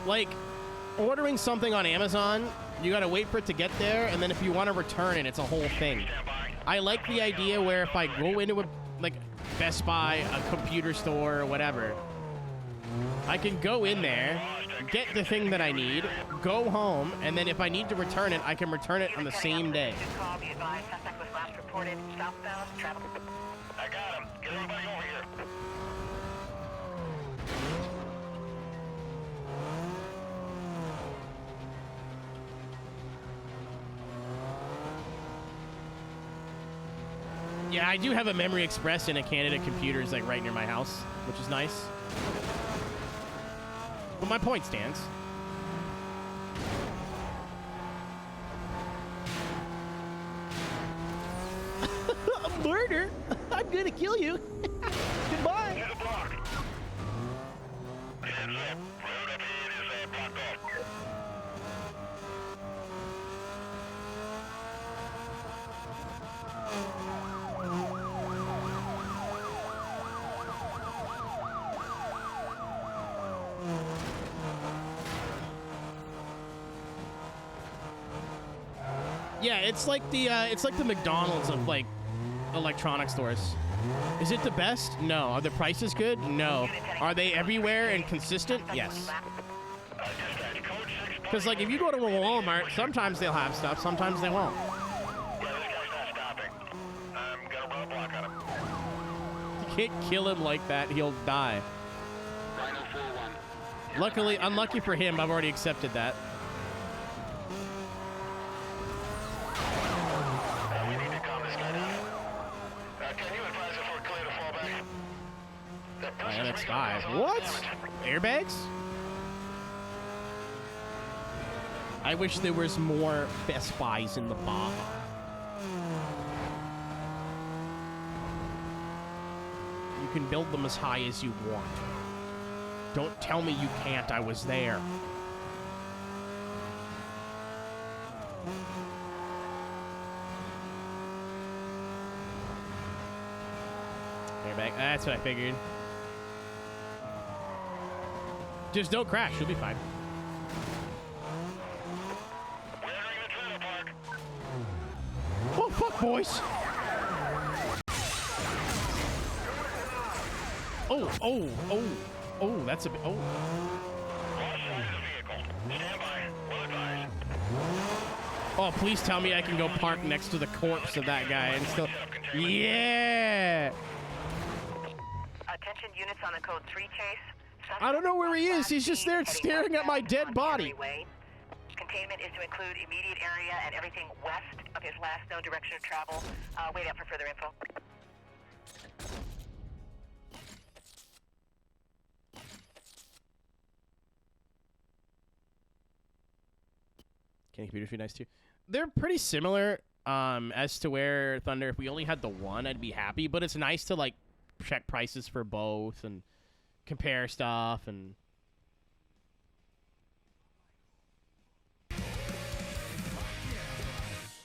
Like, ordering something on Amazon, you gotta wait for it to get there, and then if you want to return it, it's a whole thing. I like the idea where if I go into a, like, Best Buy, a computer store, or whatever, I can go in there, get the thing that I need, go home, and then if I need to return it, I can return it on the same day. Call be advised, suspect was last reported southbound travel. I got him. Get everybody over here. Yeah, I do have a Memory Express and a Canada Computers, like, right near my house, which is nice. But my point stands. Murder? I'm gonna kill you. Goodbye. Here's a block. Hands up. Road up ahead is blocked off. Yeah, it's like the McDonald's of, like, electronic stores. Is it the best? No. Are the prices good? No. Are they everywhere and consistent? Yes. Because, like, if you go to a Walmart, sometimes they'll have stuff, sometimes they won't. Yeah, this guy's not stopping. I'm gonna rope can't kill him like that. He'll die. Luckily, unlucky for him, I've already accepted that. We need to calm this guy down. Can you advise if we're clear to fall back? NX5. What? Airbags? I wish there was more Best Buys in the Baja. You can build them as high as you want. Don't tell me you can't. I was there. Airbag. That's what I figured. Just don't crash. You'll be fine. Oh, fuck, boys. Oh, that's a bit. Oh. Oh, please tell me I can go park next to the corpse of that guy and still. Yeah. Attention units on the code 3 chase. I don't know where he is. He's just there staring at my dead body. Containment is to include immediate area and everything west of his last known direction of travel. Wait out for further info. Can computers be nice too? They're pretty similar as to where Thunder, if we only had the one, I'd be happy. But it's nice to like check prices for both and compare stuff and.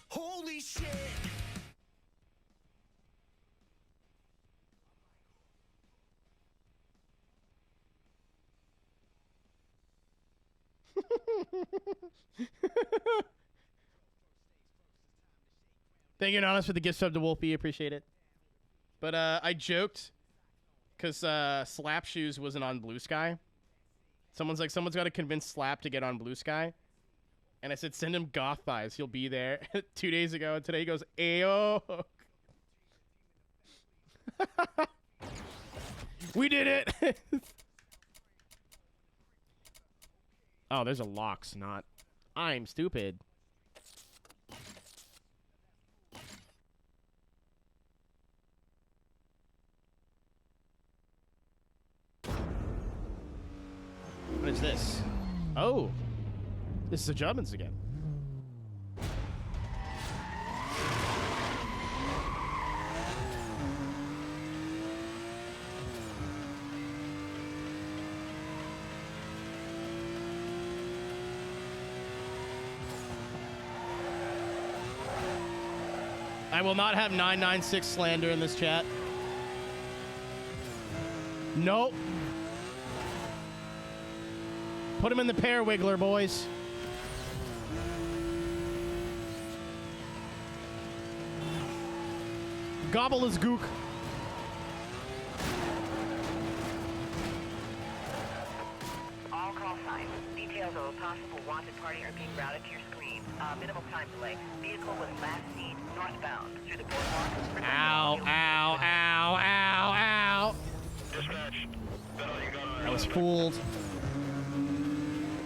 Holy shit! Thank you, Anonymous, for the gift sub to Wolfie. Appreciate it. But I joked because Slap Shoes wasn't on Blue Sky. Someone's got to convince Slap to get on Blue Sky. And I said, send him goth vibes. He'll be there. 2 days ago. And today he goes, Ayo. We did it. Oh, there's a lock snot. I'm stupid. What is this? Oh. This is the Jubbins again. I will not have 996 slander in this chat. Nope. Put him in the pear wiggler, boys. Gobble his gook. All call signs. Details of a possible wanted party are being routed to your screen. Minimal time delay. Vehicle was last seen northbound through the boardwalk. Ow, ow, ow, ow, ow. Dispatch. I was fooled.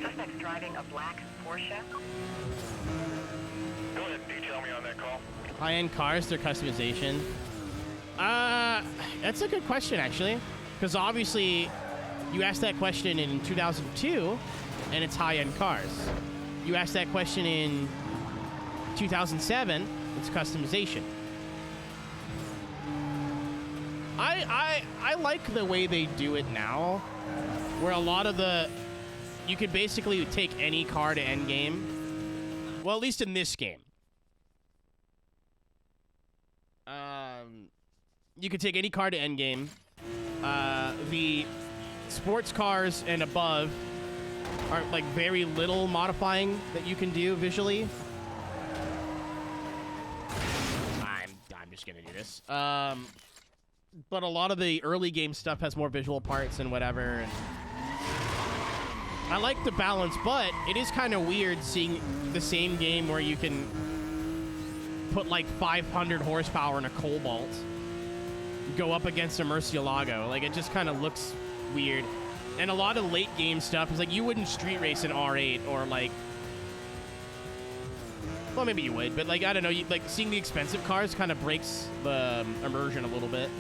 Suspect's driving a black Porsche. Go ahead and detail me on that call. High-end cars, their customization. That's a good question, actually. Because obviously, you asked that question in 2002, and it's high-end cars. You asked that question in 2007, it's customization. I like the way they do it now, where a lot of the... You could basically take any car to endgame. Well, at least in this game. You could take any car to endgame. The sports cars and above are like very little modifying that you can do visually. I'm just gonna do this. But a lot of the early game stuff has more visual parts and whatever. And I like the balance, but it is kind of weird seeing the same game where you can put like 500 horsepower in a Cobalt. go up against a Murcielago. Like, it just kind of looks weird. And a lot of late game stuff is like, you wouldn't street race an R8 or like, well, maybe you would, but like, I don't know, like seeing the expensive cars kind of breaks the immersion a little bit.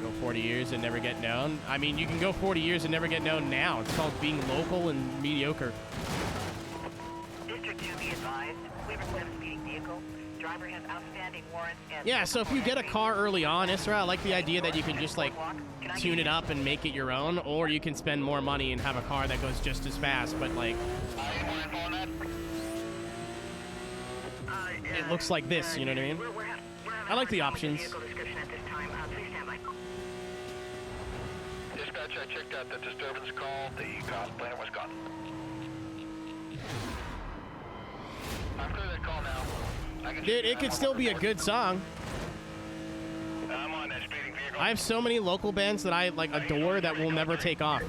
Go 40 years and never get known. I mean, you can go 40 years and never get known now. It's called being local and mediocre. District 2, be advised. We report a speeding vehicle. Driver has outstanding warrants and... Yeah, so if you get a car early on, Isra, I like the idea that you can just like tune it up and make it your own, or you can spend more money and have a car that goes just as fast, but like it looks like this, you know what I mean? I like the options. Dispatch, I checked out the disturbance call. The cosplayer was gone. I've cleared that call now. Dude, it could still be a good song. I'm on that speeding vehicle. I have so many local bands that I like adore that will never take off.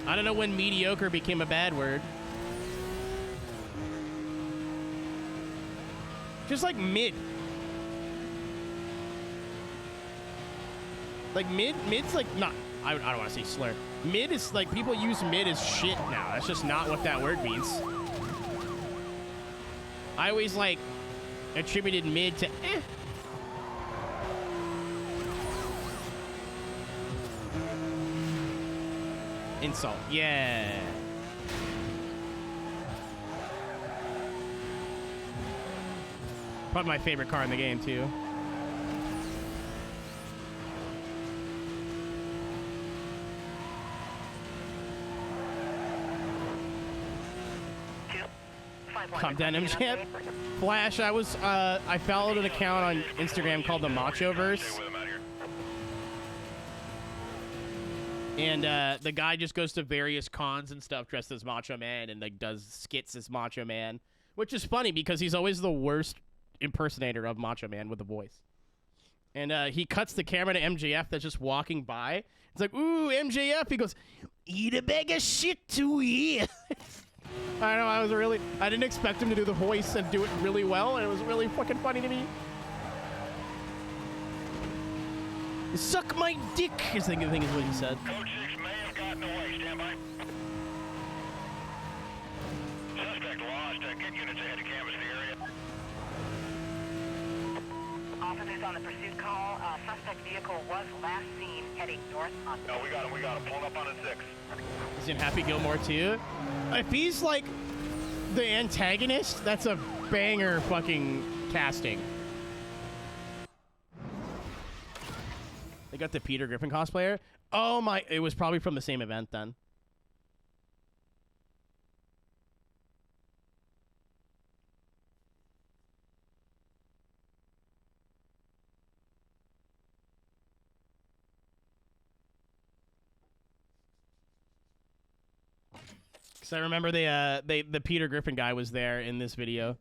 I don't know when mediocre became a bad word. Just like mid. Like mid's like not, I don't want to say slur. Mid is like, people use mid as shit now. That's just not what that word means. I always like attributed mid to eh. Insult. Yeah. Probably my favorite car in the game too. Calm down, MJ. Flash, I followed an account on Instagram called the Machoverse. And the guy just goes to various cons and stuff dressed as Macho Man and like does skits as Macho Man, which is funny because he's always the worst impersonator of Macho Man with a voice. And he cuts the camera to MJF that's just walking by. It's like, ooh, MJF. He goes, eat a bag of shit to eat. I know, I didn't expect him to do the voice and do it really well, and it was really fucking funny to me. Suck my dick, I think is what he said. Code 6 may have gotten away. Stand by. Suspect lost. Get units ahead to canvas the area. Officers on the pursuit call. Suspect vehicle was last seen heading north on... No, we got him. Pulling up on a 6. He's in Happy Gilmore too. If he's like the antagonist, that's a banger fucking casting. They got the Peter Griffin cosplayer. Oh my, it was probably from the same event then. Because I remember the Peter Griffin guy was there in this video.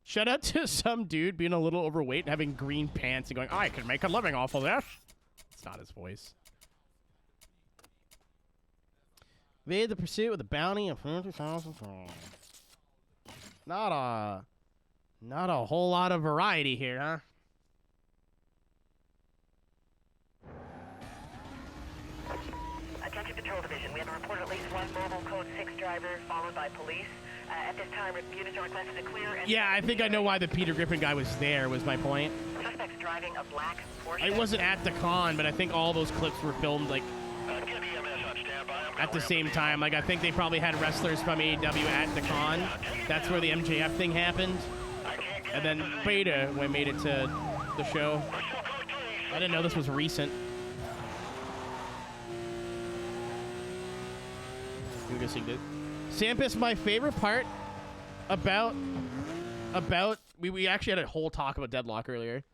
Shout out to some dude being a little overweight and having green pants and going, I can make a living off of this. It's not his voice. Evade the pursuit with a bounty of 50,000. Not a whole lot of variety here, huh? Attention Patrol Division. We have a report of at least one mobile code 6 driver followed by police. At this time, units are requested to clear... And yeah, I think I know why the Peter Griffin guy was there, was my point. Suspects driving a black Porsche. I wasn't at the con, but I think all those clips were filmed, like, at the same time. Like, I think they probably had wrestlers from AEW at the con. That's where the MJF thing happened. And then Beta, when I made it to the show. I didn't know this was recent. Sampus, my favorite part about we actually had a whole talk about Deadlock earlier.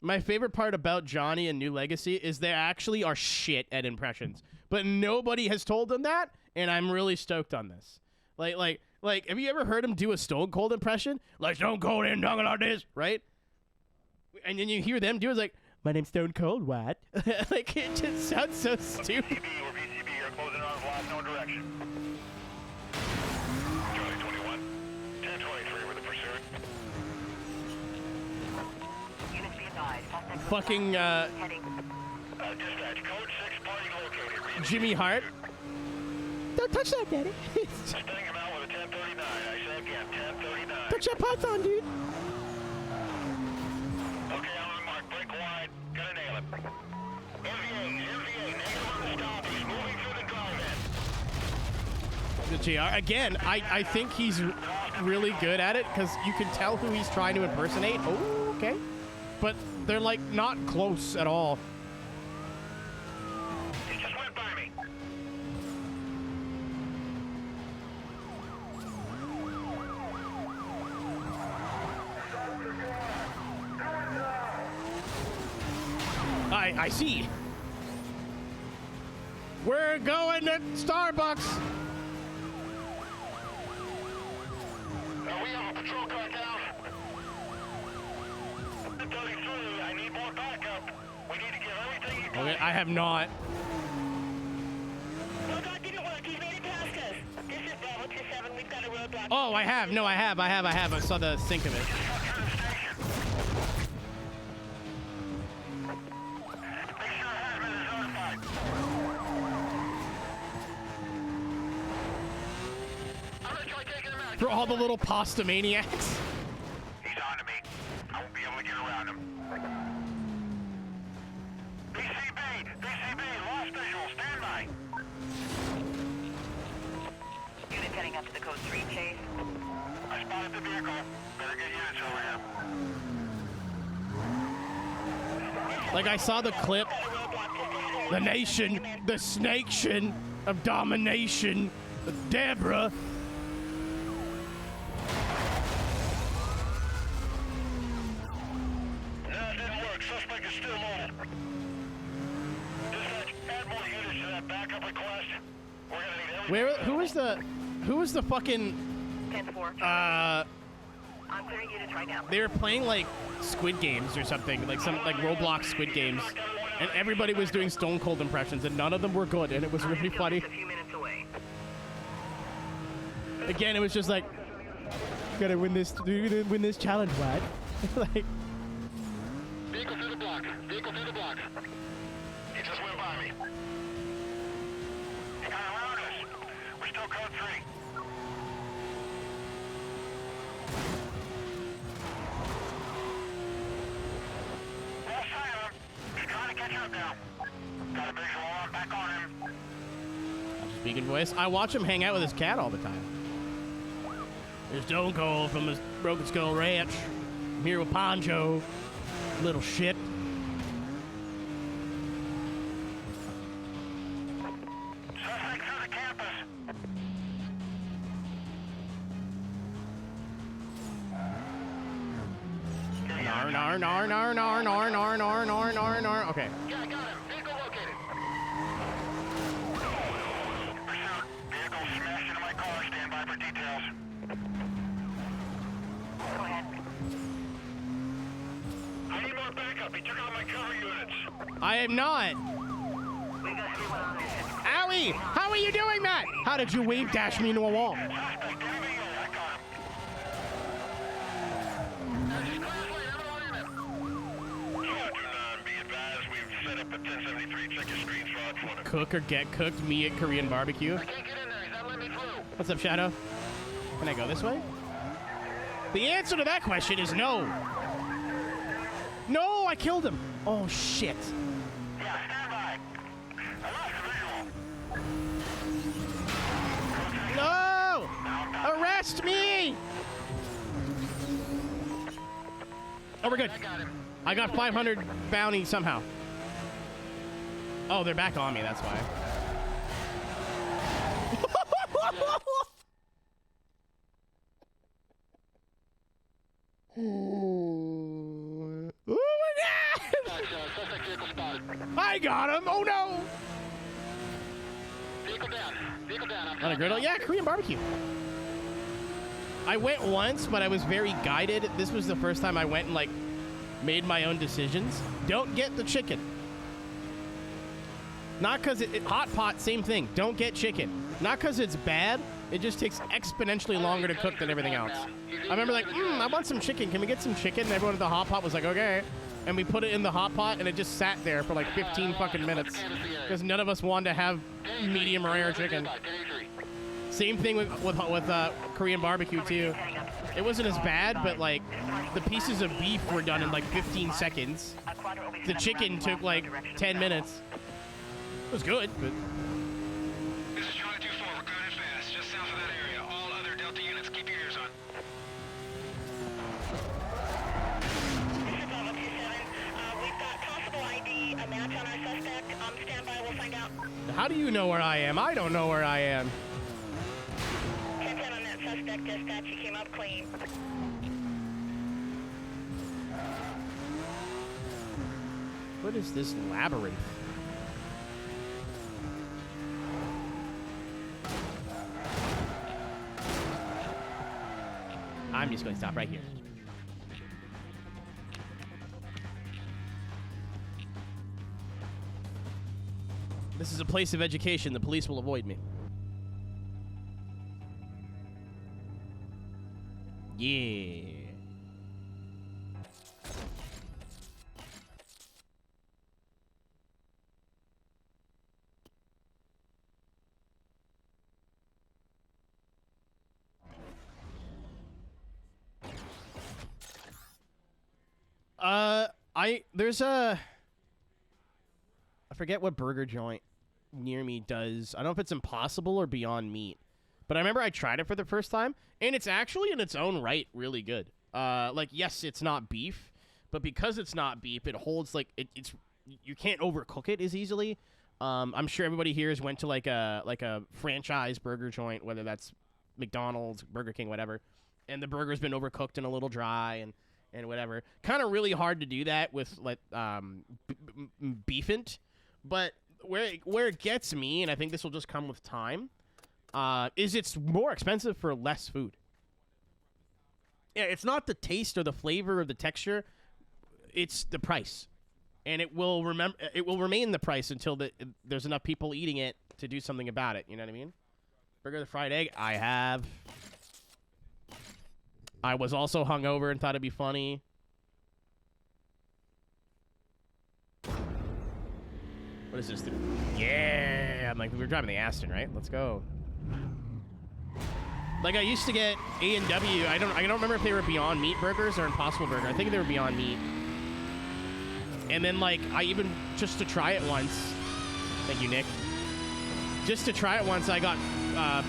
My favorite part about Johnny and New Legacy is they actually are shit at impressions, but nobody has told them that, and I'm really stoked on this. Like, have you ever heard him do a Stone Cold impression? Like, Stone Cold ain't talking like this, right? And then you hear them do it, it's like, my name's Stone Cold, what? Like, it just sounds so stupid. PCB or PCB, you're closing on fly. south, no direction. Charlie 21, 1023 with the pursuit. Units be advised. Suspect was Fucking, heading. Dispatch, code 6 party located. Jimmy Hart. Don't touch that, Daddy. Sting him out with a 1039. I say again, 1039. Touch that python, dude. Okay, I'm on mark. Break wide. Gonna nail it. NVA, negative on the stop. He's moving through the drive-in. The JR. Again, I think he's really good at it because you can tell who he's trying to impersonate. Oh, okay. But they're like not close at all. He just went by me. I see. We're going to Starbucks. We have a patrol car down. 33, I need more backup. We need to get everything you got. Okay, I have not. Roadblock didn't work. He's made it past us. This is Bravo 27. We've got a roadblock. Oh, I have. No, I have. I saw the sync of it. Make sure Hazman is notified. I'm gonna try taking him out. For all the little pasta maniacs. He's on to me. I won't be able to get around him. BCB, lost visual, stand by. Units heading up to the code 3 chase. I spotted the vehicle. Better get units over here. Like I saw the clip. The nation, the snakeship of domination, Deborah. No, it didn't work. Suspect is still mobile. Dispatch, add more units to that backup request. We're gonna need everything. Who was the fucking 10-4. I'm clearing units right now. they were playing like Squid Games or something, like some like Roblox Squid Games, and everybody was doing Stone Cold impressions, and none of them were good, and it was really funny. Just a few minutes away. Again, it was just like, gotta win this challenge, what? Like, Vehicle through the block. He just went by me. He got around us. We're still code 3. All silent. He's trying to catch up now. Got a visual on, back on him. speaking voice. I watch him hang out with his cat all the time. There's Stone Cold from his Broken Skull Ranch. I'm here with Poncho. Little shit. Suspect through the campus. Okay. Yeah, I got him. Vehicle located. Pursuit. Vehicle smashed into my car. Stand by for details. Go ahead. I need more backup. He took out my cover units. I am not. We've got everyone on this. Owie! How are you doing that? How did you wave dash me into a wall? Suspect, NVA. I got him. Just clear his lane. Everyone in it. 229, be advised. We've set up a 1073. Check your screens fraud for them. Cook or get cooked, me at Korean barbecue. I can't get in there. He's not letting me through. What's up, Shadow? Can I go this way? The answer to that question is no. No, I killed him. Oh, shit. Yeah, stand by. I lost the visual. No! Arrest me! Oh, we're good. I got him. I got 500 bounty somehow. Oh, they're back on me, that's why. Oh my god! Suspect vehicle spotted. I got him! Oh no! Vehicle down. Vehicle down. I'm On a griddle? Yeah, Korean barbecue. I went once, but I was very guided. This was the first time I went and, like, made my own decisions. Don't get the chicken. Not because hot pot, same thing. Don't get chicken. Not because it's bad. It just takes exponentially longer to cook than everything else. I remember like, I want some chicken. Can we get some chicken? And everyone at the hot pot was like, okay. And we put it in the hot pot, and it just sat there for like 15 fucking minutes because none of us wanted to have medium rare chicken. Same thing with Korean barbecue too. It wasn't as bad, but like the pieces of beef were done in like 15 seconds. The chicken took like 10 minutes. It was good, but. This is Charlie 24. We're coming in fast, just south of that area. All other Delta units, keep your ears on. This is Bravo 27. We've got possible ID, a match on our suspect. Stand by, we'll find out. How do you know where I am? I don't know where I am. 10-10 on that suspect, dispatch. He came up clean. What is this labyrinth? I'm just going to stop right here. This is a place of education. The police will avoid me. Yeah. I forget what burger joint near me does. I don't know if it's Impossible or Beyond Meat. But I remember I tried it for the first time, and it's actually in its own right really good. Like, yes, it's not beef, but because it's not beef, it holds, like, it's you can't overcook it as easily. I'm sure everybody here has went to, like a franchise burger joint, whether that's McDonald's, Burger King, whatever, and the burger's been overcooked and a little dry and whatever. Kind of really hard to do that with, like, beefant. But where it gets me, and I think this will just come with time, is it's more expensive for less food. Yeah, it's not the taste or the flavor or the texture, it's the price, and it will remain the price until there's enough people eating it to do something about it. You know what I mean? Burger the fried egg, I have. I was also hungover and thought it'd be funny. What is this? Yeah, I'm like, we were driving the Aston, right? Let's go. Like, I used to get A&W. I don't remember if they were Beyond Meat burgers or Impossible Burger. I think they were Beyond Meat. And then, like, I even, just to try it once, thank you, Nick. Just to try it once, I got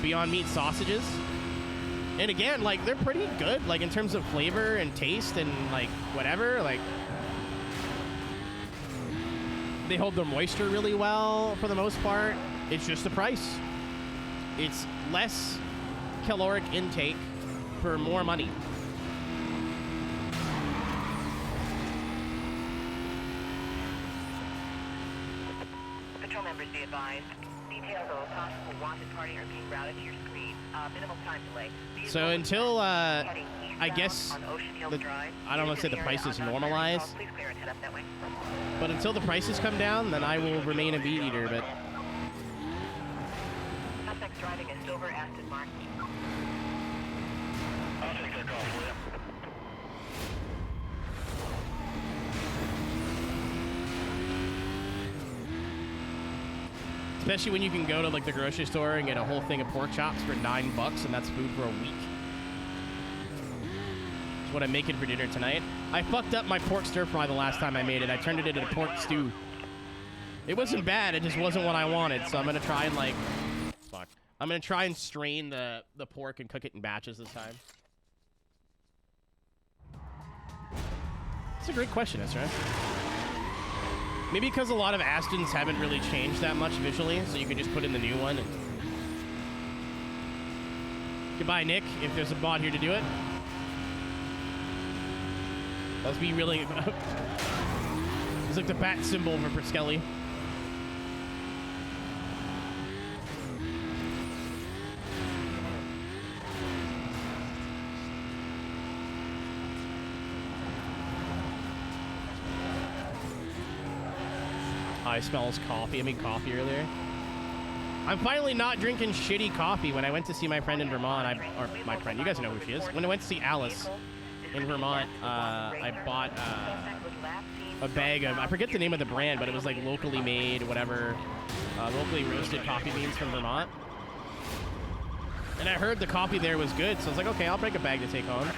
Beyond Meat sausages. And again, like, they're pretty good, like, in terms of flavor and taste and, like, whatever. Like, they hold their moisture really well for the most part. It's just the price. It's less caloric intake for more money. Patrol members be advised. Details of a possible wanted party are being routed to your screen. Minimal time delay. So until, I guess, I don't want to say the price is normalized, but until the prices come down, then I will remain a meat eater, but... Suspect's driving a silver Aston Martin. I'll take that call for you. Especially when you can go to, like, the grocery store and get a whole thing of pork chops for $9, and that's food for a week. That's what I'm making for dinner tonight. I fucked up my pork stir fry the last time I made it. I turned it into a pork stew. It wasn't bad, it just wasn't what I wanted, so I'm gonna try and, like... Fuck. I'm gonna try and strain the pork and cook it in batches this time. That's a great question, that's right. Maybe because a lot of Astons haven't really changed that much visually, so you could just put in the new one. And... Goodbye, Nick, if there's a bot here to do it. Let's be really... It's like the bat symbol for Priskelly. I smells coffee. I made coffee earlier. I'm finally not drinking shitty coffee. When I went to see my friend in Vermont, or my friend, you guys know who she is. When I went to see Alice in Vermont, I bought a bag of, I forget the name of the brand, but it was like locally made, whatever, locally roasted coffee beans from Vermont. And I heard the coffee there was good, so I was like, okay, I'll break a bag to take home.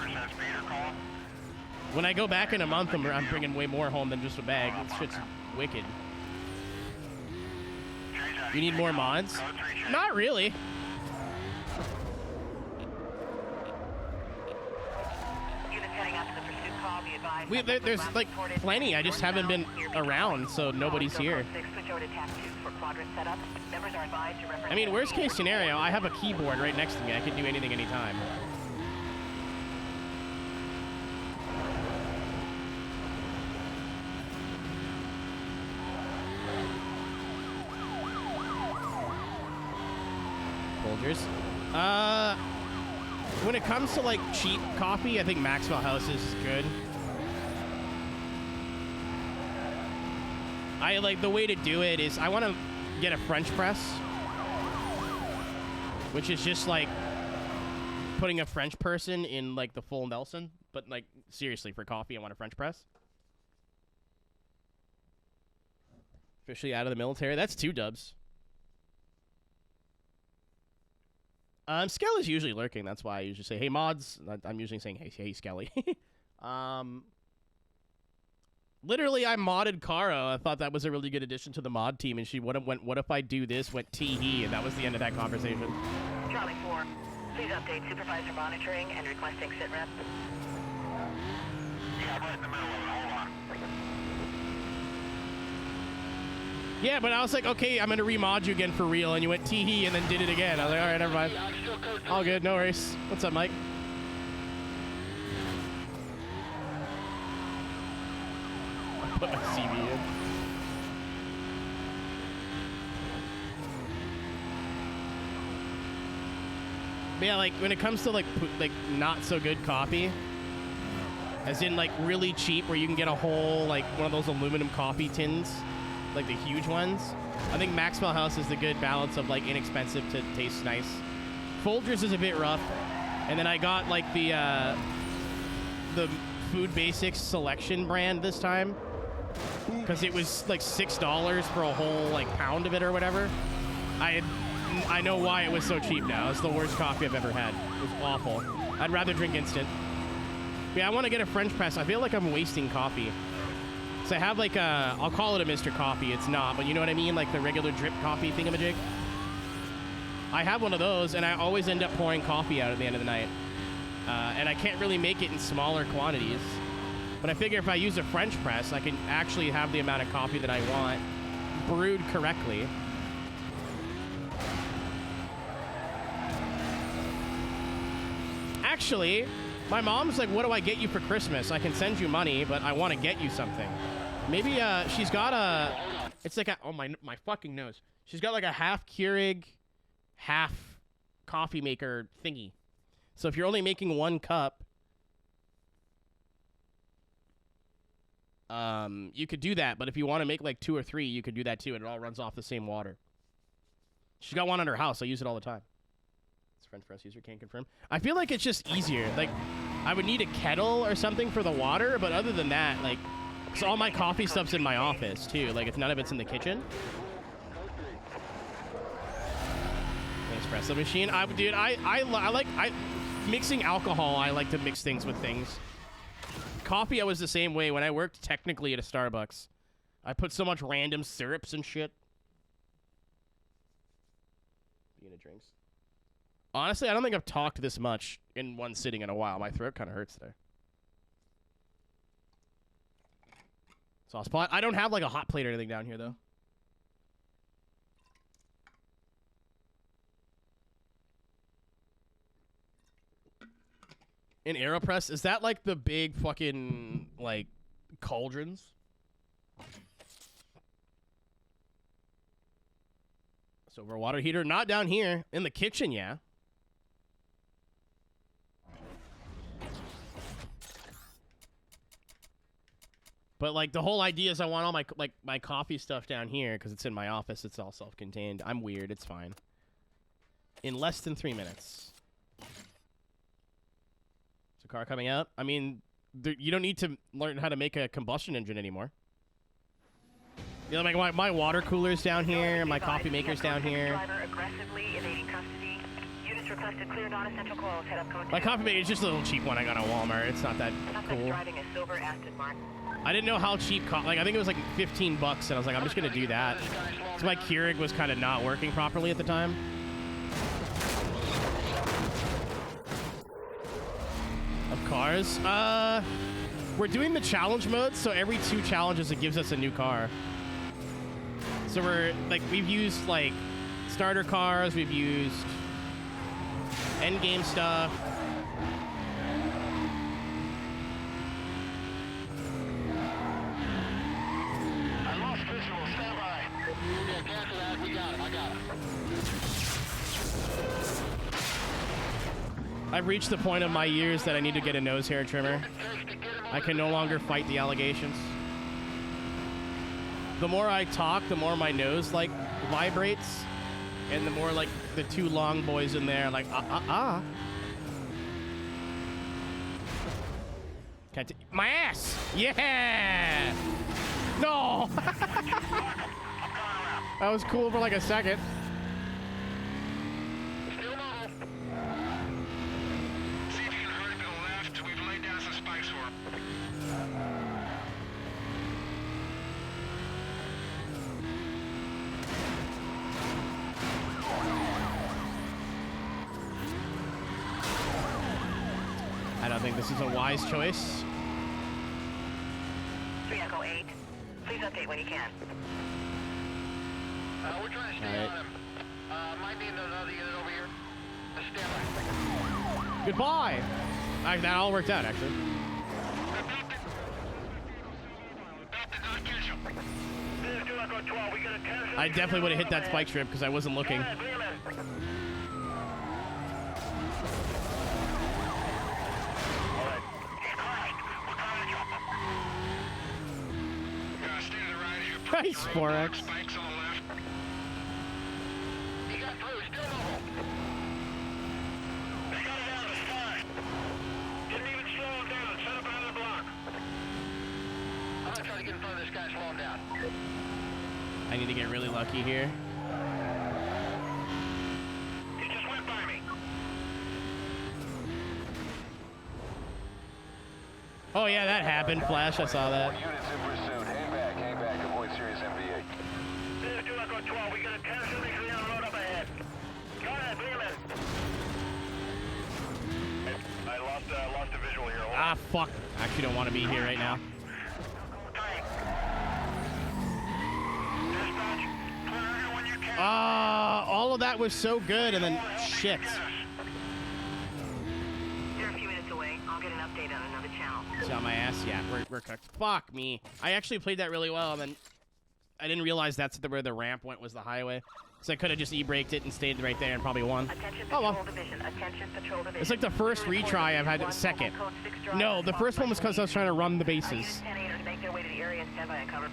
When I go back in a month, I'm bringing way more home than just a bag. This shit's wicked. You need more mods? Not really. There's like plenty. I just haven't been around, so nobody's here. I mean, worst case scenario, I have a keyboard right next to me. I can do anything anytime. Folgers. When it comes to like cheap coffee, I think Maxwell House is good. I like the way to do it is I want to get a French press, which is just like putting a French person in like the full Nelson, but like seriously for coffee, I want a French press. Officially out of the military. That's 2 dubs. Skell is usually lurking. That's why I usually say, hey, mods. I'm usually saying, hey, Skelly. Literally, I modded Caro. I thought that was a really good addition to the mod team, and she went, what if I do this, went tee-hee, and that was the end of that conversation. Charlie 4, please update supervisor monitoring and requesting sit rep. Yeah, I'm right in the middle of it. Hold on. Yeah, but I was like, okay, I'm going to remod you again for real, and you went tee-hee and then did it again. I was like, all right, never mind. All good, no worries. What's up, Mike? Put my CV in. But yeah, like when it comes to like not so good coffee, as in like really cheap, where you can get a whole like one of those aluminum coffee tins, like the huge ones. I think Maxwell House is the good balance of like inexpensive to taste nice. Folgers is a bit rough, and then I got like the Food Basics Selection brand this time. Because it was like $6 for a whole like pound of it or whatever. I know why it was so cheap now. It's the worst coffee I've ever had. It was awful. I'd rather drink instant. But yeah, I want to get a French press. I feel like I'm wasting coffee. So I have like a, I'll call it a Mr. Coffee. It's not, but you know what I mean? Like the regular drip coffee thingamajig. I have one of those, and I always end up pouring coffee out at the end of the night. And I can't really make it in smaller quantities. But I figure if I use a French press, I can actually have the amount of coffee that I want brewed correctly. Actually, my mom's like, what do I get you for Christmas? I can send you money, but I want to get you something. Maybe she's got a, it's like a, oh my fucking nose. She's got like a half Keurig, half coffee maker thingy. So if you're only making 1 cup, you could do that, but if you want to make like 2 or 3, you could do that too, and it all runs off the same water. She's got one at her house. I use it all the time. It's French press user, can't confirm. I feel like it's just easier. Like, I would need a kettle or something for the water, but other than that, like, because all my coffee stuff's in my office too. Like, if none of it's in the kitchen. Espresso machine. Dude, I like mixing alcohol. I like to mix things with things. Coffee, I was the same way when I worked technically at a Starbucks. I put so much random syrups and shit. Beginner drinks. Honestly, I don't think I've talked this much in one sitting in a while. My throat kind of hurts there. Sauce pot. I don't have like a hot plate or anything down here though. An AeroPress, is that like the big fucking like cauldrons? So over a water heater, not down here. In the kitchen, yeah. But like the whole idea is I want all my coffee stuff down here because it's in my office. It's all self-contained. I'm weird. It's fine. In less than 3 minutes. Is a car coming out? I mean, you don't need to learn how to make a combustion engine anymore. You know, like my water cooler's down here, my coffee maker's down here. My coffee maker is just a little cheap one I got at Walmart. It's not that cool. I didn't know how cheap like I think it was like $15 and I was like, I'm just gonna do that. So my Keurig was kind of not working properly at the time. Of cars? We're doing the challenge mode, so every 2 challenges it gives us a new car. So we've used like starter cars, we've used end game stuff. I lost visual. Stand by. Yeah, cancel that. We got him. I got him. I've reached the point of my years that I need to get a nose hair trimmer. I can no longer fight the allegations. The more I talk, the more my nose like vibrates, and the more like the 2 long boys in there like my ass. Yeah. No. That was cool for like a second. Still mobile. See if you can hurry to the left. We've laid down some spikes for him. I don't think this is a wise choice. 3 Echo 8. Please update when you can. We're trying to stay on him. Might need another unit over here. Stand by. Goodbye. That all worked out, actually. I definitely would have hit that spike strip because I wasn't looking. Nice 4X. Spikes on the left. He got through. Still mobile. They got it out. It's fine. Didn't even slow him down. Set up another block. I'm gonna try to get in front of this guy. Slow him down. I need to get really lucky here. He just went by me. Oh yeah, that happened. Flash, I saw that. Units in pursuit. Hang back. Avoid serious MVA. This is 2 Echo 12. We got a 1073 on the road up ahead. Go ahead, bring him in. I lost a visual here. Hold Ah, fuck. I actually don't want to be here right now. Dispatch, clear everyone you can. All of that was so good, and then shit. You're a few minutes away. I'll get an update on another channel. It's on my ass. Yeah, we're cooked. Fuck me. I actually played that really well, and then I didn't realize that's where the ramp went was the highway. So I could have just e-braked it and stayed right there and probably won. Attention Oh, well. Patrol Division. Attention Patrol Division. It's like the first retry I've had second. No, the first one was because I was trying to run the bases. Units 10-8ers make their way to the area and stand by and cover.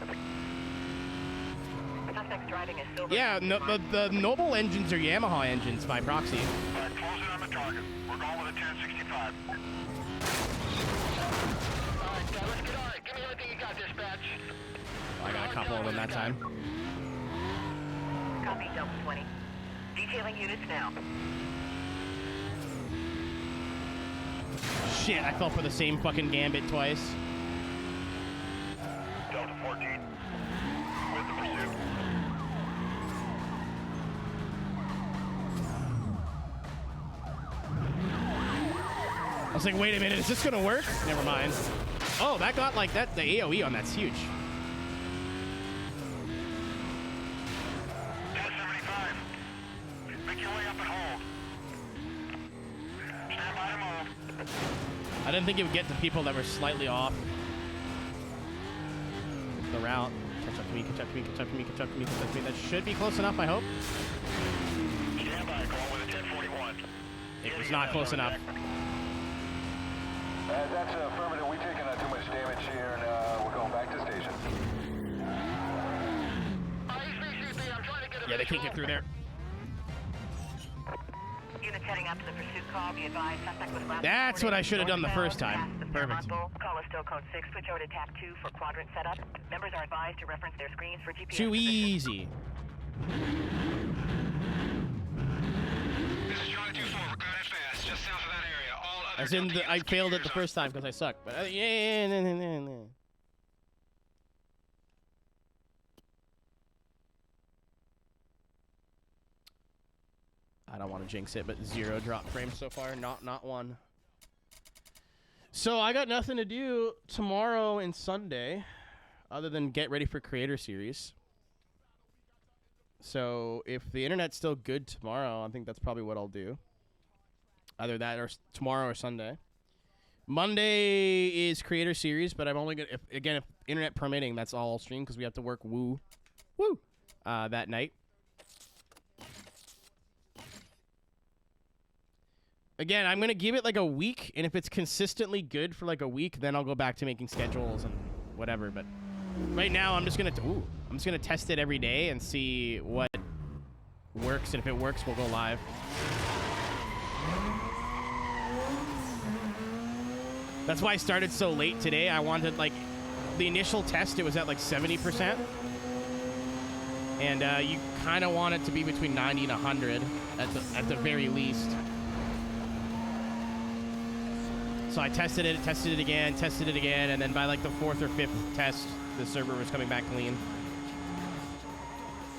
Suspect's driving a silver. Yeah, no, the Noble engines are Yamaha engines by proxy. All right, closing on the target. We're going with a 1065. All right, let's get on it. Give me everything you got, dispatch. I got a couple of them that time. Copy, Delta 20. Detailing units now. Shit, I fell for the same fucking gambit twice. Delta 14. With the pursuit. I was like, wait a minute, is this gonna work? Never mind. Oh, that got like that. The AOE on that's huge. 1075. Make your way up and hold. Stand by to move. I didn't think it would get the people that were slightly off the route. Catch up to me, catch up to me, catch up to me, catch up to me, catch up to me. That should be close enough, I hope. Stand by, going with a 1041. It was not close enough. That's affirmative. We've taken too much damage here, and we're going back to Yeah, they can't get through there. Units heading out to the pursuit call. Be advised, suspect was last That's what I should have done the first northbound time. past the Perfect. Fairmont. Call is still code 6. Switch over to TAC 2 for quadrant setup. Members are advised to reference their screens for GPS Too position. easy. This is Charlie 2-4. We're going fast, just south of that area. All other As in, Delta I units, failed keep it the yours first time because I suck. But yeah, no. I don't want to jinx it, but 0 drop frames so far. Not one. So I got nothing to do tomorrow and Sunday other than get ready for Creator Series. So if the internet's still good tomorrow, I think that's probably what I'll do. Either that or tomorrow or Sunday. Monday is Creator Series, but I'm only going to, if internet permitting, that's all I'll stream because we have to work that night. Again, I'm going to give it like a week, and if it's consistently good for like a week, then I'll go back to making schedules and whatever. But right now, I'm just going to test it every day and see what works, and if it works, we'll go live. That's why I started so late today. I wanted, like, the initial test, it was at like 70%. And you kind of want it to be between 90 and 100 at the very least. So I tested it again, and then by like the 4th or 5th test, the server was coming back clean.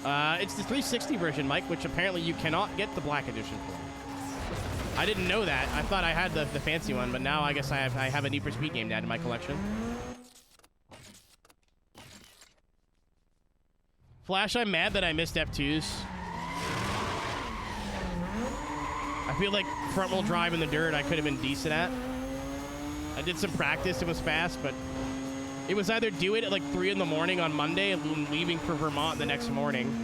It's the 360 version, Mike, which apparently you cannot get the black edition for. I didn't know that. I thought I had the fancy one, but now I guess I have a Need for Speed game to add to my collection. Flash, I'm mad that I missed F2s. I feel like front-wheel drive in the dirt I could have been decent at. I did some practice. It was fast, but it was either do it at like 3 in the morning on Monday and leaving for Vermont the next morning,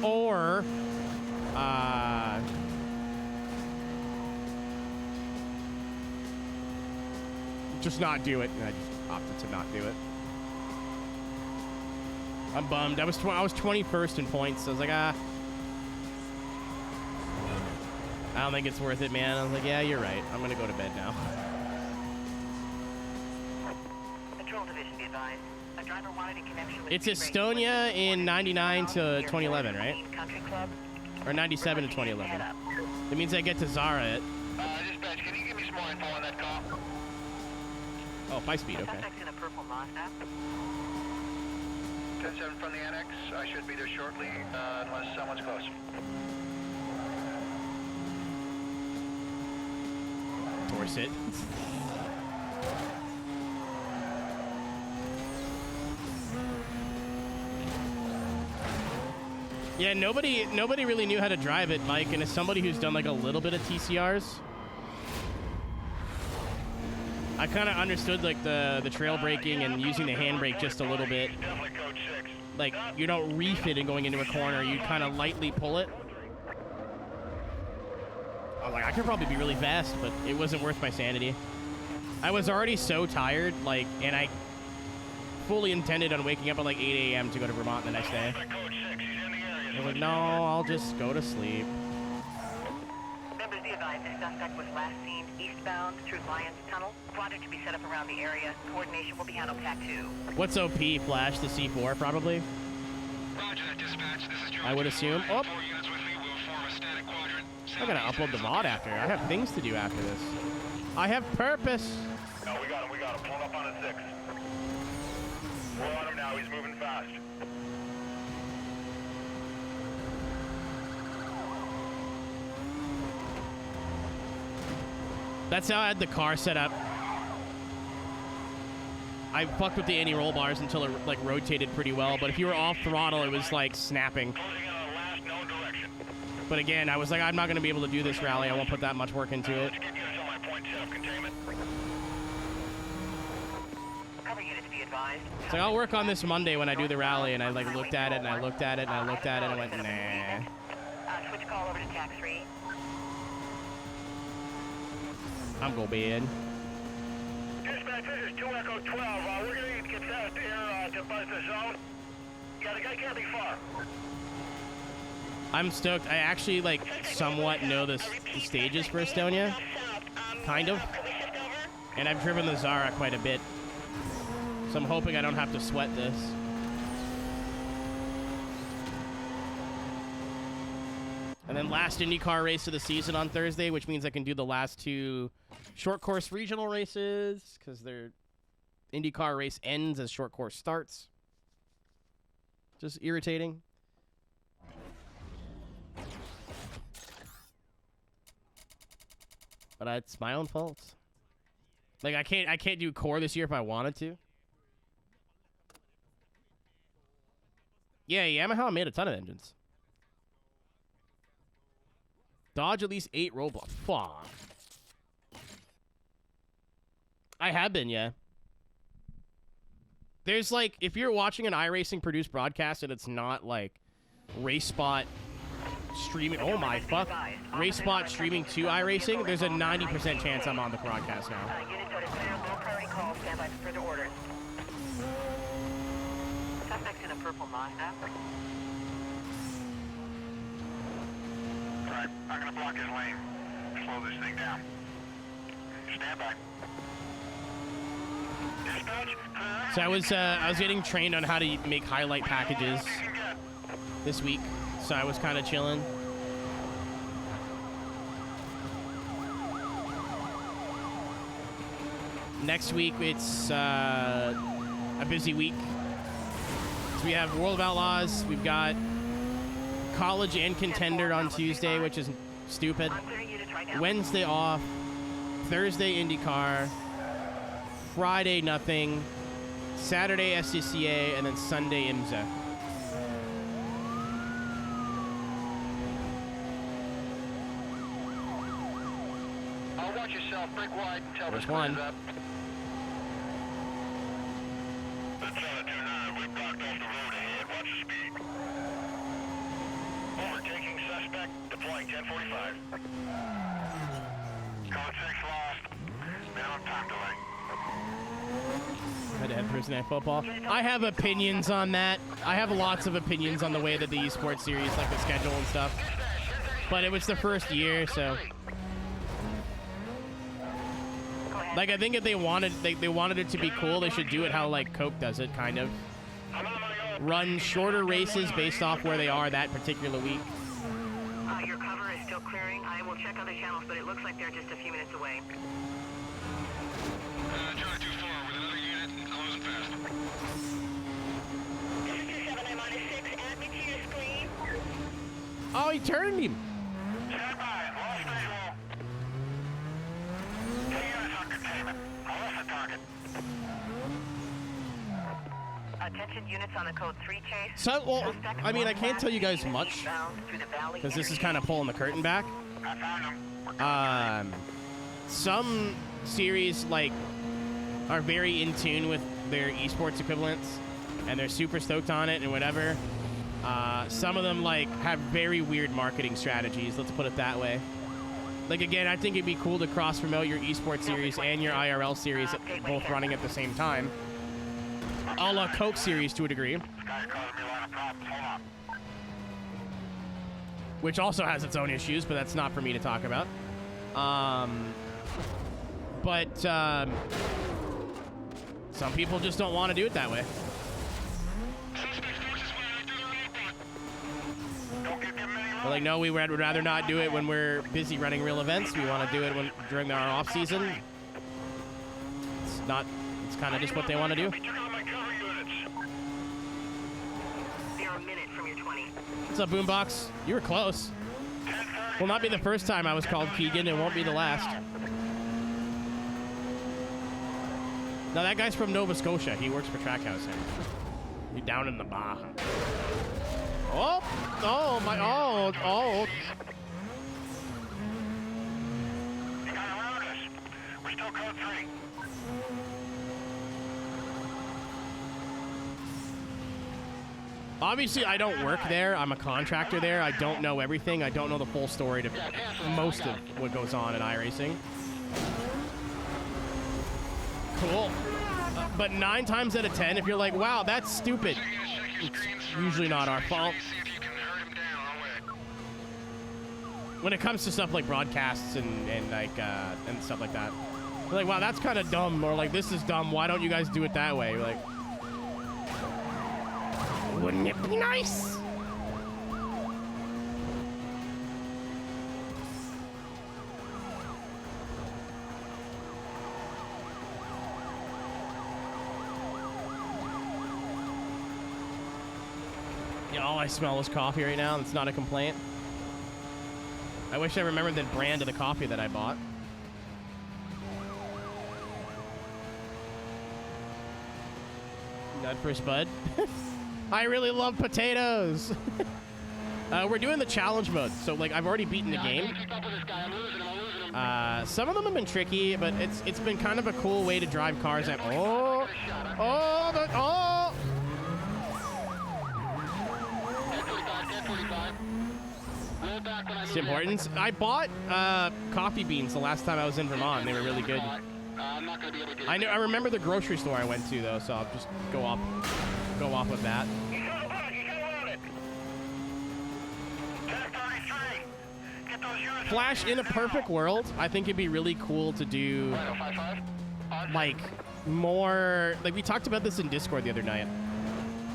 or just not do it. And I just opted to not do it. I'm bummed. I was 21st in points. So I was like, I don't think it's worth it, man. I was like, yeah, you're right. I'm gonna go to bed now. Patrol division, be advised. A driver wanted in connection with It's Estonia in 99 to 2011, right? Country Club. Or 97 to 2011. That means I get to Zara it. Dispatch, can you give me some more info on that call? Oh, 5 speed, okay. Suspect's in a purple Mazda. 10-7 from the annex. I should be there shortly, unless someone's close. Dorset. Yeah, nobody really knew how to drive it, Mike, and as somebody who's done like a little bit of TCRs, I kind of understood like the trail braking and using the handbrake just a little bit. Like, you don't reef it and going into a corner, you kind of lightly pull it. I was like, I could probably be really fast, but it wasn't worth my sanity. I was already so tired, like, and I fully intended on waking up at like 8 a.m. to go to Vermont the next day. I was like, no, I'll just go to sleep. Members, be advised, the suspect was last seen eastbound through Lyons Tunnel. Quadrant to be set up around the area. Coordination will be handled TAC 2. What's OP, Flash? The C4, probably? Roger that, dispatch. This is I would assume. Oh, 4 units with me. We'll form a static quadrant. I gotta upload the VOD after. I have things to do after this. I have purpose. No, we got him. Pull him up on a 6. We're on him now. He's moving fast. That's how I had the car set up. I fucked with the anti-roll bars until it like rotated pretty well, but if you were off throttle, it was like snapping. But again, I was like, I'm not gonna be able to do this rally. I won't put that much work into it. Cover units, be advised. So I'll work on this Monday when I do the rally, and I like looked at it and I looked at it and I looked at it and I went, nah. Switch call over to TAC 3. I'm go bed. Dispatch, this is 2 Echo 12. We're going to get fast air to buzz the zone. Yeah, the guy can't be far. I'm stoked. I actually, like, somewhat know the stages for Estonia. Kind of. And I've driven the Zara quite a bit. So I'm hoping I don't have to sweat this. And then last IndyCar race of the season on Thursday, which means I can do the last 2 short course regional races because their IndyCar race ends as short course starts. Just irritating. But it's my own fault. Like I can't do core this year if I wanted to. Yeah, Yamaha made a ton of engines. Dodge at least 8 roadblocks. Fuck. I have been, yeah. There's like, if you're watching an iRacing produced broadcast and it's not like Race Spot streaming, oh my fuck, Race Spot streaming to iRacing, there's a 90% chance I'm on the broadcast now. Units are to clear low priority call. Stand by for further orders. Suspects in a purple Mazda. Alright, I'm gonna block his lane. Slow this thing down. Stand by. Dispatch. So I was getting trained on how to make highlight packages this week, so I was kind of chilling. Next week it's a busy week. So we have World of Outlaws. We've got College and Contender on Tuesday, which is stupid. Wednesday off. Thursday IndyCar. Friday nothing. Saturday SCCA, and then Sunday IMSA. Watch yourself, break wide until There's one. up. That's 2-9. We blocked off the road ahead. Watch the speed. Overtaking suspect. Deploying 1045. Code 6 lost. Now time delay. Head-to-head Thursday Night Football. I have opinions on that. I have lots of opinions on the way that the esports series, like the schedule and stuff. But it was the first year, so. Like, I think if they wanted it to be cool, they should do it how, like, Coke does it, kind of. Run shorter races based off where they are that particular week. Your cover is still clearing. I will check other channels, but it looks like they're just a few minutes away. Trying too far with another unit, closing fast. 227, I'm on a 6. Add me to your screen. Oh, he turned him. Stand by. Lost visual. Two units on containment. I lost the target. Attention units on the code 3 chase. So, well, I mean, I can't tell you guys much because this is kind of pulling the curtain back. I found him. Some series like are very in tune with their esports equivalents, and they're super stoked on it and whatever. Some of them like have very weird marketing strategies. Let's put it that way. Like again, I think it'd be cool to cross promote your esports series and your IRL series both running at the same time. A la Coke series to a degree. This guy's causing me a lot of problems. Hold on. Which also has its own issues, but that's not for me to talk about. Some people just don't want to do it that way. We're like, no, we would rather not do it when we're busy running real events. We want to do it during our off season. It's kind of just what they want to do. What's up, Boombox? You were close. Will not be the first time I was called Keegan. It won't be the last. Now, that guy's from Nova Scotia. He works for Trackhouse. He's down in the Baja. Oh, my, oh. They got around us. We're still code 3. Obviously, I don't work there. I'm a contractor there. I don't know everything. I don't know the full story to most of what goes on in iRacing. Cool. But 9 times out of 10, if you're like, wow, that's stupid, it's usually not our fault. when it comes to stuff like broadcasts and stuff like that. We're like, wow, that's kind of dumb, or like, this is dumb. Why don't you guys do it that way? We're like, wouldn't it be nice? Yeah, all I smell is coffee right now. It's not a complaint. I wish I remembered the brand of the coffee that I bought. Nut for Spud. I really love potatoes. We're doing the challenge mode, so like I've already beaten the game. Some of them have been tricky, but it's been kind of a cool way to drive cars at. Tim Hortons. I bought coffee beans the last time I was in Vermont. They were really good. I remember the grocery store I went to though, so I'll just go off of that. Flash, in a perfect world, I think it'd be really cool to do like more, like we talked about this in Discord the other night.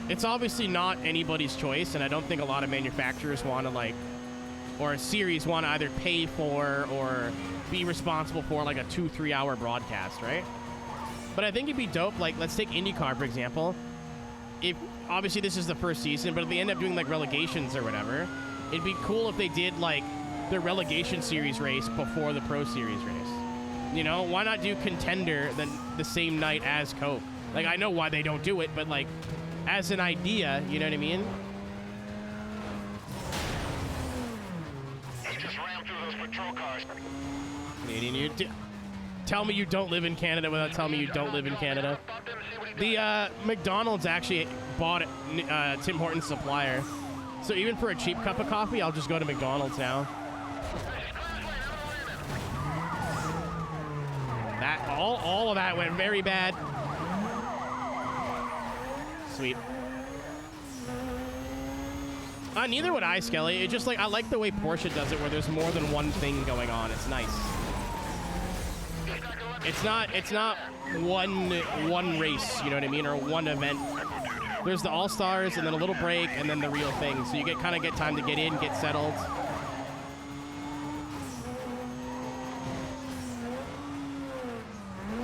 It's obviously not anybody's choice, and I don't think a lot of manufacturers want to like, or a series want to either pay for or be responsible for like a 2-3 hour broadcast, right? But I think it'd be dope. Like, let's take IndyCar, for example. If obviously this is the first season, but if they end up doing like relegations or whatever, it'd be cool if they did like the relegation series race before the pro series race. You know, why not do contender then the same night as Coke? Like, I know why they don't do it, but like as an idea, you know what I mean? He just rammed through those patrol cars. Canadian, you tell me you don't live in Canada without telling me you don't live in Canada. The McDonald's actually bought Tim Hortons supplier, so even for a cheap cup of coffee, I'll just go to McDonald's now. That all of that went very bad. Sweet. Neither would I, Skelly. It's just like I like the way Porsche does it, where there's more than one thing going on. It's nice. It's not one race, you know what I mean, or one event. There's the All-Stars and then a little break and then the real thing. So you kind of get time to get in, get settled.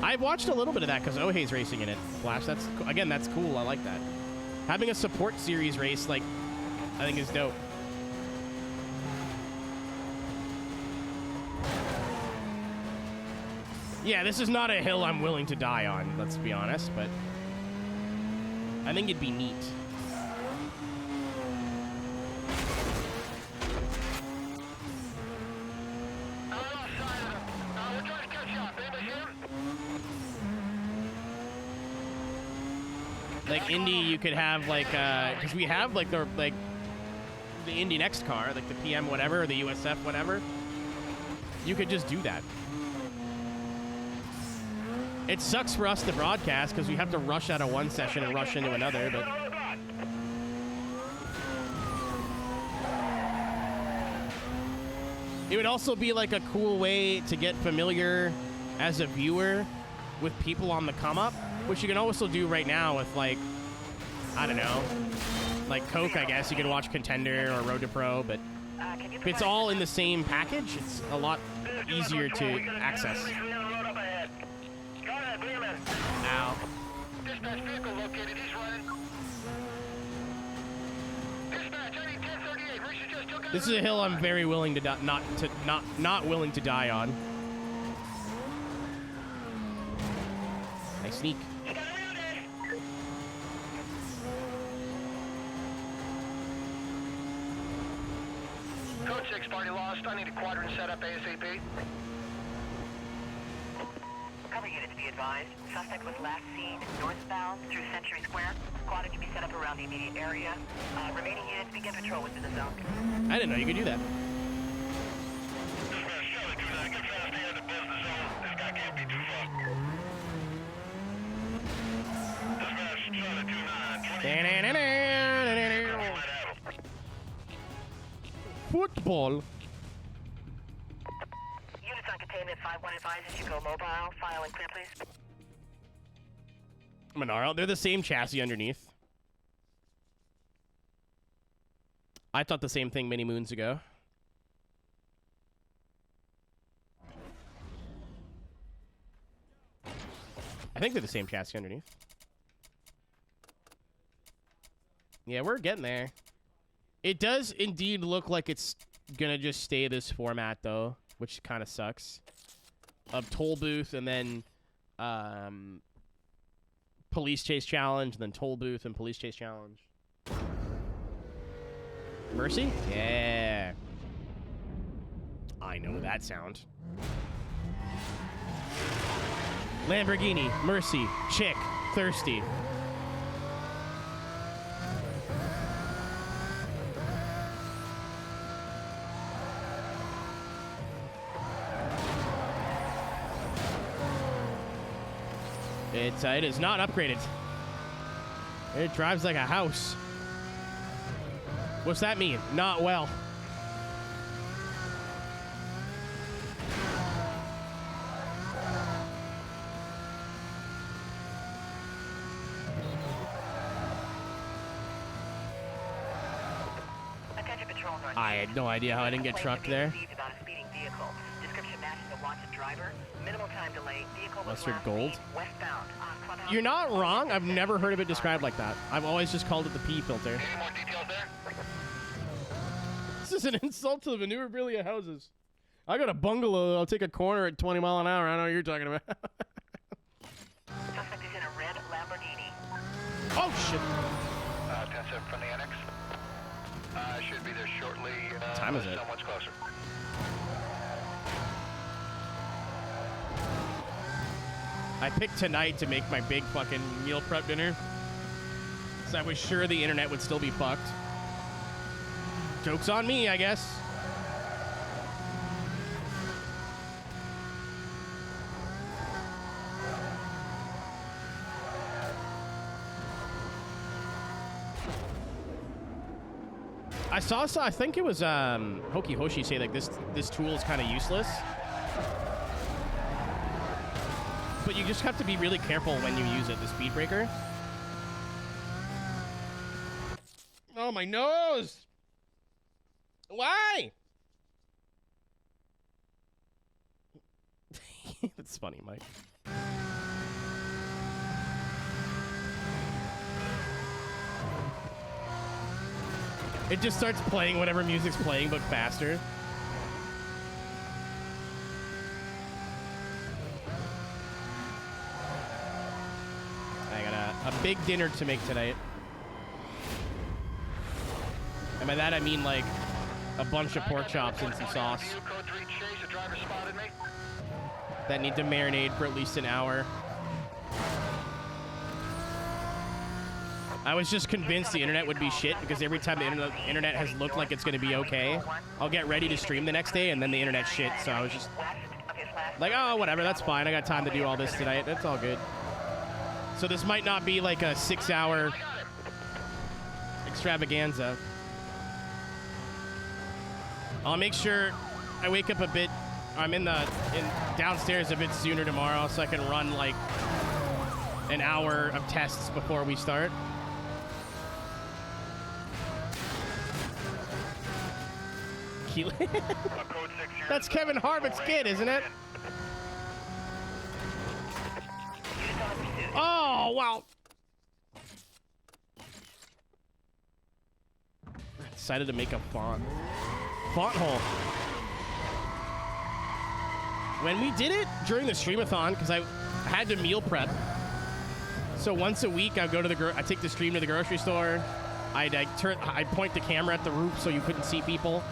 I've watched a little bit of that because Ohei's racing in it. Flash, that's cool. I like that. Having a support series race, like, I think is dope. Yeah, this is not a hill I'm willing to die on, let's be honest, but I think it'd be neat. Like Indy, you could have like, because we have like the Indy Next car, like the PM whatever, or the USF whatever. You could just do that. It sucks for us to broadcast because we have to rush out of one session and rush into another, but it would also be like a cool way to get familiar as a viewer with people on the come up, which you can also do right now with like, I don't know, like Coke, I guess. You can watch Contender or Road to Pro, but if it's all in the same package, it's a lot easier to access. Ow. Dispatch vehicle located. He's running. Dispatch, I need 1038. Richard just took out. This is a hill I'm very willing to not willing to die on. Nice sneak. Code 6 party lost. I need a quadrant set up ASAP. Cover units be advised. Suspect was last seen northbound through Century Square. Quadrant can be set up around the immediate area. Remaining units begin patrol within the zone. I didn't know you could do that. Dispatch, Charlie 29. Get fast here in the business zone. This guy can't be too far. Dispatch, Charlie 29. Football. 5-1 advises you go mobile. File and clear, please. Monaro, they're the same chassis underneath. I thought the same thing many moons ago. I think they're the same chassis underneath. Yeah, we're getting there. It does indeed look like it's gonna just stay this format, though, which kind of sucks. Of toll booth and then police chase challenge, and then toll booth and police chase challenge. Mercy? Yeah. I know that sound. Lamborghini, Mercy, Chick, Thirsty. It is not upgraded. It drives like a house. What's that mean? Not well. Attention Patrol North. I had no idea how I didn't get trucked there. About a speeding vehicle. Description matches the wanted driver. Minimal time delay. Vehicle was Mustard last gold. seen westbound. Clubhouse. You're not wrong. I've never heard of it described like that. I've always just called it the P filter. Any more details there? This is an insult to the memorabilia houses. I got a bungalow. I'll take a corner at 20 mile an hour. I know what you're talking about. Suspect is in a red Lamborghini. Oh, shit. 10-7 from the annex. Should be there shortly. Time is it? Someone's closer. I picked tonight to make my big fucking meal prep dinner. So I was sure the internet would still be fucked. Joke's on me, I guess. I think it was Hoki Hoshi say like this tool is kind of useless. But you just have to be really careful when you use it, the speed breaker. Oh, my nose! Why? That's funny, Mike. It just starts playing whatever music's playing, but faster. I got a big dinner to make tonight. And by that I mean like a bunch of pork chops and some sauce Code 3 chase, the driver spotted me. that need to marinate for at least an hour. I was just convinced the internet would be shit because every time the internet has looked like it's going to be okay, I'll get ready to stream the next day and then the internet's shit. So I was just like, oh, whatever, that's fine. I got time to do all this tonight. That's all good. So this might not be like a 6-hour extravaganza. I'll make sure I wake up a bit. I'm in downstairs a bit sooner tomorrow so I can run like an hour of tests before we start. That's Kevin Harvick's kid, isn't it? Oh, wow. I decided to make a font hole. When we did it during the streamathon, because I had to meal prep. So once a week, I go to I take the stream to the grocery store. I'd point the camera at the roof so you couldn't see people.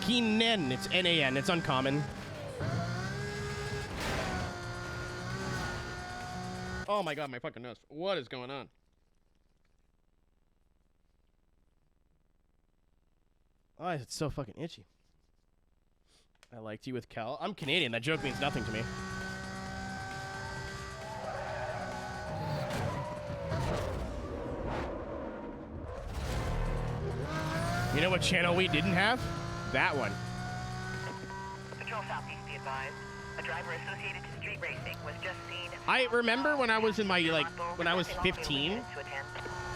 Keenan, it's N-A-N, it's uncommon. Oh my god, my fucking nose. What is going on? Oh, it's so fucking itchy. I liked you with Kel. I'm Canadian. That joke means nothing to me. You know what channel we didn't have? That one. Control Southeast, be advised. A driver associated to street racing was just seen. I remember when I was in my, like, when I was 15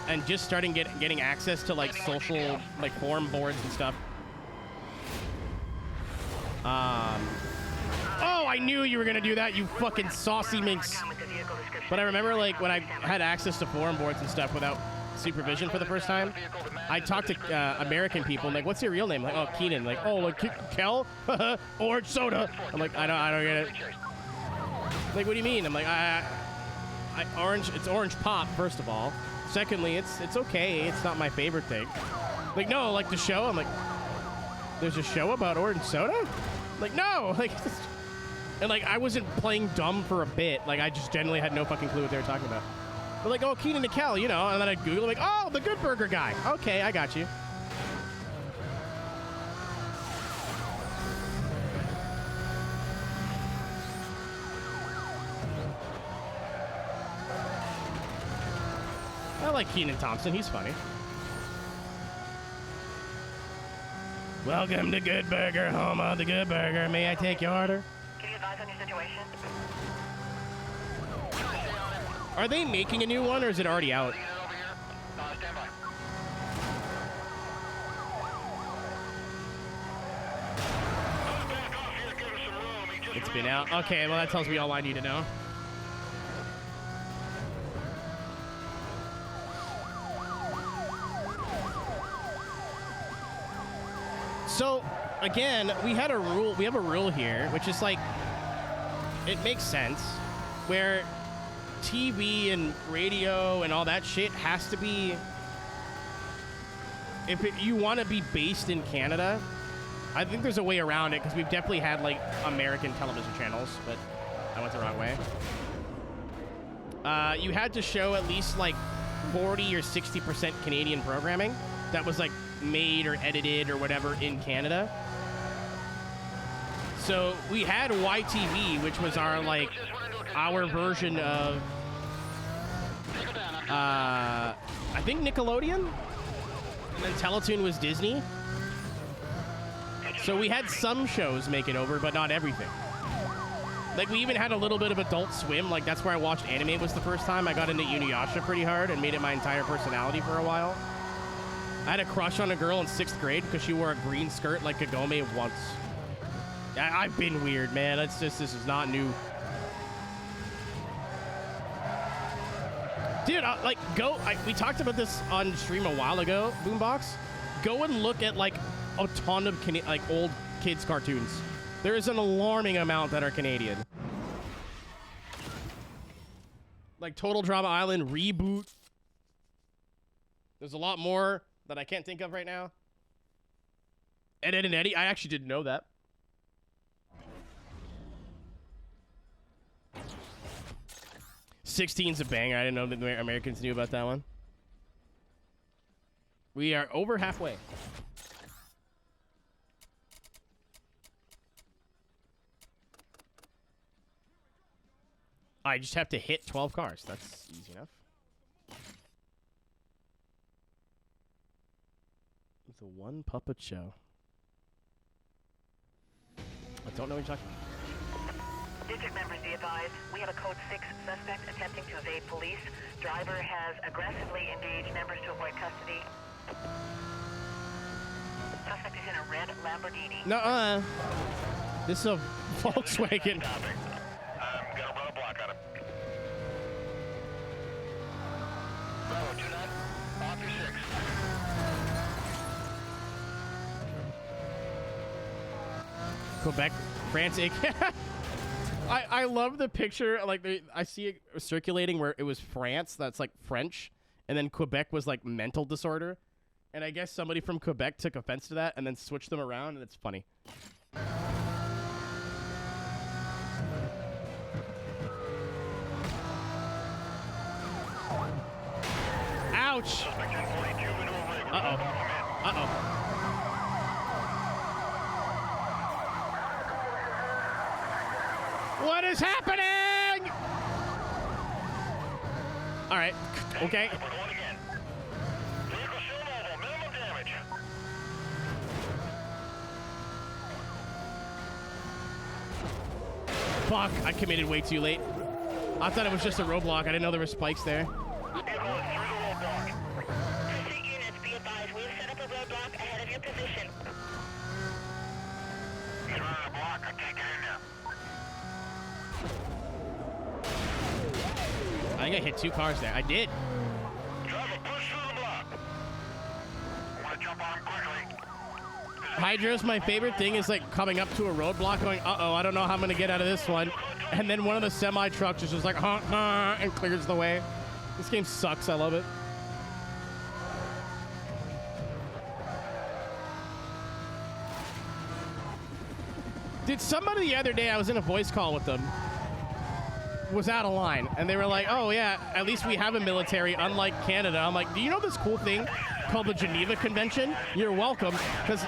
and just starting getting access to, like, social, like, forum boards and stuff. Oh, I knew you were gonna do that, you fucking saucy minx. But I remember, like, when I had access to forum boards and stuff without supervision for the first time, I talked to American people, and like, what's your real name? Like, oh, Keenan. Like, oh, like, Kel? Orange soda. I'm like, I don't get it. Like, what do you mean? I'm like, orange, it's orange pop, first of all. Secondly, it's okay. It's not my favorite thing. Like, no, like the show. I'm like, there's a show about orange soda? Like, no. Like, and like, I wasn't playing dumb for a bit. Like, I just genuinely had no fucking clue what they were talking about. But like, oh, Keenan and Kel, you know, and then I Google, like, oh, the Good Burger guy. Okay, I got you. I like Keenan Thompson. He's funny. Welcome to Good Burger, home of the Good Burger. May I take your order? Can you advise on your situation? Are they making a new one, or is it already out? Stand by. It's been out. Okay, well, that tells me all I need to know. So, again, we have a rule here, which is like, it makes sense, where TV and radio and all that shit has to be, you want to be based in Canada, I think there's a way around it, because we've definitely had, like, American television channels, but I went the wrong way. You had to show at least, like, 40 or 60% Canadian programming that was, like, made or edited or whatever in Canada. So we had YTV, which was our, like, our version of, I think Nickelodeon? And then Teletoon was Disney. So we had some shows make it over, but not everything. Like, we even had a little bit of Adult Swim. Like, that's where I watched anime was the first time. I got into Inuyasha pretty hard and made it my entire personality for a while. I had a crush on a girl in 6th grade because she wore a green skirt like Kagome once. I've been weird, man. It's just, this is not new. Dude, like, we talked about this on stream a while ago, Boombox. Go and look at, like, a ton of, like, old kids' cartoons. There is an alarming amount that are Canadian. Like, Total Drama Island, Reboot. There's a lot more that I can't think of right now. Ed, Ed, and Eddie. I actually didn't know that. '16's a banger. I didn't know that the Americans knew about that one. We are over halfway. I just have to hit 12 cars. That's easy enough. The one puppet show. I don't know what you're talking about. District members be advised, we have a code 6 suspect attempting to evade police. Driver has aggressively engaged members to avoid custody. Suspect is in a red Lamborghini. Nuh-uh. This is a Volkswagen. I'm gonna run a block on him. Bravo, 2-9. Off your 6. Quebec, France. I love the picture. Like, I see it circulating where it was France. That's like French, and then Quebec was like mental disorder. And I guess somebody from Quebec took offense to that and then switched them around, and it's funny. Ouch! Uh-oh. Uh-oh. What is happening? All right. Okay. Fuck, I committed way too late. I thought it was just a roadblock. I didn't know there were spikes there. Pursuit units, be advised, we have set up a roadblock ahead of your position. He's running a block. I can't get in there. I think I hit 2 cars there. I did. Driver, push through the block. I want to jump on him quickly. Hydros, my favorite thing is like coming up to a roadblock going, uh-oh, I don't know how I'm going to get out of this one. And then one of the semi-trucks is just like, and clears the way. This game sucks. I love it. Did somebody the other day, I was in a voice call with them, was out of line. And they were like, oh, yeah, at least we have a military, unlike Canada. I'm like, do you know this cool thing called the Geneva Convention? You're welcome. Because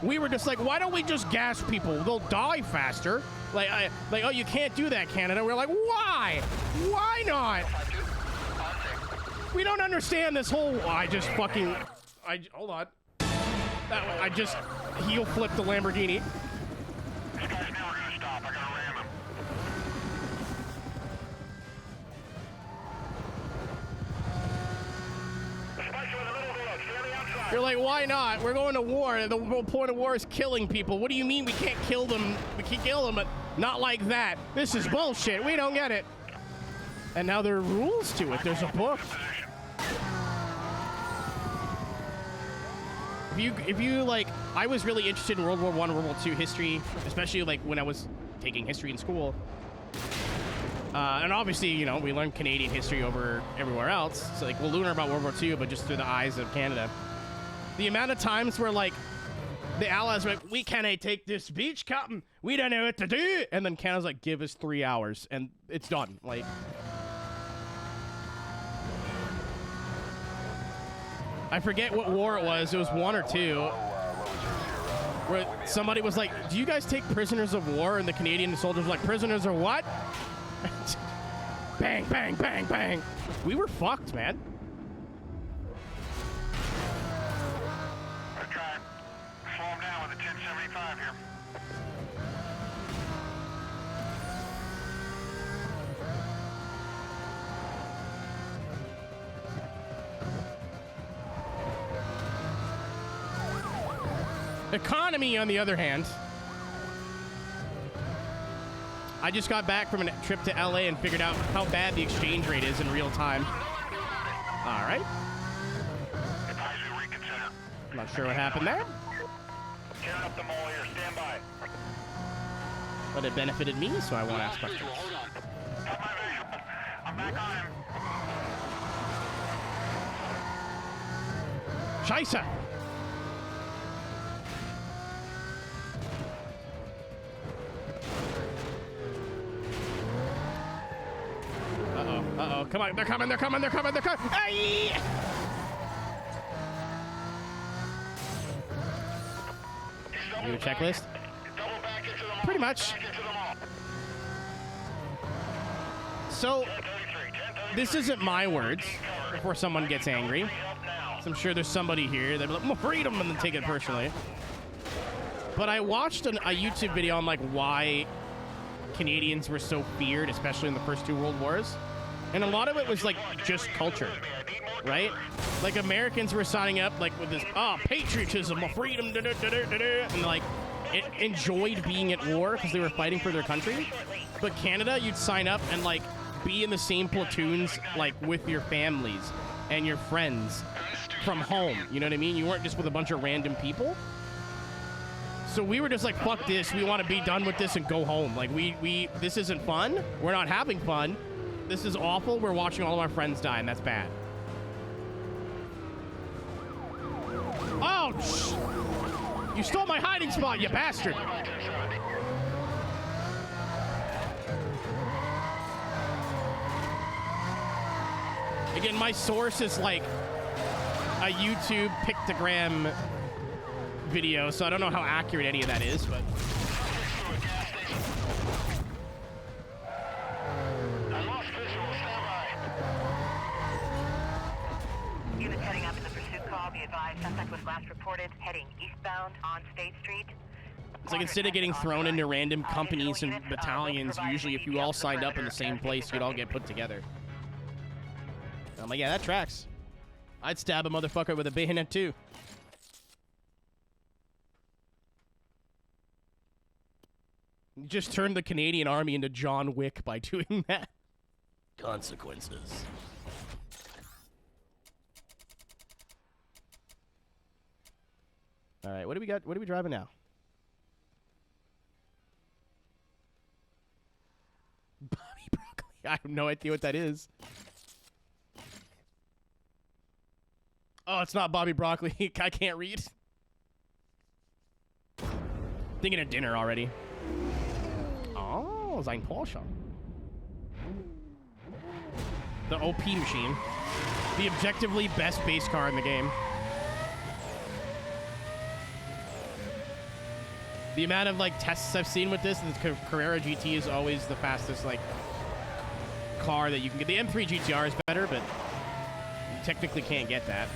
we were just like, why don't we just gas people? They'll die faster. Like, oh, you can't do that, Canada. We're like, why? Why not? We don't understand this whole, hold on. I just heel flipped the Lamborghini. This guy's never going to stop. I got to ram him. You're like, why not? We're going to war, and the whole point of war is killing people. What do you mean we can't kill them? We can kill them, but not like that. This is bullshit. We don't get it. And now there are rules to it. There's a book. If you like, I was really interested in World War I, World War II history, especially like when I was taking history in school. And obviously, you know, we learned Canadian history over everywhere else. So like, we'll learn about World War II, but just through the eyes of Canada. The amount of times where like the Allies were like, we can't take this beach, Captain. We don't know what to do. And then Canada's like, give us 3 hours and it's done. Like, I forget what war it was. It was 1 or 2. Where somebody was like, do you guys take prisoners of war? And the Canadian soldiers were like, prisoners of what? Bang, bang, bang, bang. We were fucked, man. We're trying to slow him down with a 1075 here. Economy, on the other hand. I just got back from a trip to LA and figured out how bad the exchange rate is in real time. All right. I'm not sure what happened there. Tearing up the mall here. Stand by. But it benefited me, so I won't ask questions. Got my visual. I'm back on him. Scheisse! Uh-oh, uh-oh. Come on, they're coming, they're coming, they're coming, they're coming! Aye! New checklist? Pretty much. So, this isn't my words before someone gets angry. So I'm sure there's somebody here that'll be like, more freedom, and then take it personally. But I watched a YouTube video on like why Canadians were so feared, especially in the first 2 world wars. And a lot of it was like just culture, right? Like Americans were signing up like with this, patriotism, freedom, and like enjoyed being at war because they were fighting for their country. But Canada, you'd sign up and like be in the same platoons like with your families and your friends from home. You know what I mean? You weren't just with a bunch of random people. So we were just like, fuck this. We want to be done with this and go home. Like this isn't fun. We're not having fun. This is awful. We're watching all of our friends die, and that's bad. Oh, you stole my hiding spot, you bastard. Again, my source is like a YouTube pictogram video, so I don't know how accurate any of that is, but units heading up in the pursuit call, be advised, suspect was last reported heading eastbound on State Street. It's like instead of getting thrown into random companies and battalions, usually if you all signed up in the same place, you'd all get put together. I'm like, yeah, that tracks. I'd stab a motherfucker with a bayonet too. You just turned the Canadian Army into John Wick by doing that. Consequences. All right, what do we got? What are we driving now? Bobby Broccoli. I have no idea what that is. Oh, it's not Bobby Broccoli. I can't read. Thinking of dinner already. Oh, sein Porsche. The OP machine. The objectively best base car in the game. The amount of, like, tests I've seen with this, the Carrera GT is always the fastest, like, car that you can get. The M3 GTR is better, but you technically can't get that.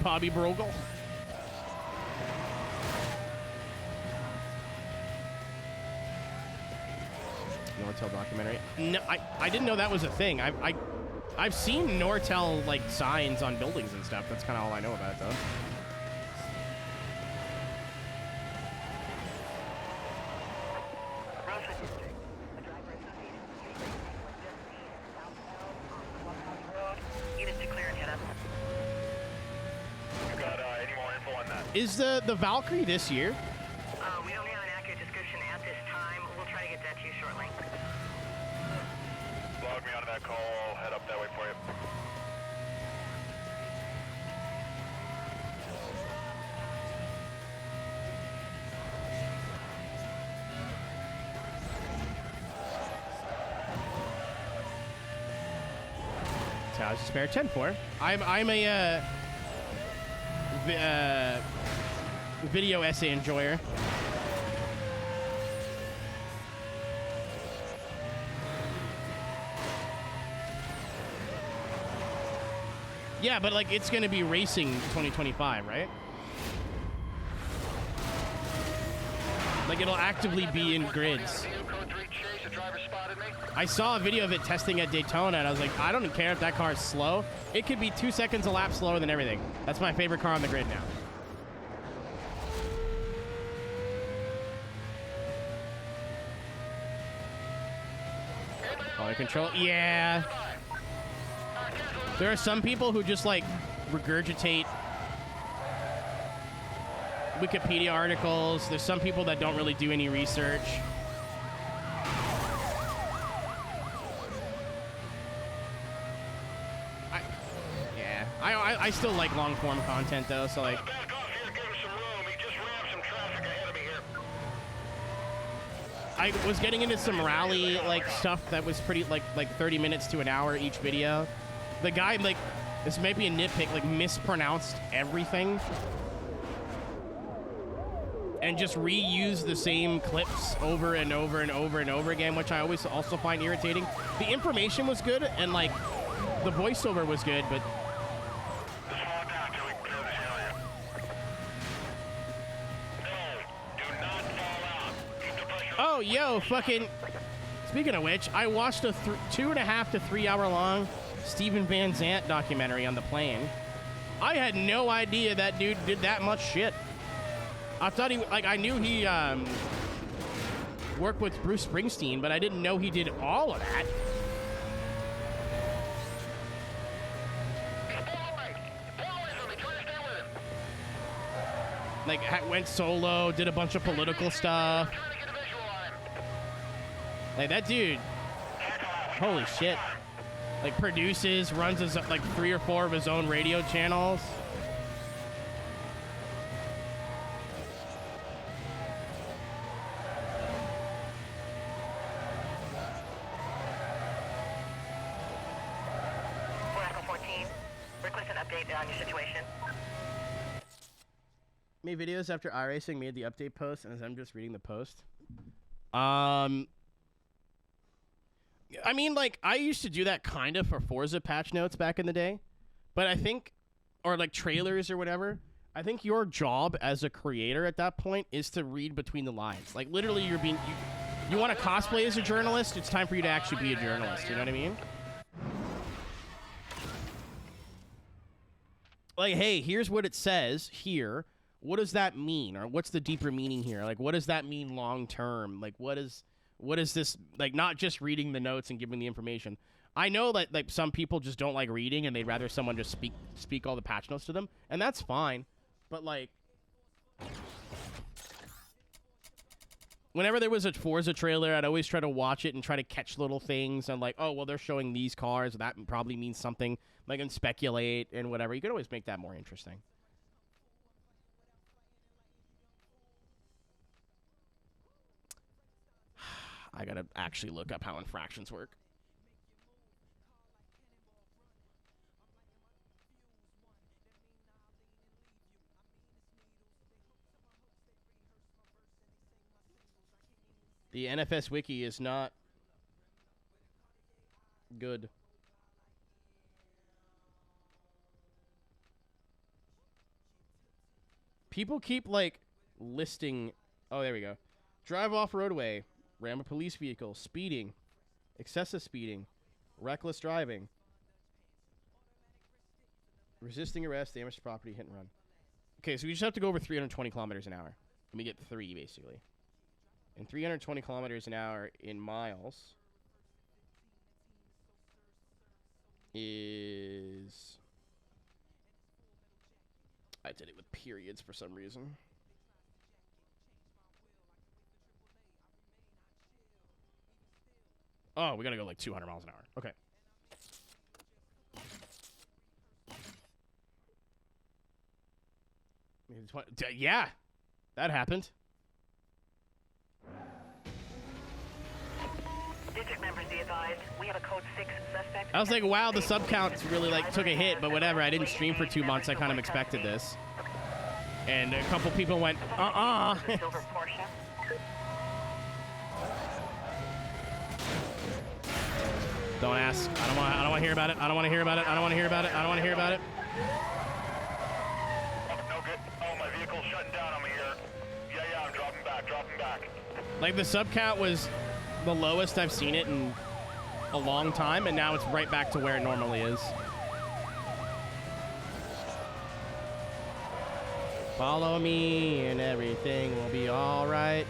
Bobby Brogle. Nortel documentary. No, I didn't know that was a thing. I've seen Nortel, like, signs on buildings and stuff. That's kind of all I know about it, though. Is the Valkyrie this year? We don't have an accurate description at this time. We'll try to get that to you shortly. Log me onto that call. I'll head up that way for you. So I was a spare 10 for. I'm a video essay enjoyer. Yeah, but like it's gonna be racing 2025, right? Like it'll actively be in grids. I saw a video of it testing at Daytona, and I was like, I don't care if that car is slow. It could be 2 seconds a lap slower than everything. That's my favorite car on the grid now. Quality control, yeah. There are some people who just like regurgitate Wikipedia articles. There's some people that don't really do any research. I still like long form content though, so like. I was getting into some rally like stuff that was pretty like 30 minutes to an hour each video. The guy like, this might be a nitpick, like mispronounced everything. And just reuse the same clips over and over and over and over again, which I always also find irritating. The information was good and like the voiceover was good, but oh, yo, fucking... Speaking of which, I watched a 2.5 to 3 hour long Steven Van Zandt documentary on the plane. I had no idea that dude did that much shit. I thought he... Like, I knew he, worked with Bruce Springsteen, but I didn't know he did all of that. Like, went solo, did a bunch of political stuff. Like, that dude, holy shit. Like, produces, runs his, like 3 or 4 of his own radio channels. Echo 14, request an update on your situation. Made videos after iRacing, made the update post, and as I'm just reading the post. I mean, like, I used to do that kind of for Forza patch notes back in the day, but I think, or like trailers or whatever, I think your job as a creator at that point is to read between the lines. Like, literally, you're being... You want to cosplay as a journalist? It's time for you to actually be a journalist. You know what I mean? Like, hey, here's what it says here. What does that mean? Or what's the deeper meaning here? Like, what does that mean long term? Like, what is this? Like, not just reading the notes and giving the information. I know that, like, some people just don't like reading and they'd rather someone just speak all the patch notes to them. And that's fine. But, like... Whenever there was a Forza trailer, I'd always try to watch it and try to catch little things. And like, oh, well, they're showing these cars. That probably means something. Like, and speculate and whatever. You could always make that more interesting. I gotta actually look up how infractions work. The NFS wiki is not good. People keep, like, listing... Oh, there we go. Drive off roadway. Ram a police vehicle. Speeding. Excessive speeding. Reckless driving. Resisting arrest. Damage to property. Hit and run. Okay, so we just have to go over 320 kilometers an hour. And we get 3, basically. And 320 kilometers an hour in miles is... I did it with periods for some reason. Oh, we gotta go like 200 miles an hour. Okay. Yeah, that happened. District members be advised, we have a code 6 suspect. I was like, wow, the sub counts really like took a hit, but whatever. I didn't stream for 2 months. I kind of expected this. And a couple people went, Silver Porsche. Don't ask. I don't want to hear about it. I don't want to hear about it. I don't want to hear about it. I don't want to hear about it. No good. Oh, my vehicle's shutting down on me here. Yeah, I'm dropping back. Like, the sub count was the lowest I've seen it in a long time, and now it's right back to where it normally is. Follow me and everything will be alright.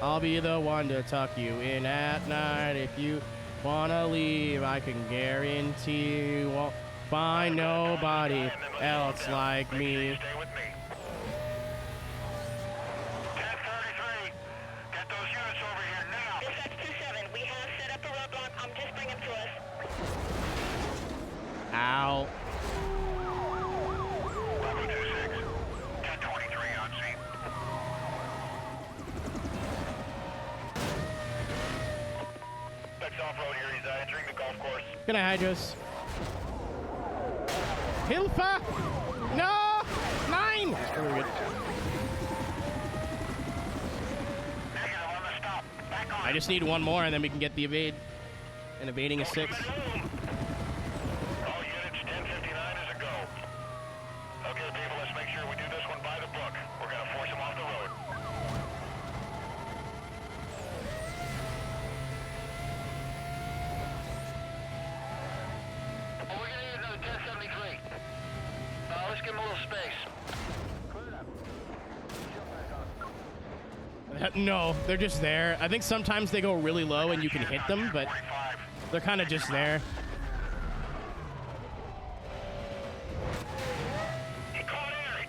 I'll be the one to tuck you in at night. If you wanna leave, I can guarantee you won't find nobody else like me. Stay with me. 1033, get those units over here now. Dispatch 27, we have set up a roadblock. I'm just bringing to us. Ow. Bravo 26, 1023 on scene. That's off-road here. He's entering the golf course. Good night, Hydros. Hilfa! No! 9! That's really good. Negative on the stop. Back on. I just need one more, and then we can get the evade. And evading is 6. All units, 1059 is a go. Okay, people, let's make sure we do this one by the book. We're gonna force him off the road. Oh, we're gonna need another 1073. Let's give him a little space. No, they're just there. I think sometimes they go really low and you can hit them, but they're kind of just there. He caught air!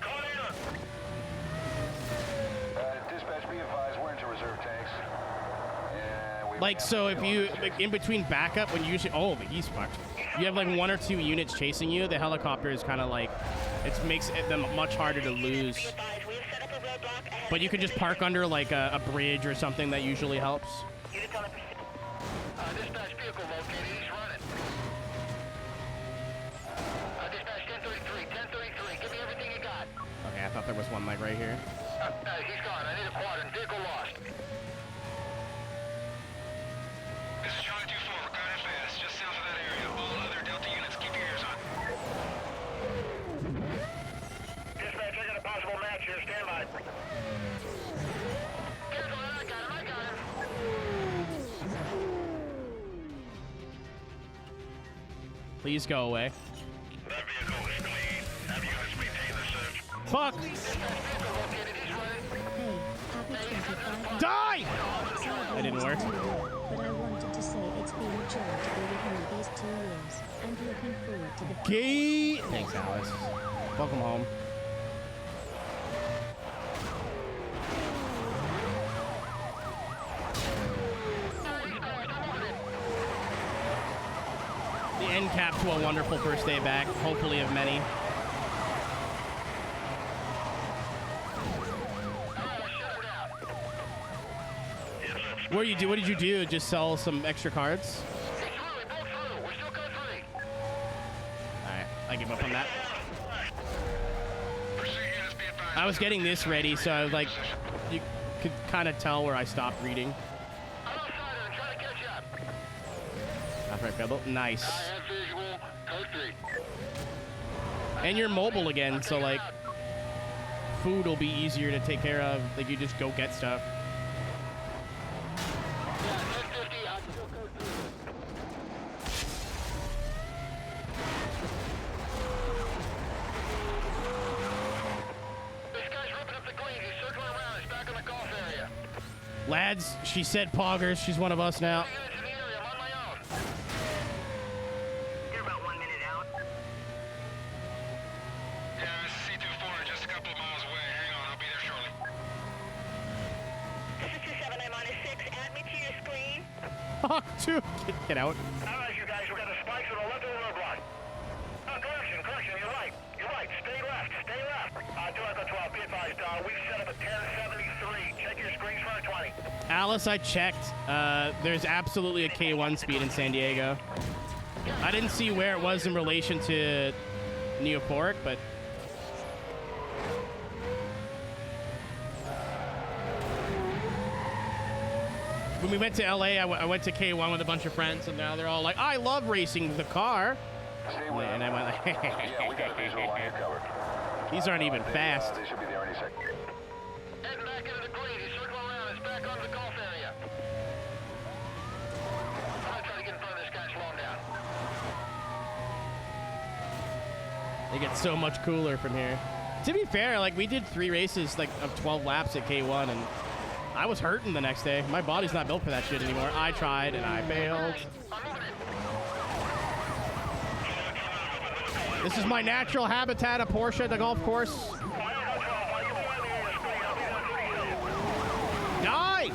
Dispatch, be advised, we're into reserve tanks. Yeah, Like, so if you, like, in between backup, when you usually, oh, he's fucked. You have like 1 or 2 units chasing you, the helicopter is kind of like, it makes them much harder to lose. But you could just park under like a bridge or something that usually helps. Dispatch vehicle located, he's running. Dispatch 1033, give me everything you got. Okay, I thought there was one like right here. He's gone, I need a quadrant, vehicle lost. This is Charlie 24, we're coming fast, just south of that area. All other Delta units, keep your ears on. Dispatch, I got a possible Please go away. That vehicle is clean. Have units maintain the search. Fuck! Hey, happy 25th. Die! Sorry, That didn't work. But I wanted to say it's been a joy to be with you these 2 years, and looking forward to the... Gay! Thanks, Alice. Welcome home. The end cap to a wonderful first day back, hopefully of many. What did you do? What did you do? Just sell some extra cards? Alright, I give up on that. I was getting this ready, so I was like, you could kind of tell where I stopped reading. Alright, Pebble. Nice. And you're mobile again, so like, food will be easier to take care of. Like, you just go get stuff. Lads, she said poggers. She's one of us now. You're about 1 minute out. Yeah, C24, just a couple of miles away. Hang on, I'll be there shortly. This is 27, I'm on a 6. Add me to your screen. Fuck, dude. Get out. All right, you guys, we got the spikes on the left of the roadblock. Oh, correction, you're right. Stay left. 2 Echo 12, be advised, we've set up a 1073. Check your screens for a 20. Alice, I checked. There's absolutely a K1 speed in San Diego. I didn't see where it was in relation to Neophoric, but... When we went to LA, I went to K1 with a bunch of friends, and now they're all like, I love racing the car. And I went like, Yeah, we got a visual on you covered. these aren't even fast. They should be there any second. Heading back into the green. He's circling around. It's back onto the golf area. I'm gonna try to get in front of this guy and slow him down. They get so much cooler from here. To be fair, like, we did 3 races like of 12 laps at K1, and I was hurting the next day. My body's not built for that shit anymore. I tried and I failed. This is my natural habitat, a Porsche, the golf course. Die!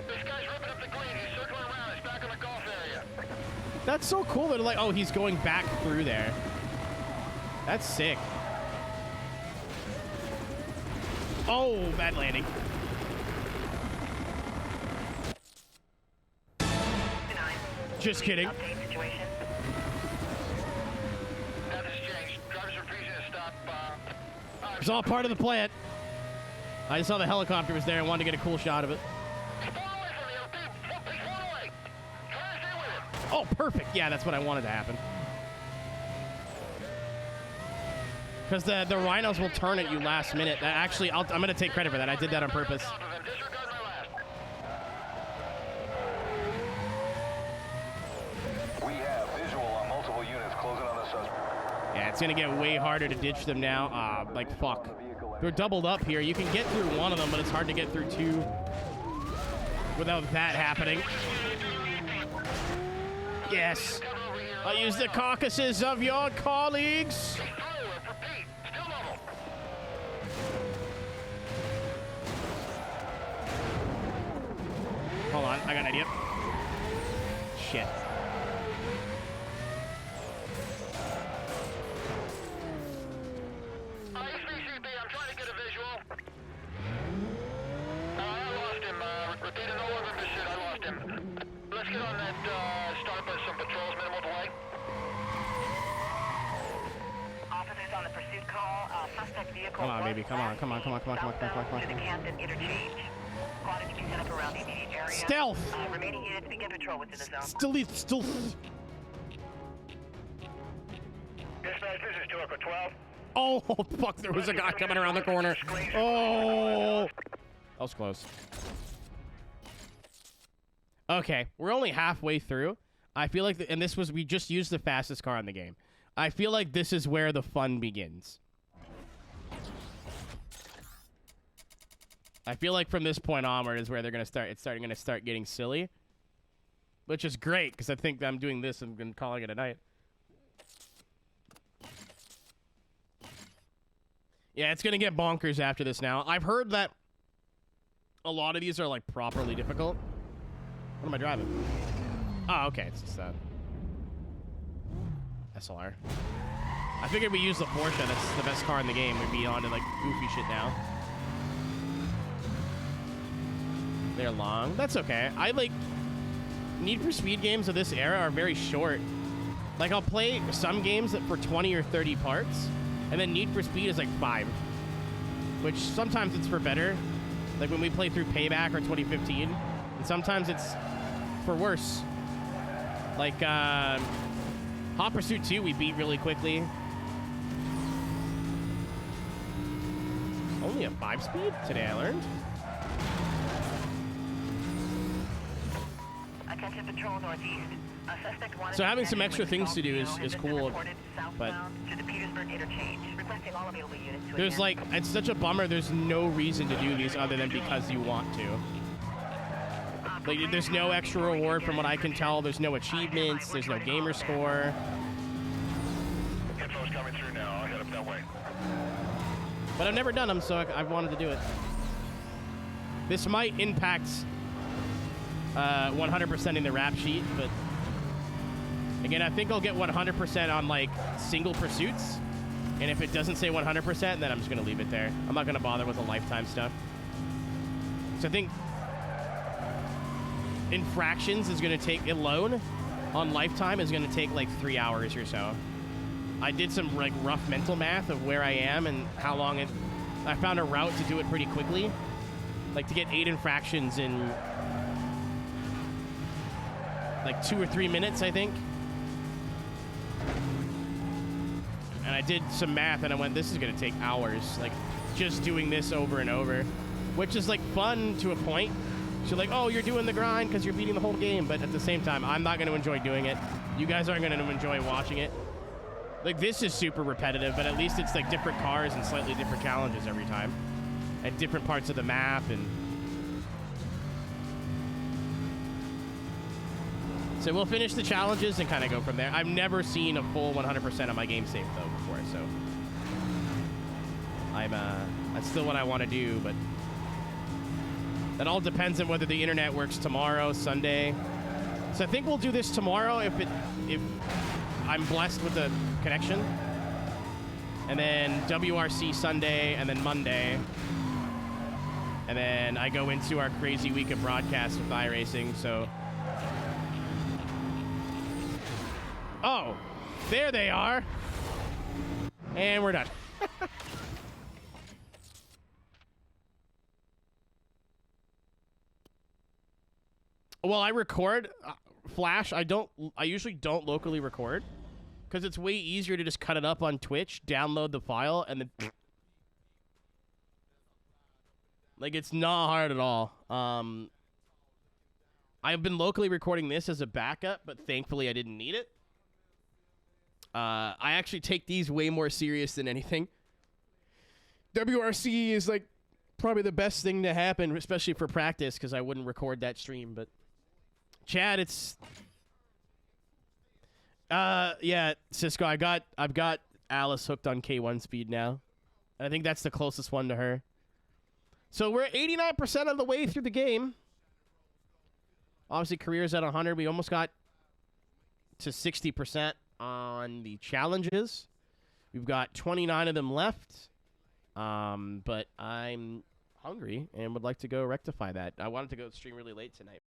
This guy's ripping up the green. He's circling around. It's back on the golf area. That's so cool that, like, oh, he's going back through there. That's sick. Oh, bad landing. Just kidding. Update situation. Status changed. Drivers refusing to stop. It's all part of the plan. I just saw the helicopter was there and wanted to get a cool shot of it. He's pulling away from you. He's pulling away. Try to stay with him. Oh, perfect. Yeah, that's what I wanted to happen. Because the rhinos will turn at you last minute. That actually, I'm going to take credit for that. I did that on purpose. Disregard my last. We have visual on multiple units closing on the suspect. Yeah, it's going to get way harder to ditch them now. Like, fuck. They're doubled up here. You can get through one of them, but it's hard to get through 2 without that happening. Yes. I'll use the carcasses of your colleagues. Hold on, I got an idea. Shit. X360, I'm trying to get a visual. I lost him. Repeated all over this shit. I lost him. Let's get on that, start with some patrols, minimal delay. Officers on the pursuit call. Suspect vehicle. Come on, was baby. Come on. last Come on. Come on. Come on. Come on. Come on. Come on. Come to the on. Camden interchange. Squad is to be set up around the immediate area. Stealth. Remaining units begin patrol within the zone. Still. Dispatch, this is 2 Echo 12. Oh, fuck. There was a guy coming around the corner. Oh. That was close. Okay. We're only halfway through. I feel like, and this was, we just used the fastest car in the game. I feel like this is where the fun begins. I feel like from this point onward is where they're gonna start. It's gonna start getting silly, which is great because I think I'm doing this and calling it a night. Yeah, it's gonna get bonkers after this. Now I've heard that a lot of these are like properly difficult. What am I driving? Oh, okay, it's just SLR. I figured we use the Porsche. That's the best car in the game. We'd be on to like goofy shit now. They're long. That's okay. I like Need for Speed games of this era are very short. Like I'll play some games that for 20 or 30 parts, and then Need for Speed is like 5, which sometimes it's for better. Like when we play through Payback or 2015, and sometimes it's for worse. Like Hot Pursuit 2 we beat really quickly. Only a 5-speed today, I learned. So having some extra things to do is cool, but there's like, it's such a bummer there's no reason to do these other than because you want to. Like, there's no extra reward from what I can tell. There's no achievements. There's no gamer score. Info's coming through now. I'll head up that way. But I've never done them, so I've wanted to do it. This might impact 100% in the rap sheet, but again, I think I'll get 100% on like single pursuits, and if it doesn't say 100%, then I'm just gonna leave it there. I'm not gonna bother with the lifetime stuff. So I think infractions is gonna take alone on lifetime is gonna take like 3 hours or so. I did some like rough mental math of where I am and how long it. I found a route to do it pretty quickly, like to get 8 infractions in like 2 or 3 minutes, I think. And I did some math and I went, this is gonna take hours, like just doing this over and over, which is like fun to a point. So like, oh, you're doing the grind because you're beating the whole game, but at the same time, I'm not gonna enjoy doing it. You guys aren't gonna enjoy watching it. Like, this is super repetitive, but at least it's like different cars and slightly different challenges every time. At different parts of the map and... So we'll finish the challenges and kind of go from there. I've never seen a full 100% on my game save, though, before, so... That's still what I want to do, but... That all depends on whether the internet works tomorrow, Sunday. So I think we'll do this tomorrow if I'm blessed with the connection. And then WRC Sunday, and then Monday. And then I go into our crazy week of broadcasts with iRacing, so... Oh, there they are. And we're done. Well, I record Flash. I usually don't locally record because it's way easier to just cut it up on Twitch, download the file, and then like it's not hard at all. I've been locally recording this as a backup, but thankfully I didn't need it. I actually take these way more serious than anything. WRC is like probably the best thing to happen, especially for practice, because I wouldn't record that stream, but Chad, it's yeah, Cisco, I've got Alice hooked on K1 speed now. I think that's the closest one to her. So we're 89% of the way through the game. Obviously, career's at 100. We almost got to 60% on the challenges. We've got 29 of them left. But I'm hungry and would like to go rectify that. I wanted to go stream really late tonight.